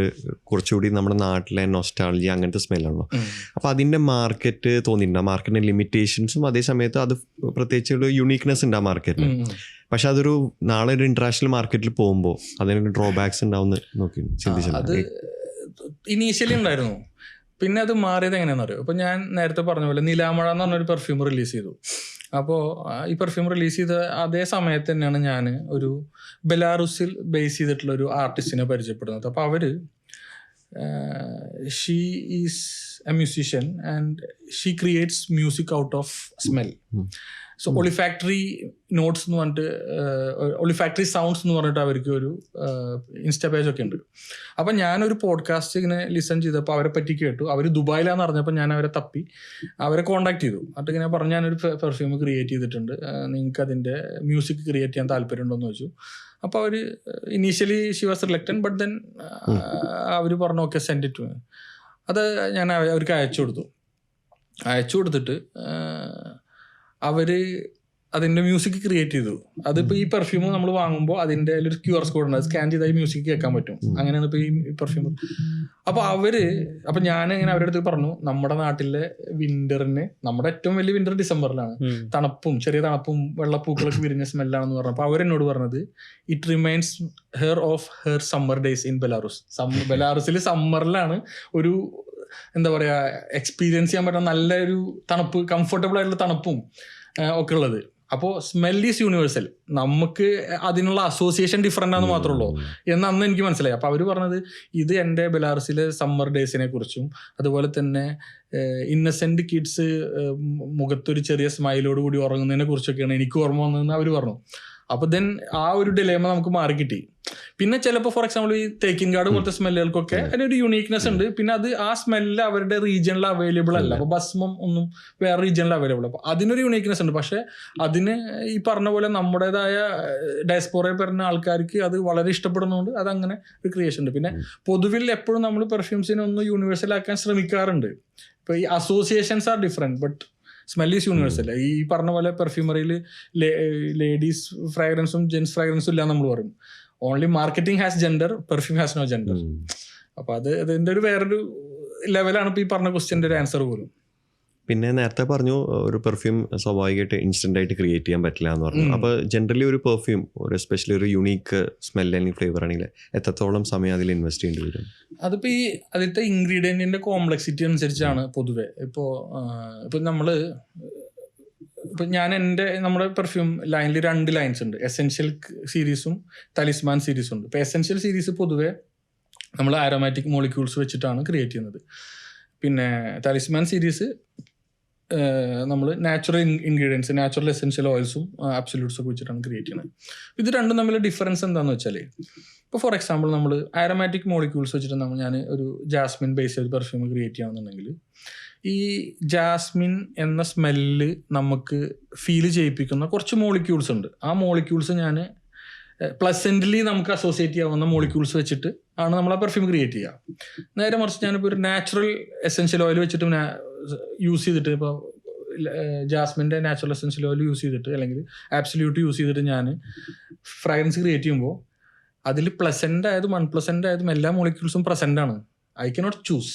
കുറച്ചുകൂടി നമ്മുടെ നാട്ടിലെ നൊസ്റ്റാൾജി അങ്ങനത്തെ സ്മെല്ലാണല്ലോ. അപ്പോൾ അതിൻ്റെ മാർക്കറ്റ് തോന്നിയിട്ടുണ്ട്, മാർക്കറ്റിൻ്റെ ലിമിറ്റേഷൻസും അതേ സമയത്ത് അത് പ്രത്യേകിച്ച് ഒരു യുണീക്നെസ് ഉണ്ട് ആ മാർക്കറ്റിൽ. പക്ഷെ അതൊരു നാളെ ഒരു ഇന്റർനാഷണൽ മാർക്കറ്റിൽ പോകുമ്പോൾ അതിനൊരു ഡ്രോബാക്സ് ഉണ്ടാവും നോക്കി ചിന്തിച്ചിട്ടുണ്ട്. അത് ഇനീഷ്യലി ഉണ്ടായിരുന്നു, പിന്നെ അത് മാറിയത് എങ്ങനെയാണെന്ന് അറിയോ? അപ്പോൾ ഞാൻ നേരത്തെ പറഞ്ഞ പോലെ നിലാമഴ എന്ന് പറഞ്ഞൊരു പെർഫ്യൂം റിലീസ് ചെയ്തു. അപ്പോൾ ഈ പെർഫ്യൂം റിലീസ് ചെയ്ത അതേ സമയത്ത് തന്നെയാണ് ഞാൻ ഒരു ബെലാറുസിൽ ബേസ് ചെയ്തിട്ടുള്ള ഒരു ആർട്ടിസ്റ്റിനെ പരിചയപ്പെടുന്നത്. അപ്പോൾ അവർ she is a musician and she creates music out of smell. So olfactory notes എന്ന് പറഞ്ഞിട്ട് ഒളിഫാക്ടറി സൗണ്ട്സ് എന്ന് പറഞ്ഞിട്ട് അവർക്ക് ഒരു ഇൻസ്റ്റാ പേജൊക്കെ ഉണ്ട്. അപ്പം ഞാനൊരു പോഡ്കാസ്റ്റ് ഇങ്ങനെ ലിസൺ ചെയ്തപ്പോൾ അവരെ പറ്റി കേട്ടു. അവർ ദുബായിലാന്ന് അറിഞ്ഞപ്പോൾ ഞാൻ അവരെ തപ്പി അവരെ കോൺടാക്ട് ചെയ്തു. എന്നിട്ട് ഇങ്ങനെ പറഞ്ഞു ഞാനൊരു പെർഫ്യൂം ക്രിയേറ്റ് ചെയ്തിട്ടുണ്ട്, നിങ്ങൾക്ക് അതിൻ്റെ മ്യൂസിക് ക്രിയേറ്റ് ചെയ്യാൻ താല്പര്യമുണ്ടോ എന്ന് ചോദിച്ചു. അപ്പോൾ അവർ initially she was reluctant, but then അവർ പറഞ്ഞു ഓക്കെ സെൻഡ് ഇറ്റ്. അത് ഞാൻ അവർക്ക് അയച്ചു കൊടുത്തിട്ട് അവർ അതിൻ്റെ മ്യൂസിക് ക്രിയേറ്റ് ചെയ്തു. അതിപ്പോൾ ഈ പെർഫ്യൂം നമ്മൾ വാങ്ങുമ്പോൾ അതിൻ്റെ ഒരു QR കോഡ് ഉണ്ട്, അത് സ്കാൻ ചെയ്താൽ മ്യൂസിക് കേൾക്കാൻ പറ്റും. അങ്ങനെയാണ് ഇപ്പോൾ ഈ പെർഫ്യൂം. അപ്പോൾ ഞാൻ ഇങ്ങനെ അവരുടെ അടുത്ത് പറഞ്ഞു, നമ്മുടെ നാട്ടിലെ വിന്ററിന്, നമ്മുടെ ഏറ്റവും വലിയ വിന്റർ ഡിസംബറിലാണ്, ചെറിയ തണുപ്പും വെള്ളപ്പൂക്കളൊക്കെ വിരിഞ്ഞ സ്മെല്ലാണെന്ന് പറഞ്ഞു. അപ്പോൾ അവരെന്നോട് പറഞ്ഞത് it reminds her of her summer days in Belarus. ബെലാറുസിൽ സമ്മറിലാണ് ഒരു എന്താ പറയുക എക്സ്പീരിയൻസ് ചെയ്യാൻ പറ്റുന്ന നല്ലൊരു തണുപ്പ്, കംഫർട്ടബിൾ ആയിട്ടുള്ള തണുപ്പും ഒക്കെ ഉള്ളത്. അപ്പോൾ സ്മെൽ ഈസ് യൂണിവേഴ്സൽ, നമുക്ക് അതിനുള്ള അസോസിയേഷൻ ഡിഫറൻ്റ് ആണെന്ന് മാത്രമേ ഉള്ളൂ എന്ന് അന്ന് എനിക്ക് മനസ്സിലായി. അപ്പോൾ അവർ പറഞ്ഞത് ഇത് എൻ്റെ ബെലാറുസിലെ സമ്മർ ഡേയ്സിനെ കുറിച്ചും അതുപോലെ തന്നെ ഇന്നസെൻറ്റ് കിഡ്സ് മുഖത്തൊരു ചെറിയ സ്മൈലോട് കൂടി ഉറങ്ങുന്നതിനെ കുറിച്ചൊക്കെയാണ് എനിക്ക് ഓർമ്മ വന്നതെന്ന് അവർ പറഞ്ഞു. അപ്പോൾ ദെൻ ആ ഒരു ഡിലേമ നമുക്ക് മാറിക്കിട്ടി. പിന്നെ ചിലപ്പോൾ ഫോർ എക്സാമ്പിൾ ഈ തേക്കിൻ കാർഡ് പോലത്തെ സ്മെല്ലുകൾക്കൊക്കെ അതിനൊരു യുണീക്നെസ് ഉണ്ട്. പിന്നെ അത് ആ സ്മെല്ല് അവരുടെ റീജിയനിൽ അവൈലബിൾ അല്ല. അപ്പോൾ ഭസ്മം ഒന്നും വേറെ റീജിയനിൽ അവൈലബിൾ. അപ്പോൾ അതിനൊരു യുണീക്നെസ് ഉണ്ട്. പക്ഷേ അതിന് ഈ പറഞ്ഞ പോലെ നമ്മുടേതായ ഡയസ്പോറയിൽ പറഞ്ഞ ആൾക്കാർക്ക് അത് വളരെ ഇഷ്ടപ്പെടുന്നതുകൊണ്ട് അതങ്ങനെ ഒരു ക്രിയേഷൻ ഉണ്ട്. പിന്നെ പൊതുവിൽ എപ്പോഴും നമ്മൾ പെർഫ്യൂംസിനെ ഒന്ന് യൂണിവേഴ്സൽ ആക്കാൻ ശ്രമിക്കാറുണ്ട്. ഇപ്പോൾ ഈ associations are different, but smell is universal. ഈ പറഞ്ഞ പോലെ പെർഫ്യൂമറിയിൽ ലേഡീസ് ഫ്രാഗ്രൻസും ജെൻസ് ഫ്രാഗ്രൻസും ഇല്ല നമ്മൾ പറയും. Only marketing has gender, perfume has no gender. അപ്പോൾ അതിൻ്റെ വേറൊരു ലെവലാണ് ഇപ്പോൾ ഈ പറഞ്ഞ ക്വസ്റ്റ്യൻ്റെ ഒരു ആൻസർ പോലും. പിന്നെ നേരത്തെ പറഞ്ഞു ഒരു പെർഫ്യൂം സ്വാഭാവികമായിട്ട് ഇൻസ്റ്റൻ്റ് ആയിട്ട് ക്രിയേറ്റ് ചെയ്യാൻ പറ്റില്ല എന്ന് പറഞ്ഞു. അപ്പോൾ ജനറലി ഒരു പെർഫ്യൂം ഒരു എസ്പെഷ്യലി ഒരു യുണീക്ക് സ്മെൽ അല്ലെങ്കിൽ ഫ്ലേവർ ആണെങ്കിൽ എത്രത്തോളം സമയം അതിൽ ഇൻവെസ്റ്റ് ചെയ്യേണ്ടി വരും? അതിപ്പോൾ ഈ അതിലത്തെ ഇൻഗ്രീഡിയൻറ്റിൻ്റെ കോംപ്ലക്സിറ്റി അനുസരിച്ചാണ് പൊതുവെ. ഇപ്പോൾ നമ്മുടെ പെർഫ്യൂം ലൈനിൽ 2 ലൈൻസ് ഉണ്ട്. എസെൻഷ്യൽ സീരീസും തലിസ്മാൻ സീരീസും ഉണ്ട്. ഇപ്പോൾ എസെൻഷ്യൽ സീരീസ് പൊതുവെ നമ്മൾ ആരോമാറ്റിക് മോളിക്യൂൾസ് വെച്ചിട്ടാണ് ക്രിയേറ്റ് ചെയ്യുന്നത്. പിന്നെ തലിസ്മാൻ സീരീസ് നമ്മൾ നാച്ചുറൽ ഇൻഗ്രീഡിയൻസ്, നാച്ചുറൽ എസെൻഷ്യൽ ഓയിൽസും അബ്സല്യൂട്ട്സും ഒക്കെ വെച്ചിട്ടാണ് ക്രിയേറ്റ് ചെയ്യുന്നത്. ഇത് രണ്ടും തമ്മിൽ ഡിഫറൻസ് എന്താണെന്ന് വെച്ചാൽ, ഇപ്പോൾ ഫോർ എക്സാമ്പിൾ നമ്മൾ ആരോമാറ്റിക് മോളിക്യൂൾസ് വെച്ചിട്ട് ഞാൻ ഒരു ജാസ്മിൻ ബേസ് ചെയ്ത് പെർഫ്യൂം ക്രിയേറ്റ് ചെയ്യുകയാണെന്നുണ്ടെങ്കിൽ, ഈ ജാസ്മിൻ എന്ന സ്മെല്ല് നമുക്ക് ഫീൽ ചെയ്യിപ്പിക്കുന്ന കുറച്ച് മോളിക്യൂൾസ് ഉണ്ട്. ആ മോളിക്യൂൾസ് ഞാൻ പ്ലസൻ്റ്ലി നമുക്ക് അസോസിയേറ്റ് ചെയ്യാവുന്ന മോളിക്യൂൾസ് വെച്ചിട്ട് ആണ് നമ്മൾ ആ പെർഫ്യൂം ക്രിയേറ്റ് ചെയ്യുക. നേരെ മറിച്ച് ഞാനിപ്പോൾ ഒരു നാച്ചുറൽ എസെൻഷ്യൽ ഓയിൽ വെച്ചിട്ട് യൂസ് ചെയ്തിട്ട്, ഇപ്പോൾ ജാസ്മിൻ്റെ നാച്ചുറൽ എസെൻഷ്യൽ ഓയിൽ യൂസ് ചെയ്തിട്ട് അല്ലെങ്കിൽ ആബ്സല്യൂട്ട് യൂസ് ചെയ്തിട്ട് ഞാൻ ഫ്രാഗ്രൻസ് ക്രിയേറ്റ് ചെയ്യുമ്പോൾ അതിൽ പ്ലസൻ്റ് ആയതും അൺപ്ലസൻ്റ് ആയതും എല്ലാ മോളിക്യൂൾസും പ്രസൻ്റ് ആണ്. I cannot choose,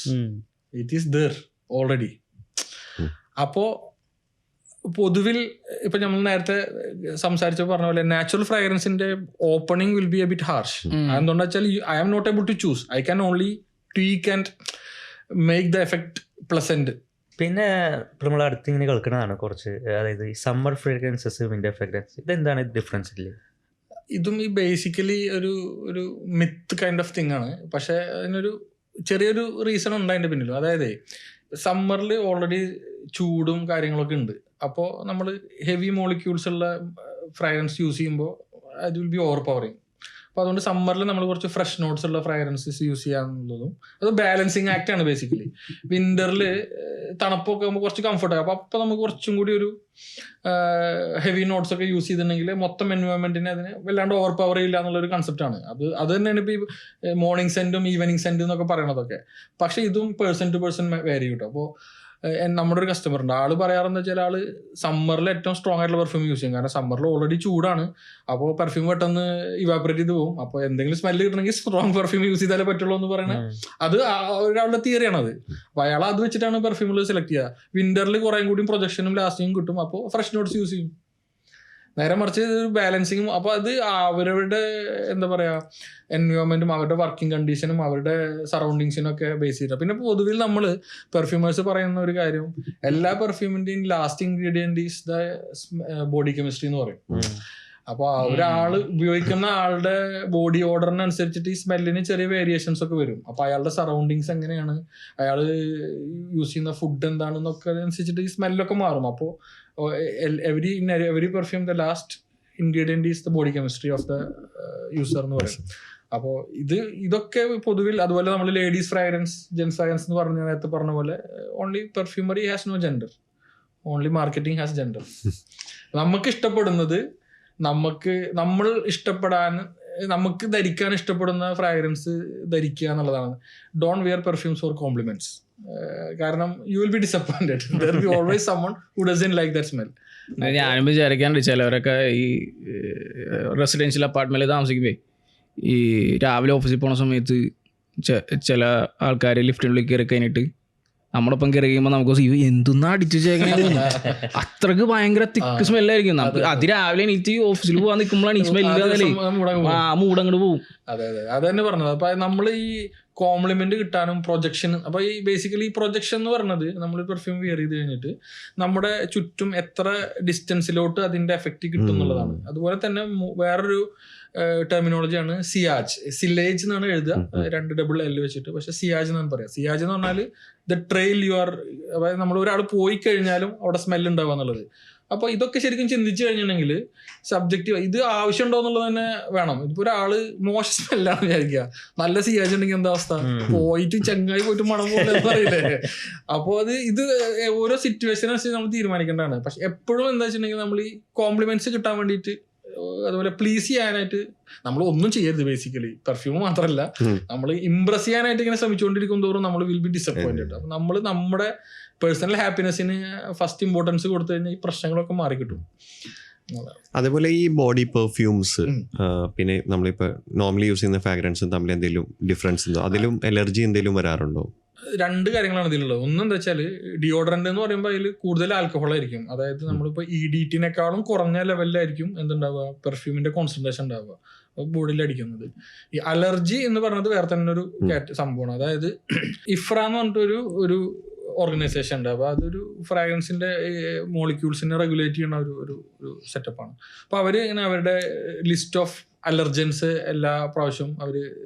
it is there already. അപ്പോൾ പൊതുവിൽ ഇപ്പം നമ്മൾ നേരത്തെ സംസാരിച്ച പറഞ്ഞ പോലെ നാച്ചുറൽ ഫ്രാഗ്രൻസിന്റെ opening will be a bit harsh. അതെന്തുകൊണ്ടാ വെച്ചാൽ I am not able to choose, I can only tweak and make the effect pleasant. പിന്നെ നമ്മൾ അടുത്ത് ഇങ്ങനെ കേൾക്കുന്നതാണ് കുറച്ച്, അതായത് ഈ സമ്മർ ഫ്രാഗ്രൻസസ്, വിന്റർ ഫ്രാഗ്രൻസ്, ഇതെന്താണ് ഡിഫറൻസ് ഇല്ലേ? ഇതും ഈ ബേസിക്കലി ഒരു മിത്ത് കൈൻഡ് ഓഫ് തിങ് ആണ്. പക്ഷെ അതിനൊരു ചെറിയൊരു റീസൺ ഉണ്ട് അതിൻ്റെ പിന്നിലും. അതായത് സമ്മറിൽ ഓൾറെഡി ചൂടും കാര്യങ്ങളൊക്കെ ഉണ്ട്. അപ്പോൾ നമ്മൾ ഹെവി മോളിക്യൂൾസ് ഉള്ള ഫ്രാഗ്രൻസ് യൂസ് ചെയ്യുമ്പോൾ അത് വിൽ ബി ഓവർ പവറിങ്. അപ്പോൾ അതുകൊണ്ട് സമ്മറിൽ നമ്മൾ കുറച്ച് ഫ്രഷ് നോട്ട്സ് ഉള്ള ഫ്രാഗ്രൻസസ് യൂസ് ചെയ്യാന്നുള്ളതും അത് ബാലൻസിങ് ആക്ട് ആണ് ബേസിക്കലി. വിൻ്ററിൽ തണുപ്പൊക്കെ ആകുമ്പോൾ കുറച്ച് കംഫർട്ടാകും. അപ്പോൾ നമുക്ക് കുറച്ചും കൂടി ഒരു ഹെവി നോട്ട്സ് ഒക്കെ യൂസ് ചെയ്തിട്ടുണ്ടെങ്കിൽ മൊത്തം എൻവയോൺമെൻറ്റിനെ അതിന് വല്ലാണ്ട് ഓവർ പവർ ചെയ്യില്ല എന്നുള്ളൊരു കൺസെപ്റ്റാണ്. അത് തന്നെയാണ് ഇപ്പോൾ ഈ മോർണിംഗ് സെൻറ്റും ഈവനിങ് സെൻറ്റും എന്നൊക്കെ പറയണതൊക്കെ. പക്ഷേ ഇതും പേഴ്സൺ ടു പേഴ്സൺ വേരി കിട്ടും. അപ്പോൾ നമ്മുടെ ഒരു കസ്റ്റമർ ഉണ്ട്, ആള് പറയാറെന്ന് വെച്ചാൽ ആള് സമ്മറിൽ ഏറ്റവും സ്ട്രോങ് ആയിട്ടുള്ള പെർഫ്യൂം യൂസ് ചെയ്യും. കാരണം സമ്മറിൽ ഓൾറെഡി ചൂടാണ്, അപ്പോൾ പെർഫ്യൂം പെട്ടെന്ന് ഇവാപറേറ്റ് ചെയ്ത് പോകും. അപ്പോൾ എന്തെങ്കിലും സ്മെല്ല് കിട്ടണമെങ്കിൽ സ്ട്രോങ് പെർഫ്യൂം യൂസ് ചെയ്താലേ പറ്റുള്ളൂ എന്ന് പറയുന്നത് അത് ഒരാളുടെ തിയറിയാണ് അത്. അപ്പോൾ അയാൾ അത് വെച്ചിട്ടാണ് പെർഫ്യൂമുകൾ സെലക്ട് ചെയ്യുക. വിന്ററിൽ കുറേ കൂടി പ്രൊജക്ഷനും ലാസ്റ്റിങ്ങും കിട്ടും, അപ്പോൾ ഫ്രഷ് നോട്ട്സ് യൂസ് ചെയ്യും. നേരെ മറിച്ച് ബാലൻസിങ്ങും. അപ്പോൾ അത് അവരവരുടെ എന്താ പറയുക എൻവയോൺമെൻറ്റും അവരുടെ വർക്കിംഗ് കണ്ടീഷനും അവരുടെ സറൗണ്ടിങ്സിനും ഒക്കെ ബേസ് ചെയ്തിട്ട്. പിന്നെ പൊതുവിൽ നമ്മൾ പെർഫ്യൂമേഴ്സ് പറയുന്ന ഒരു കാര്യം, എല്ലാ പെർഫ്യൂമിൻ്റെയും last ingredient is the body chemistry എന്ന് പറയും. അപ്പോൾ ഒരാൾ ഉപയോഗിക്കുന്ന ആളുടെ ബോഡി ഓർഡറിനനുസരിച്ചിട്ട് ഈ സ്മെല്ലിന് ചെറിയ വേരിയേഷൻസ് ഒക്കെ വരും. അപ്പോൾ അയാളുടെ സറൗണ്ടിങ്സ് എങ്ങനെയാണ്, അയാൾ യൂസ് ചെയ്യുന്ന ഫുഡ് എന്താണെന്നൊക്കെ അനുസരിച്ചിട്ട് ഈ സ്മെല്ലൊക്കെ മാറും. അപ്പോൾ every perfume the last ingredient is the body chemistry of the user എന്ന് പറയും. അപ്പോൾ ഇതൊക്കെ പൊതുവിൽ. അതുപോലെ നമ്മൾ ലേഡീസ് ഫ്രാഗ്രൻസ്, ജെൻസ് ഫ്രാഗ്രൻസ് എന്ന് പറഞ്ഞ നേരത്തെ പറഞ്ഞ പോലെ only perfumery has no gender, only marketing has gender. നമുക്ക് ഇഷ്ടപ്പെടുന്നത് നമ്മൾ ഇഷ്ടപ്പെടാൻ, നമുക്ക് ധരിക്കാൻ ഇഷ്ടപ്പെടുന്ന ഫ്രാഗ്രൻസ് ധരിക്കുക എന്നുള്ളതാണ്. Don't wear perfumes for compliments. കാരണം you will be disappointed. There will be always someone who doesn't like that smell. ഞാനും വിചാരിക്കാറുണ്ട്, ചിലവരൊക്കെ ഈ റെസിഡൻഷ്യൽ അപ്പാർട്ട്മെന്റിൽ താമസിക്കുമ്പോൾ ഈ രാവിലെ ഓഫീസിൽ പോണ സമയത്ത് ചില ആൾക്കാർ ലിഫ്റ്റിനുള്ളിൽ കയറി കഴിഞ്ഞിട്ട് നമ്മളൊപ്പം കയറി കഴിയുമ്പോൾ നമുക്ക് എന്തൊന്നാ അടിച്ചു ചേക്കണേ, അത്രക്ക് ഭയങ്കര തിക്ക് സ്മെല്ലായിരിക്കും. അതിരാവിലെ എനിക്ക് ഓഫീസിൽ പോകാൻ നിൽക്കുമ്പോഴാണ് ഈ സ്മെല്ല് മൂടങ്ങോട്ട് പോകും. അതെ അതെ, അത് തന്നെ പറഞ്ഞത്. അപ്പൊ നമ്മൾ ഈ കോംപ്ലിമെന്റ് കിട്ടാനും പ്രൊജക്ഷൻ, അപ്പൊ ഈ ബേസിക്കലി ഈ പ്രൊജക്ഷൻ എന്ന് പറഞ്ഞത് നമ്മൾ പെർഫ്യൂം വെയർ ചെയ്ത് കഴിഞ്ഞിട്ട് നമ്മുടെ ചുറ്റും എത്ര ഡിസ്റ്റൻസിലോട്ട് അതിന്റെ എഫക്റ്റ് കിട്ടും എന്നുള്ളതാണ്. അതുപോലെ തന്നെ വേറൊരു ടെർമിനോളജിയാണ് സിയാജ്. സിലേജ് എന്നാണ് എഴുതുക, 2 ഡബിൾ L വെച്ചിട്ട്, പക്ഷെ സിയാജ് എന്നാണ് പറയാം. സിയാജ് എന്ന് പറഞ്ഞാൽ ദ ട്രെയിൽ യു ആർ, അതായത് നമ്മൾ ഒരാൾ പോയി കഴിഞ്ഞാലും അവിടെ സ്മെല്ല് ഉണ്ടാവുക എന്നുള്ളത്. അപ്പോൾ ഇതൊക്കെ ശരിക്കും ചിന്തിച്ചു കഴിഞ്ഞിട്ടുണ്ടെങ്കിൽ സബ്ജക്റ്റീവ്, ഇത് ആവശ്യമുണ്ടോ എന്നുള്ളത് തന്നെ വേണം. ഇതിപ്പോൾ ഒരാള് മോശം സ്മെല്ലാണെന്ന് വിചാരിക്കുക, നല്ല സിയാജ് ഉണ്ടെങ്കിൽ എന്താ അവസ്ഥ, പോയിട്ട് ചെങ്ങായി പോയിട്ട് മണം പോലെ പറയില്ലേ. അപ്പോൾ ഇത് ഓരോ സിറ്റുവേഷൻ അനുസരിച്ച് നമ്മൾ തീരുമാനിക്കേണ്ടതാണ്. പക്ഷെ എപ്പോഴും എന്താ വെച്ചിട്ടുണ്ടെങ്കിൽ നമ്മൾ ഈ കോംപ്ലിമെന്റ്സ് കിട്ടാൻ വേണ്ടിയിട്ട്, അതുപോലെ പ്ലീസ് ചെയ്യാനായിട്ട് നമ്മൾ ഒന്നും ചെയ്യരുത്. ബേസിക്കലി പെർഫ്യൂം മാത്രമല്ല, നമ്മൾ ഇംപ്രസ് ചെയ്യാനായിട്ട് ഇങ്ങനെ ശ്രമിച്ചുകൊണ്ടിരിക്കും തോറും നമ്മൾ വിൽ ബി ഡിസപ്പോയിന്റഡ്. അപ്പം നമ്മൾ നമ്മുടെ പേഴ്സണൽ ഹാപ്പിനെസ്സിന് ഫസ്റ്റ് ഇമ്പോർട്ടൻസ് കൊടുത്തു കഴിഞ്ഞാൽ ഈ പ്രശ്നങ്ങളൊക്കെ മാറിക്കിട്ടും. അതേപോലെ ഈ ബോഡി പെർഫ്യൂംസ്, പിന്നെ നമ്മളിപ്പോൾ നോർമലി യൂസ് ചെയ്യുന്ന ഫ്രാഗ്രൻസും തമ്മിൽ എന്തെങ്കിലും ഡിഫറൻസ് ഉണ്ടോ? അതിലും അലർജി എന്തെങ്കിലും വരാറുണ്ടോ? 2 കാര്യങ്ങളാണ് ഇതിലുള്ളത്. ഒന്നെന്താ വെച്ചാൽ ഡിയോഡറന്റ് എന്ന് പറയുമ്പോൾ അതിൽ കൂടുതൽ ആൽക്കഹോൾ ആയിരിക്കും. അതായത് നമ്മളിപ്പോൾ EDT-നേക്കാളും കുറഞ്ഞ ലെവലിലായിരിക്കും എന്തുണ്ടാവുക, പെർഫ്യൂമിന്റെ കോൺസെൻട്രേഷൻ ഉണ്ടാവുക ബോഡിയിൽ അടിക്കുന്നത്. ഈ അലർജി എന്ന് പറയുന്നത് വേറെ തന്നെ ഒരു സംഭവമാണ്. അതായത് ഇഫ്ര എന്ന് പറഞ്ഞിട്ട് ഒരു ഓർഗനൈസേഷൻ ഉണ്ട്. അപ്പോൾ അതൊരു ഫ്രാഗ്രൻസിന്റെ മോളിക്യൂൾസിനെ റെഗുലേറ്റ് ചെയ്യുന്ന ഒരു സെറ്റപ്പാണ്. അപ്പോൾ അവർ ഇങ്ങനെ അവരുടെ ലിസ്റ്റ് ഓഫ് അലർജൻസ് എല്ലാ പ്രാവശ്യവും അവർ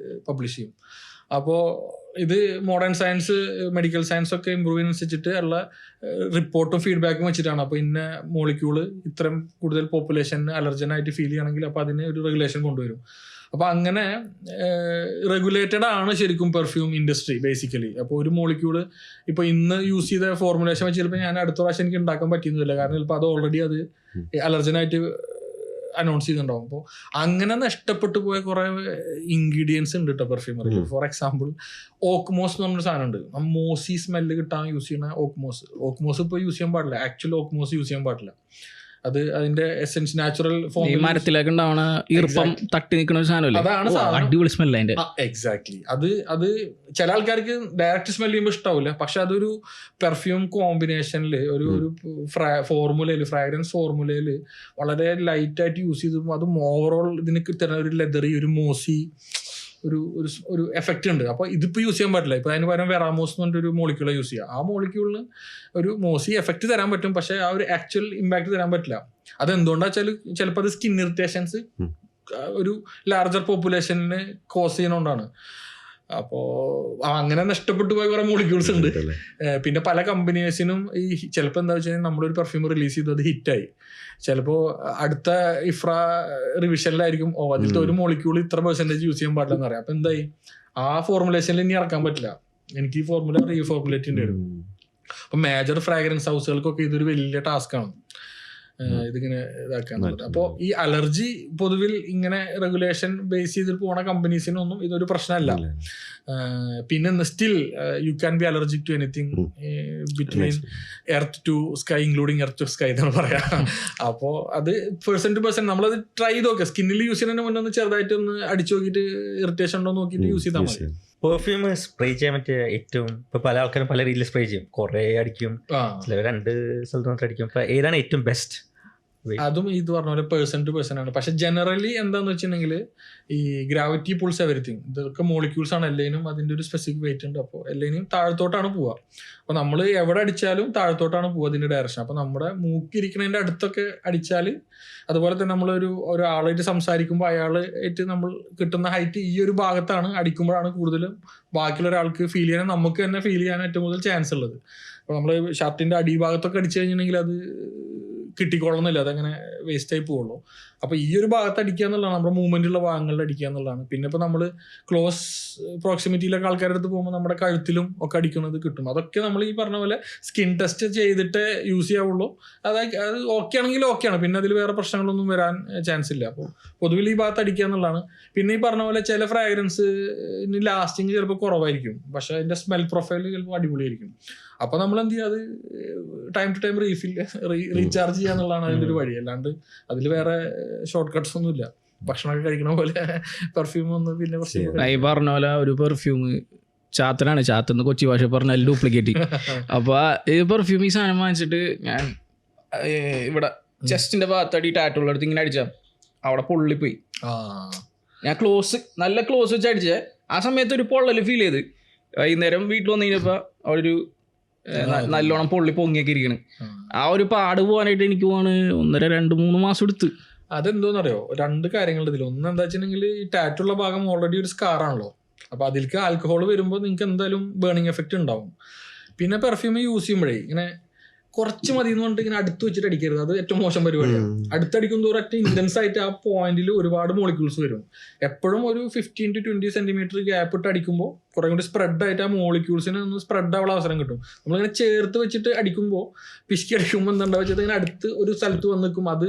പബ്ലിഷ് ചെയ്യും. അപ്പോൾ ഇത് മോഡേൺ സയൻസ്, മെഡിക്കൽ സയൻസ് ഒക്കെ ഇമ്പ്രൂവ് ചെയ്യുന്നതനുസരിച്ചിട്ട് ഉള്ള റിപ്പോർട്ടും ഫീഡ്ബാക്കും വെച്ചിട്ടാണ്. അപ്പോൾ ഇന്ന മോളിക്യൂള് ഇത്രയും കൂടുതൽ പോപ്പുലേഷന് അലർജനായിട്ട് ഫീൽ ചെയ്യണമെങ്കിൽ അപ്പോൾ അതിന് ഒരു റെഗുലേഷൻ കൊണ്ടുവരും. അപ്പോൾ അങ്ങനെ റെഗുലേറ്റഡ് ആണ് ശരിക്കും പെർഫ്യൂം ഇൻഡസ്ട്രി ബേസിക്കലി. അപ്പോൾ ഒരു മോളിക്യൂള് ഇപ്പോൾ ഇന്ന് യൂസ് ചെയ്ത ഫോർമുലേഷൻ വെച്ച് ചിലപ്പോൾ ഞാൻ അടുത്ത പ്രാവശ്യം എനിക്ക് ഉണ്ടാക്കാൻ പറ്റുന്നില്ല, കാരണം ചിലപ്പോൾ അത് ഓൾറെഡി അത് അലർജനായിട്ട് അനൗൺസ് ചെയ്തിട്ടുണ്ടാവും. അപ്പോൾ അങ്ങനെ നഷ്ടപ്പെട്ടു പോയ കുറേ ഇൻഗ്രീഡിയൻസ് ഉണ്ട് കേട്ടോ പെർഫ്യൂമറിൽ. ഫോർ എക്സാമ്പിൾ ഓക്മോസ് എന്ന് പറഞ്ഞൊരു സാധനം ഉണ്ട്. ആ മോസി സ്മെല്ല് കിട്ടാൻ യൂസ് ചെയ്യുന്ന ഓക്മോസ് ഇപ്പോൾ യൂസ് ചെയ്യാൻ പാടില്ല, ആക്ച്വൽ ഓക്മോസ് യൂസ് ചെയ്യാൻ പാടില്ല. അത് അതിന്റെ എസെൻസ് നാച്ചുറൽ ഫോം മരത്തിലൊക്കെ ഉണ്ടാവണ ഈർപ്പം തട്ടി നിൽക്കുന്ന ഒരു സാധനമല്ലേ, അതാണ് അടിപൊളി സ്മെല്ല് അതിന്റെ. എക്സാക്ട്ലി. അത് ചില ആൾക്കാർക്ക് ഡയറക്റ്റ് സ്മെൽ ചെയ്യുമ്പോൾ ഇഷ്ടാവില്ല, പക്ഷെ അതൊരു പെർഫ്യൂം കോമ്പിനേഷനിൽ ഒരു ഫോർമുലയിൽ, ഫ്രാഗ്രൻസ് ഫോർമുലയിൽ വളരെ ലൈറ്റ് ആയിട്ട് യൂസ് ചെയ്തപ്പോൾ അതും ഓവറോൾ ഇതിന് തരുന്ന ഒരു ലെതറി, ഒരു മോസി ഒരു എഫക്റ്റ് ഉണ്ട്. അപ്പോൾ ഇതിപ്പോൾ യൂസ് ചെയ്യാൻ പറ്റില്ല. ഇപ്പോൾ അതിന് പകരം വെറാമോസ് എന്ന് പറഞ്ഞൊരു മോളിക്യൂളെ യൂസ് ചെയ്യുക. ആ മോളിക്യൂളിന് ഒരു മോസി എഫക്റ്റ് തരാൻ പറ്റും, പക്ഷേ ആ ഒരു ആക്ച്വൽ ഇമ്പാക്ട് തരാൻ പറ്റില്ല. അതെന്തുകൊണ്ടാണെന്ന് വെച്ചാൽ ചിലപ്പോൾ അത് സ്കിൻ ഇറിറ്റേഷൻസ് ഒരു ലാർജർ പോപ്പുലേഷനിന് കോസ് ചെയ്യുന്നതുകൊണ്ടാണ്. അപ്പോൾ അങ്ങനെ നഷ്ടപ്പെട്ടു പോയ കുറെ മോളിക്യൂൾസ് ഉണ്ട്. പിന്നെ പല കമ്പനീസിനും ഈ ചിലപ്പോൾ എന്താ വെച്ച് കഴിഞ്ഞാൽ നമ്മളൊരു പെർഫ്യൂം റിലീസ് ചെയ്തു, അത് ഹിറ്റായി. ചിലപ്പോൾ അടുത്ത ഇഫ്ര റിവിഷനിലായിരിക്കും അതിലത്തെ ഒരു മോളിക്യൂൾ ഇത്ര പെർസെൻറ്റേജ് യൂസ് ചെയ്യാൻ പാടില്ലെന്ന് പറയാം. അപ്പം എന്തായി, ആ ഫോർമുലേഷനിൽ ഇനി ഇറക്കാൻ പറ്റില്ല, എനിക്ക് ഈ ഫോർമുല റീഫോർമുലേറ്റ് ചെയ്യേണ്ടി വരും. അപ്പം മേജർ ഫ്രാഗ്രൻസ് ഹൗസുകൾക്കൊക്കെ ഇതൊരു വലിയ ടാസ്ക്കാണ് ഇതിങ്ങനെ ഇതാക്കാന്നുള്ളത്. അപ്പോൾ ഈ അലർജി പൊതുവിൽ ഇങ്ങനെ റെഗുലേഷൻ ബേസ് ചെയ്തിട്ട് പോണ കമ്പനീസിനൊന്നും ഇതൊരു പ്രശ്നമല്ല. പിന്നെ still you can be allergic to anything between earth to sky, including earth to sky എന്നാണ് പറയാ. അപ്പോൾ അത് പേഴ്സൺ ടു പേഴ്സൺ നമ്മളത് ട്രൈ ചെയ്ത് നോക്കുക. സ്കിന്നിൽ യൂസ് ചെയ്യുന്നതിന് മുന്നേ ഒന്ന് ചെറുതായിട്ട് ഒന്ന് അടിച്ചു നോക്കിയിട്ട് ഇറിറ്റേഷൻ ഉണ്ടോ നോക്കിയിട്ട് യൂസ് ചെയ്താൽ മതി. പെർഫ്യൂം സ്പ്രേ ചെയ്യാൻ പറ്റിയ ഏറ്റവും ഇപ്പൊ പല ആൾക്കാരും പല രീതിയിൽ സ്പ്രേ ചെയ്യും, കുറെ അടിക്കും, ചിലർ 2 സ്ഥലത്ത് മാത്രം അടിക്കും. അപ്പൊ ഏതാണ് ഏറ്റവും ബെസ്റ്റ്? അതും ഇത് പറഞ്ഞ പോലെ പേഴ്സൺ ടു പേഴ്സൺ ആണ്. പക്ഷെ ജനറലി എന്താന്ന് വെച്ചിട്ടുണ്ടെങ്കിൽ ഈ ഗ്രാവിറ്റി പുൾസ് എവരിത്തിങ്, ഇതൊക്കെ മോളിക്യൂൾസ് ആണ്, എല്ലാവരും അതിൻ്റെ ഒരു സ്പെസിഫിക് വെയിറ്റ് ഉണ്ട്. അപ്പോൾ എല്ലാവരും താഴത്തോട്ടാണ് പോവുക. അപ്പോൾ നമ്മൾ എവിടെ അടിച്ചാലും താഴത്തോട്ടാണ് പോവുക അതിൻ്റെ ഡയറക്ഷൻ. അപ്പോൾ നമ്മുടെ മൂക്കിരിക്കുന്നതിൻ്റെ അടുത്തൊക്കെ അടിച്ചാൽ, അതുപോലെ തന്നെ ഒരാളായിട്ട് സംസാരിക്കുമ്പോൾ അയാളായിട്ട് നമ്മൾ കിട്ടുന്ന ഹൈറ്റ് ഈ ഒരു ഭാഗത്താണ് അടിക്കുമ്പോഴാണ് കൂടുതലും ബാക്കിയുള്ള ഒരാൾക്ക് ഫീൽ ചെയ്യാനും നമുക്ക് തന്നെ ഫീൽ ചെയ്യാനും ഏറ്റവും കൂടുതൽ ചാൻസ് ഉള്ളത്. അപ്പോൾ നമ്മൾ ഷർട്ടിൻ്റെ അടിഭാഗത്തൊക്കെ അടിച്ചു കഴിഞ്ഞിട്ടുണ്ടെങ്കിൽ അത് കിട്ടിക്കൊള്ളുന്നില്ല, അതങ്ങനെ വേസ്റ്റ് ആയി പോവുള്ളൂ. അപ്പോൾ ഈ ഒരു ഭാഗത്ത് അടിക്കുക എന്നുള്ളതാണ്, നമ്മുടെ മൂവ്മെൻറ്റുള്ള ഭാഗങ്ങളിൽ അടിക്കുക എന്നുള്ളതാണ്. പിന്നെ ഇപ്പോൾ നമ്മൾ ക്ലോസ് പ്രോക്സിമിറ്റിയിലൊക്കെ ആൾക്കാരുടെ അടുത്ത് പോകുമ്പോൾ നമ്മുടെ കഴുത്തിലും ഒക്കെ അടിക്കുന്നത് കിട്ടും. അതൊക്കെ നമ്മൾ ഈ പറഞ്ഞ പോലെ സ്കിൻ ടെസ്റ്റ് ചെയ്തിട്ട് യൂസ് ചെയ്യാവുള്ളൂ. അത് ഓക്കെ ആണെങ്കിൽ ഓക്കെയാണ്, പിന്നെ അതിൽ വേറെ പ്രശ്നങ്ങളൊന്നും വരാൻ ചാൻസ് ഇല്ല. അപ്പോൾ പൊതുവിൽ ഈ ഭാഗത്ത് അടിക്കുക എന്നുള്ളതാണ്. പിന്നെ ഈ പറഞ്ഞ പോലെ ചില ഫ്രാഗ്രൻസിന് ലാസ്റ്റിങ് ചിലപ്പോൾ കുറവായിരിക്കും, പക്ഷേ അതിൻ്റെ സ്മെൽ പ്രൊഫൈൽ ചിലപ്പോൾ അടിപൊളിയായിരിക്കും. അപ്പോൾ നമ്മൾ എന്ത് ചെയ്യുക, അത് ടൈം ടു ടൈം റീചാർജ് ചെയ്യുക എന്നുള്ളതാണ് അതിൻ്റെ ഒരു വഴി. അല്ലാണ്ട് അതിൽ വേറെ ഷോർട്ട് കട്ട്സ് ഒന്നും ഇല്ല. ഭക്ഷണമൊക്കെ കഴിക്കണ പോലെ പെർഫ്യൂം ഒന്നും പിന്നെ ഈ പറഞ്ഞ പോലെ ഒരു പെർഫ്യൂം ചാത്തനാണ്, ചാത്തെന്ന് കൊച്ചി ഭാഷ പറഞ്ഞാൽ ഡ്യൂപ്ലിക്കേറ്റ്. അപ്പോൾ ഈ പെർഫ്യൂം ഈ സാധനം വാങ്ങിച്ചിട്ട് ഞാൻ ഇവിടെ ചെസ്റ്റിന്റെ ഭാഗത്തടി ടാറ്റുള്ള അടുത്ത് ഇങ്ങനെ അടിച്ചാൽ അവിടെ പൊള്ളിപ്പോയി. ഞാൻ നല്ല ക്ലോസ് വെച്ച് അടിച്ചേ. ആ സമയത്ത് ഒരു പൊള്ളൽ ഫീൽ ചെയ്ത് വൈകുന്നേരം വീട്ടിൽ വന്നു കഴിഞ്ഞപ്പോൾ അവിടെ ഒരു നല്ലോണം പൊങ്ങിയൊക്കെ ഇരിക്കണ്. ആ ഒരു പാട് പോകാനായിട്ട് എനിക്ക് 1-2-3 മാസം എടുത്ത്. അതെന്തോന്നറിയോ, 2 കാര്യങ്ങളുണ്ട് ഇതിൽ. ഒന്ന് എന്താ വെച്ചിട്ടുണ്ടെങ്കിൽ ഈ ടാറ്റുള്ള ഭാഗം ഓൾറെഡി ഒരു സ്കാറാണല്ലോ, അപ്പോൾ അതിലേക്ക് ആൽക്കഹോൾ വരുമ്പോൾ നിങ്ങൾക്ക് എന്തായാലും ബേണിംഗ് എഫക്റ്റ് ഉണ്ടാവും. പിന്നെ പെർഫ്യൂം യൂസ് ചെയ്യുമ്പോഴേ ഇങ്ങനെ കുറച്ച് മതി എന്ന് പറഞ്ഞിട്ട് ഇങ്ങനെ അടുത്ത് വെച്ചിട്ട് അടിക്കരുത്, അത് ഏറ്റവും മോശം പരിപാടിയാണ്. അടുത്തടിക്കും തോറും ഒറ്റ ഇൻറ്റൻസ് ആയിട്ട് ആ പോയിന്റിൽ ഒരുപാട് മോളിക്യൂൾസ് വരും. എപ്പോഴും ഒരു 15 to 20 സെന്റിമീറ്റർ ഗ്യാപ്പ് ഇട്ട് അടിക്കുമ്പോൾ കുറേ കൂടി സ്പ്രെഡ് ആയിട്ട് ആ മോളിക്യൂൾസിന് ഒന്ന് സ്പ്രെഡ് ആവാനുള്ള അവസരം കിട്ടും. നമ്മളിങ്ങനെ ചേർത്ത് വെച്ചിട്ട് അടിക്കുമ്പോൾ, പിശുക്കി അടിക്കുമ്പോൾ എന്താ വെച്ചാൽ ഇങ്ങനെ അടുത്ത് ഒരു സ്ഥലത്ത് വന്ന് നിൽക്കും, അത്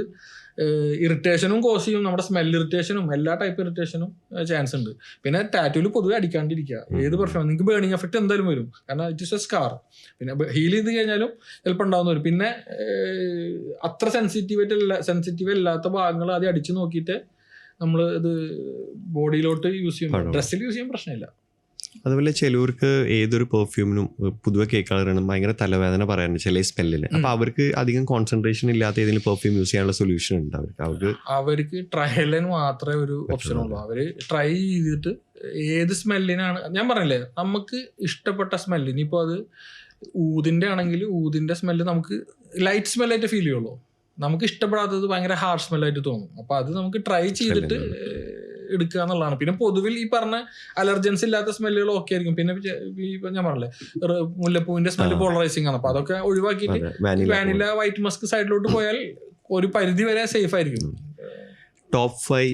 ഇറിറ്റേഷനും കോസ് ചെയ്യും, നമ്മുടെ സ്മെൽ ഇറിറ്റേഷനും എല്ലാ ടൈപ്പ് ഇറിറ്റേഷനും ചാൻസ് ഉണ്ട്. പിന്നെ ടാറ്റൂല് പൊതുവെ അടിക്കാണ്ടിരിക്കുക. ഏത് പെർഫ്യൂം നിങ്ങൾക്ക് ബേണിംഗ് എഫക്റ്റ് എന്തായാലും വരും, കാരണം ഇറ്റ് ഇസ് എ സ്കാർ. പിന്നെ ഹീൽ ചെയ്ത് കഴിഞ്ഞാലും ചിലപ്പോൾ ഉണ്ടാവുന്ന വരും. പിന്നെ അത്ര സെൻസിറ്റീവ് അല്ലാത്ത ഭാഗങ്ങൾ ആദ്യം അടിച്ച് നോക്കിയിട്ട് നമ്മൾ ഇത് ബോഡിയിലോട്ട് യൂസ് ചെയ്യുമ്പോൾ, ഡ്രസ്സിൽ യൂസ് ചെയ്യാൻ പ്രശ്നമില്ല. അതുപോലെ ചിലവർക്ക് ഏതൊരു പെർഫ്യൂമിനും പൊതുവെ കേൾക്കാറുണ്ട് ഭയങ്കര തലവേദന പറയാറുണ്ട് ചില സ്മെല്ലിന്. അപ്പൊ അവർക്ക് അധികം കോൺസെൻട്രേഷൻ ഇല്ലാത്ത ഏതെങ്കിലും പെർഫ്യൂം യൂസ് ചെയ്യാനുള്ള സൊല്യൂഷൻ ഉണ്ട് അവർക്ക് ട്രയലിന് മാത്രമേ ഒരു ഓപ്ഷൻ ഉള്ളൂ. അവര് ട്രൈ ചെയ്തിട്ട് ഏത് സ്മെല്ലിനാണ്, ഞാൻ പറഞ്ഞില്ലേ നമുക്ക് ഇഷ്ടപ്പെട്ട സ്മെല്ലിന്, ഇപ്പോൾ അത് ഊതിൻ്റെ ആണെങ്കിൽ ഊതിൻ്റെ സ്മെല്ല് നമുക്ക് ലൈറ്റ് സ്മെല്ലായിട്ട് ഫീൽ ചെയ്യുള്ളൂ, നമുക്ക് ഇഷ്ടപ്പെടാത്തത് ഭയങ്കര ഹാർഷ് സ്മെല്ലായിട്ട് തോന്നും. അപ്പോൾ അത് നമുക്ക് ട്രൈ ചെയ്തിട്ട് എടുക്കുക എന്നുള്ളതാണ്. പിന്നെ പൊതുവിൽ ഈ പറഞ്ഞ അലർജൻസ് ഇല്ലാത്ത സ്മെല്ലുകൾ ഓക്കെ ആയിരിക്കും. പിന്നെ ഞാൻ പറഞ്ഞില്ലേ മുല്ലപ്പൂവിന്റെ സ്മെല്ല് പോളറൈസിങ് ആണ്. അപ്പൊ അതൊക്കെ ഒഴിവാക്കിയിട്ട് വാനില വൈറ്റ് മസ്ക് സൈഡിലോട്ട് പോയാൽ ഒരു പരിധി വരെ സേഫ് ആയിരിക്കും. Top 5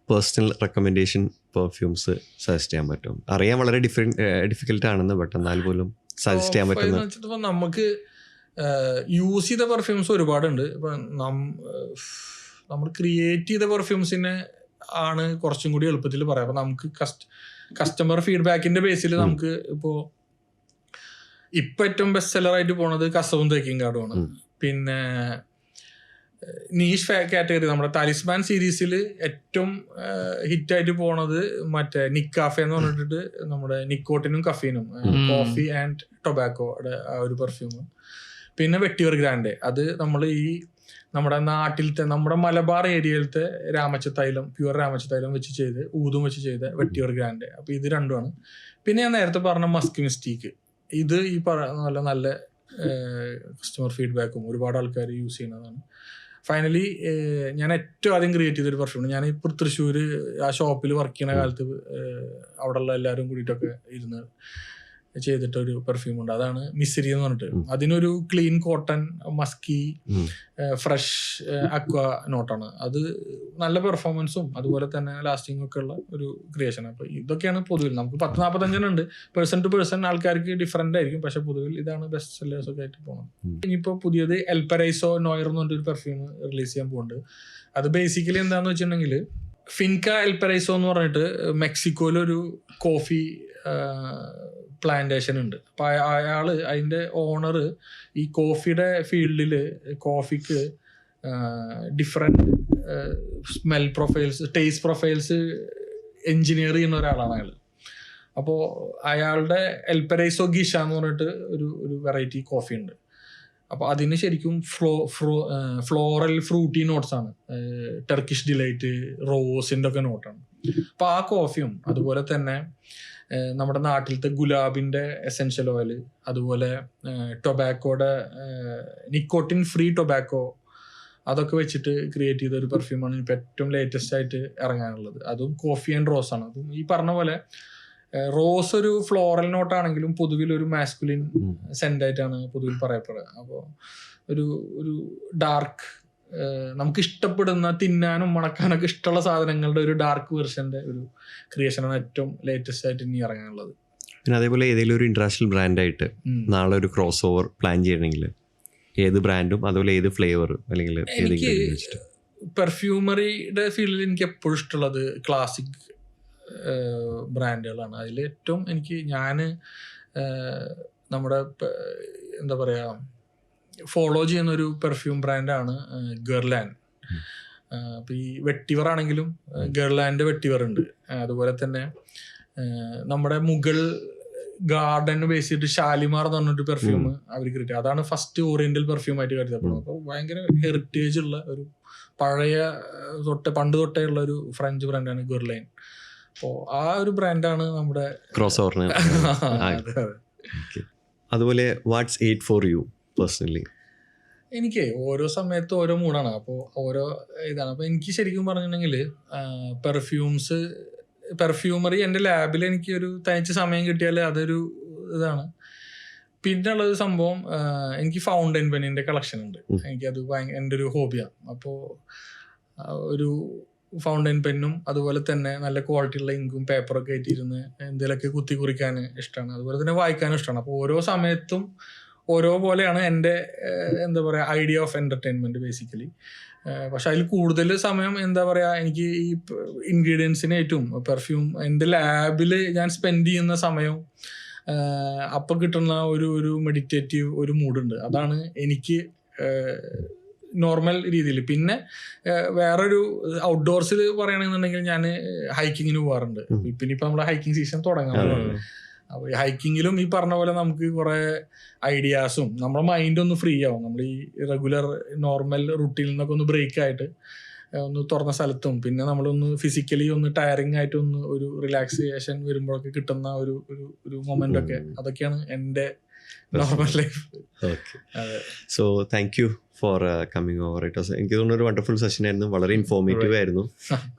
personal recommendation perfumes suggest ചെയ്യാൻ പറ്റും? അറിയാൻ വളരെ ഡിഫിക്കൽട്ട് ആണെന്ന്, ബട്ട് എന്നാൽ പോലും സജസ്റ്റ് ചെയ്യാൻ പറ്റുന്ന. നമുക്ക് യൂസ് ചെയ്ത പെർഫ്യൂംസ് ഒരുപാടുണ്ട്. ഇപ്പൊ നമ്മൾ ക്രിയേറ്റ് ചെയ്ത പെർഫ്യൂംസിനെ ആണ് കുറച്ചും കൂടി എളുപ്പത്തിൽ പറയാം. അപ്പൊ നമുക്ക് കസ്റ്റമർ ഫീഡ്ബാക്കിന്റെ ബേസിൽ നമുക്ക് ഇപ്പോ ഏറ്റവും ബെസ്റ്റ് സെല്ലറായിട്ട് പോണത് കസവും തേക്കിങ് കാർഡുമാണ്. പിന്നെ നീഷ് കാറ്റഗറി നമ്മുടെ താലിസ്മാൻ സീരീസിൽ ഏറ്റവും ഹിറ്റായിട്ട് പോണത് മറ്റേ നിക്കാഫെ എന്ന് പറഞ്ഞിട്ട് നമ്മുടെ നിക്കോട്ടിനും കഫീനും കോഫി ആൻഡ് ടൊബാക്കോയുടെ ആ ഒരു പെർഫ്യൂം. പിന്നെ വെട്ടിവർ ഗ്രാൻഡെ, അത് നമ്മൾ ഈ നമ്മുടെ നാട്ടിലത്തെ നമ്മുടെ മലബാർ ഏരിയയിലത്തെ രാമച്ചത്തൈലം, പ്യുവർ രാമച്ചത്തൈലം വെച്ച് ചെയ്ത് ഊതും വെച്ച് ചെയ്ത വെട്ടിവർ ഗ്രാൻഡെ. അപ്പോൾ ഇത് രണ്ടുമാണ്. പിന്നെ ഞാൻ നേരത്തെ പറഞ്ഞ മസ്ക് മിസ്റ്റീക്ക്, ഇത് ഈ പറഞ്ഞ നല്ല കസ്റ്റമർ ഫീഡ്ബാക്കും ഒരുപാട് ആൾക്കാർ യൂസ് ചെയ്യുന്നതാണ്. ഫൈനലി ഞാൻ ഏറ്റവും ആദ്യം ക്രിയേറ്റ് ചെയ്തൊരു പെർഫ്യൂം, ഞാൻ ഇപ്പോൾ തൃശ്ശൂർ ആ ഷോപ്പിൽ വർക്ക് ചെയ്യുന്ന കാലത്ത് അവിടെയുള്ള എല്ലാവരും കൂടിയിട്ടൊക്കെ ഇരുന്ന് ചെയ്തിട്ടൊരു പെർഫ്യൂം ഉണ്ട്. അതാണ് മിസ്രി എന്ന് പറഞ്ഞിട്ട്. അതിനൊരു clean cotton, Maski, fresh aqua നോട്ടാണ്. അത് നല്ല പെർഫോമൻസും അതുപോലെ തന്നെ ലാസ്റ്റിംഗ് ഒക്കെ ഉള്ള ഒരു ക്രിയേഷൻ. അപ്പൊ ഇതൊക്കെയാണ് പൊതുവിൽ നമുക്ക് 10-45 ഉണ്ട്. പേഴ്സൺ ടു പേഴ്സൺ ആൾക്കാർക്ക് ഡിഫറെന്റ് ആയിരിക്കും. പക്ഷെ പൊതുവിൽ ഇതാണ് ബെസ്റ്റ് സെല്ലേഴ്സ് ഒക്കെ ആയിട്ട് പോകുന്നത്. ഇനിയിപ്പോ പുതിയത് എൽപരൈസോ നോയർ എന്ന് പറഞ്ഞൊരു പെർഫ്യൂം റിലീസ് ചെയ്യാൻ പോകുന്നുണ്ട്. അത് ബേസിക്കലി എന്താന്ന് വെച്ചിട്ടുണ്ടെങ്കിൽ ഫിൻക എൽപരൈസോ എന്ന് പറഞ്ഞിട്ട് മെക്സിക്കോയിലൊരു കോഫി പ്ലാന്റേഷൻ ഉണ്ട്. അപ്പൊ അയാള് അതിന്റെ ഓണർ ഈ കോഫിയുടെ ഫീൽഡില് കോഫിക്ക് different smell profiles, taste profiles engineer ചെയ്യുന്ന ഒരാളാണ് അയാൾ. അപ്പോൾ അയാളുടെ എൽപരൈസോ ഗിഷ എന്ന് പറഞ്ഞിട്ട് ഒരു വെറൈറ്റി കോഫി ഉണ്ട്. അപ്പോൾ അതിന് ശരിക്കും ഫ്ലോറൽ ഫ്രൂട്ടി നോട്ട്സ് ആണ്. ടർക്കിഷ് ഡിലൈറ്റ്, റോസിൻ്റെ ഒക്കെ നോട്ടാണ്. അപ്പോൾ ആ കോഫിയും അതുപോലെ തന്നെ നമ്മുടെ നാട്ടിലത്തെ ഗുലാബിൻ്റെ എസെൻഷ്യൽ ഓയിൽ, അതുപോലെ ടൊബാക്കോയുടെ നിക്കോട്ടിൻ ഫ്രീ ടൊബാക്കോ, അതൊക്കെ വെച്ചിട്ട് ക്രിയേറ്റ് ചെയ്ത ഒരു പെർഫ്യൂമാണ് ഇപ്പോൾ ഏറ്റവും ലേറ്റസ്റ്റ് ആയിട്ട് ഇറങ്ങാനുള്ളത്. അതും കോഫി ആൻഡ് റോസ് ആണ്. അതും ഈ പറഞ്ഞ പോലെ റോസ് ഒരു ഫ്ലോറൽ നോട്ടാണെങ്കിലും പൊതുവിൽ ഒരു മാസ്കുലിൻ സെന്റ് ആയിട്ടാണ് പൊതുവിൽ പറയപ്പെടുക. അപ്പോൾ ഒരു ഡാർക്ക്, നമുക്ക് ഇഷ്ടപ്പെടുന്ന തിന്നാനും മണക്കാനൊക്കെ ഇഷ്ടമുള്ള സാധനങ്ങളുടെ ഒരു ഡാർക്ക് വെർഷന്റെ ഒരു ക്രിയേഷനാണ് ഏറ്റവും ലേറ്റസ്റ്റ് ആയിട്ട് ഇനി ഇറങ്ങാനുള്ളത്. പിന്നെ അതേപോലെ ഏതെങ്കിലും ഒരു ഇന്റർനാഷണൽ ബ്രാൻഡായിട്ട് നാളെ ഒരു ക്രോസ് ഓവർ പ്ലാൻ ചെയ്യണമെങ്കിൽ ഏത് ബ്രാൻഡും അതുപോലെ ഏത് ഫ്ലേവർ അല്ലെങ്കിൽ എനിക്ക് പെർഫ്യൂമറിയുടെ ഫീൽഡിൽ എനിക്ക് എപ്പോഴും ഇഷ്ടമുള്ളത് ക്ലാസിക് ബ്രാൻഡുകളാണ്. അതിൽ ഏറ്റവും ഞാൻ നമ്മുടെ എന്താ പറയുക ഫോളോ ചെയ്യുന്ന ഒരു പെർഫ്യൂം ബ്രാൻഡാണ് ഗെർലാൻഡ്. അപ്പോൾ ഈ വെട്ടിവർ ആണെങ്കിലും ഗെർലാൻഡ് വെട്ടിവർ ഉണ്ട്. അതുപോലെ തന്നെ നമ്മുടെ മുഗൾ ഗാർഡൻ ബേസ് ചെയ്തിട്ട് ഷാലിമാർ എന്ന് പറഞ്ഞൊരു പെർഫ്യൂം അവർ ക്രിയേറ്റ്, അതാണ് ഫസ്റ്റ് ഓറിയന്റൽ പെർഫ്യൂം ആയിട്ട് കരുതപ്പെടുന്നത്. അപ്പോൾ ഭയങ്കര ഹെറിറ്റേജ് ഉള്ള ഒരു പഴയ പണ്ട് തൊട്ടേ ഉള്ള ഒരു ഫ്രഞ്ച് ബ്രാൻഡാണ് ഗെർലൈൻ. അപ്പോൾ ആ ഒരു ബ്രാൻഡാണ് നമ്മുടെ ക്രോസ് ഓവറിന്. അതുപോലെ what's it for you personally? എനിക്ക് ഓരോ സമയത്ത് ഓരോ മൂഡാണ്. അപ്പോൾ ഓരോ ഇതാണ്. അപ്പോൾ എനിക്ക് ശരിക്കും പറഞ്ഞിട്ടുണ്ടെങ്കിൽ പെർഫ്യൂമറി എൻ്റെ ലാബിൽ എനിക്ക് ഒരു തനിച്ച് സമയം കിട്ടിയാൽ അതൊരു ഇതാണ്. പിന്നെ ഉള്ളൊരു സംഭവം, എനിക്ക് ഫൗണ്ടൻ പെന്നിൻ്റെ കളക്ഷൻ ഉണ്ട്. എനിക്കത് എൻ്റെ ഒരു ഹോബിയാണ്. അപ്പോൾ ഒരു ഫൗണ്ടൻ പെന്നും അതുപോലെ തന്നെ നല്ല ക്വാളിറ്റിയുള്ള ഇങ്കും പേപ്പറൊക്കെ ആയിട്ടിരുന്ന് എന്തെങ്കിലുമൊക്കെ കുത്തി കുറിക്കാൻ ഇഷ്ടമാണ്. അതുപോലെ തന്നെ വായിക്കാനും ഇഷ്ടമാണ്. അപ്പോൾ ഓരോ സമയത്തും ഓരോ പോലെയാണ് എൻ്റെ എന്താ പറയുക ഐഡിയ ഓഫ് എൻ്റർടൈൻമെൻറ്റ് ബേസിക്കലി. പക്ഷെ അതിൽ കൂടുതൽ സമയം എന്താ പറയുക എനിക്ക് ഈ ഇൻഗ്രീഡിയൻസിനായിട്ടും പെർഫ്യൂം എൻ്റെ ലാബിൽ ഞാൻ സ്പെൻഡ് ചെയ്യുന്ന സമയം അപ്പം കിട്ടുന്ന ഒരു മെഡിറ്റേറ്റീവ് ഒരു മൂഡുണ്ട്. അതാണ് എനിക്ക് നോർമൽ രീതിയിൽ. പിന്നെ വേറൊരു ഔട്ട്ഡോർസിൽ പറയുകയാണെന്നുണ്ടെങ്കിൽ ഞാൻ ഹൈക്കിങ്ങിന് പോകാറുണ്ട്. പിന്നെ ഇപ്പം നമ്മളെ ഹൈക്കിംഗ് സീസൺ തുടങ്ങാറുണ്ട്. അപ്പോൾ ഈ ഹൈക്കിങ്ങിലും ഈ പറഞ്ഞ പോലെ നമുക്ക് കുറേ ഐഡിയാസും നമ്മുടെ മൈൻഡ് ഒന്ന് ഫ്രീ ആവും. നമ്മൾ ഈ റെഗുലർ നോർമൽ റുട്ടീനിൽ നിന്നൊക്കെ ഒന്ന് ബ്രേക്ക് ആയിട്ട് ഒന്ന് തുറന്ന സ്ഥലത്തും പിന്നെ നമ്മളൊന്ന് ഫിസിക്കലി ഒന്ന് ടയറിങ് ആയിട്ടൊന്ന് ഒരു റിലാക്സേഷൻ വരുമ്പോഴൊക്കെ കിട്ടുന്ന ഒരു മൊമെൻ്റ് ഒക്കെ, അതൊക്കെയാണ് എൻ്റെ normal life. Okay. So thank you for coming over. It was എനിക്ക് തോന്നുന്നു ഒരു വണ്ടർഫുൾ സെഷൻ ആയിരുന്നു, വളരെ ഇൻഫോർമേറ്റീവ് ആയിരുന്നു,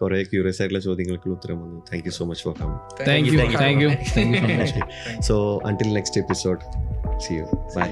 കുറേ ക്യൂരിയസ് ആയിട്ടുള്ള ചോദ്യങ്ങൾക്ക് ഉത്തരം വന്നു. Thank you so much for coming. Thank you. So until next episode, see you, by.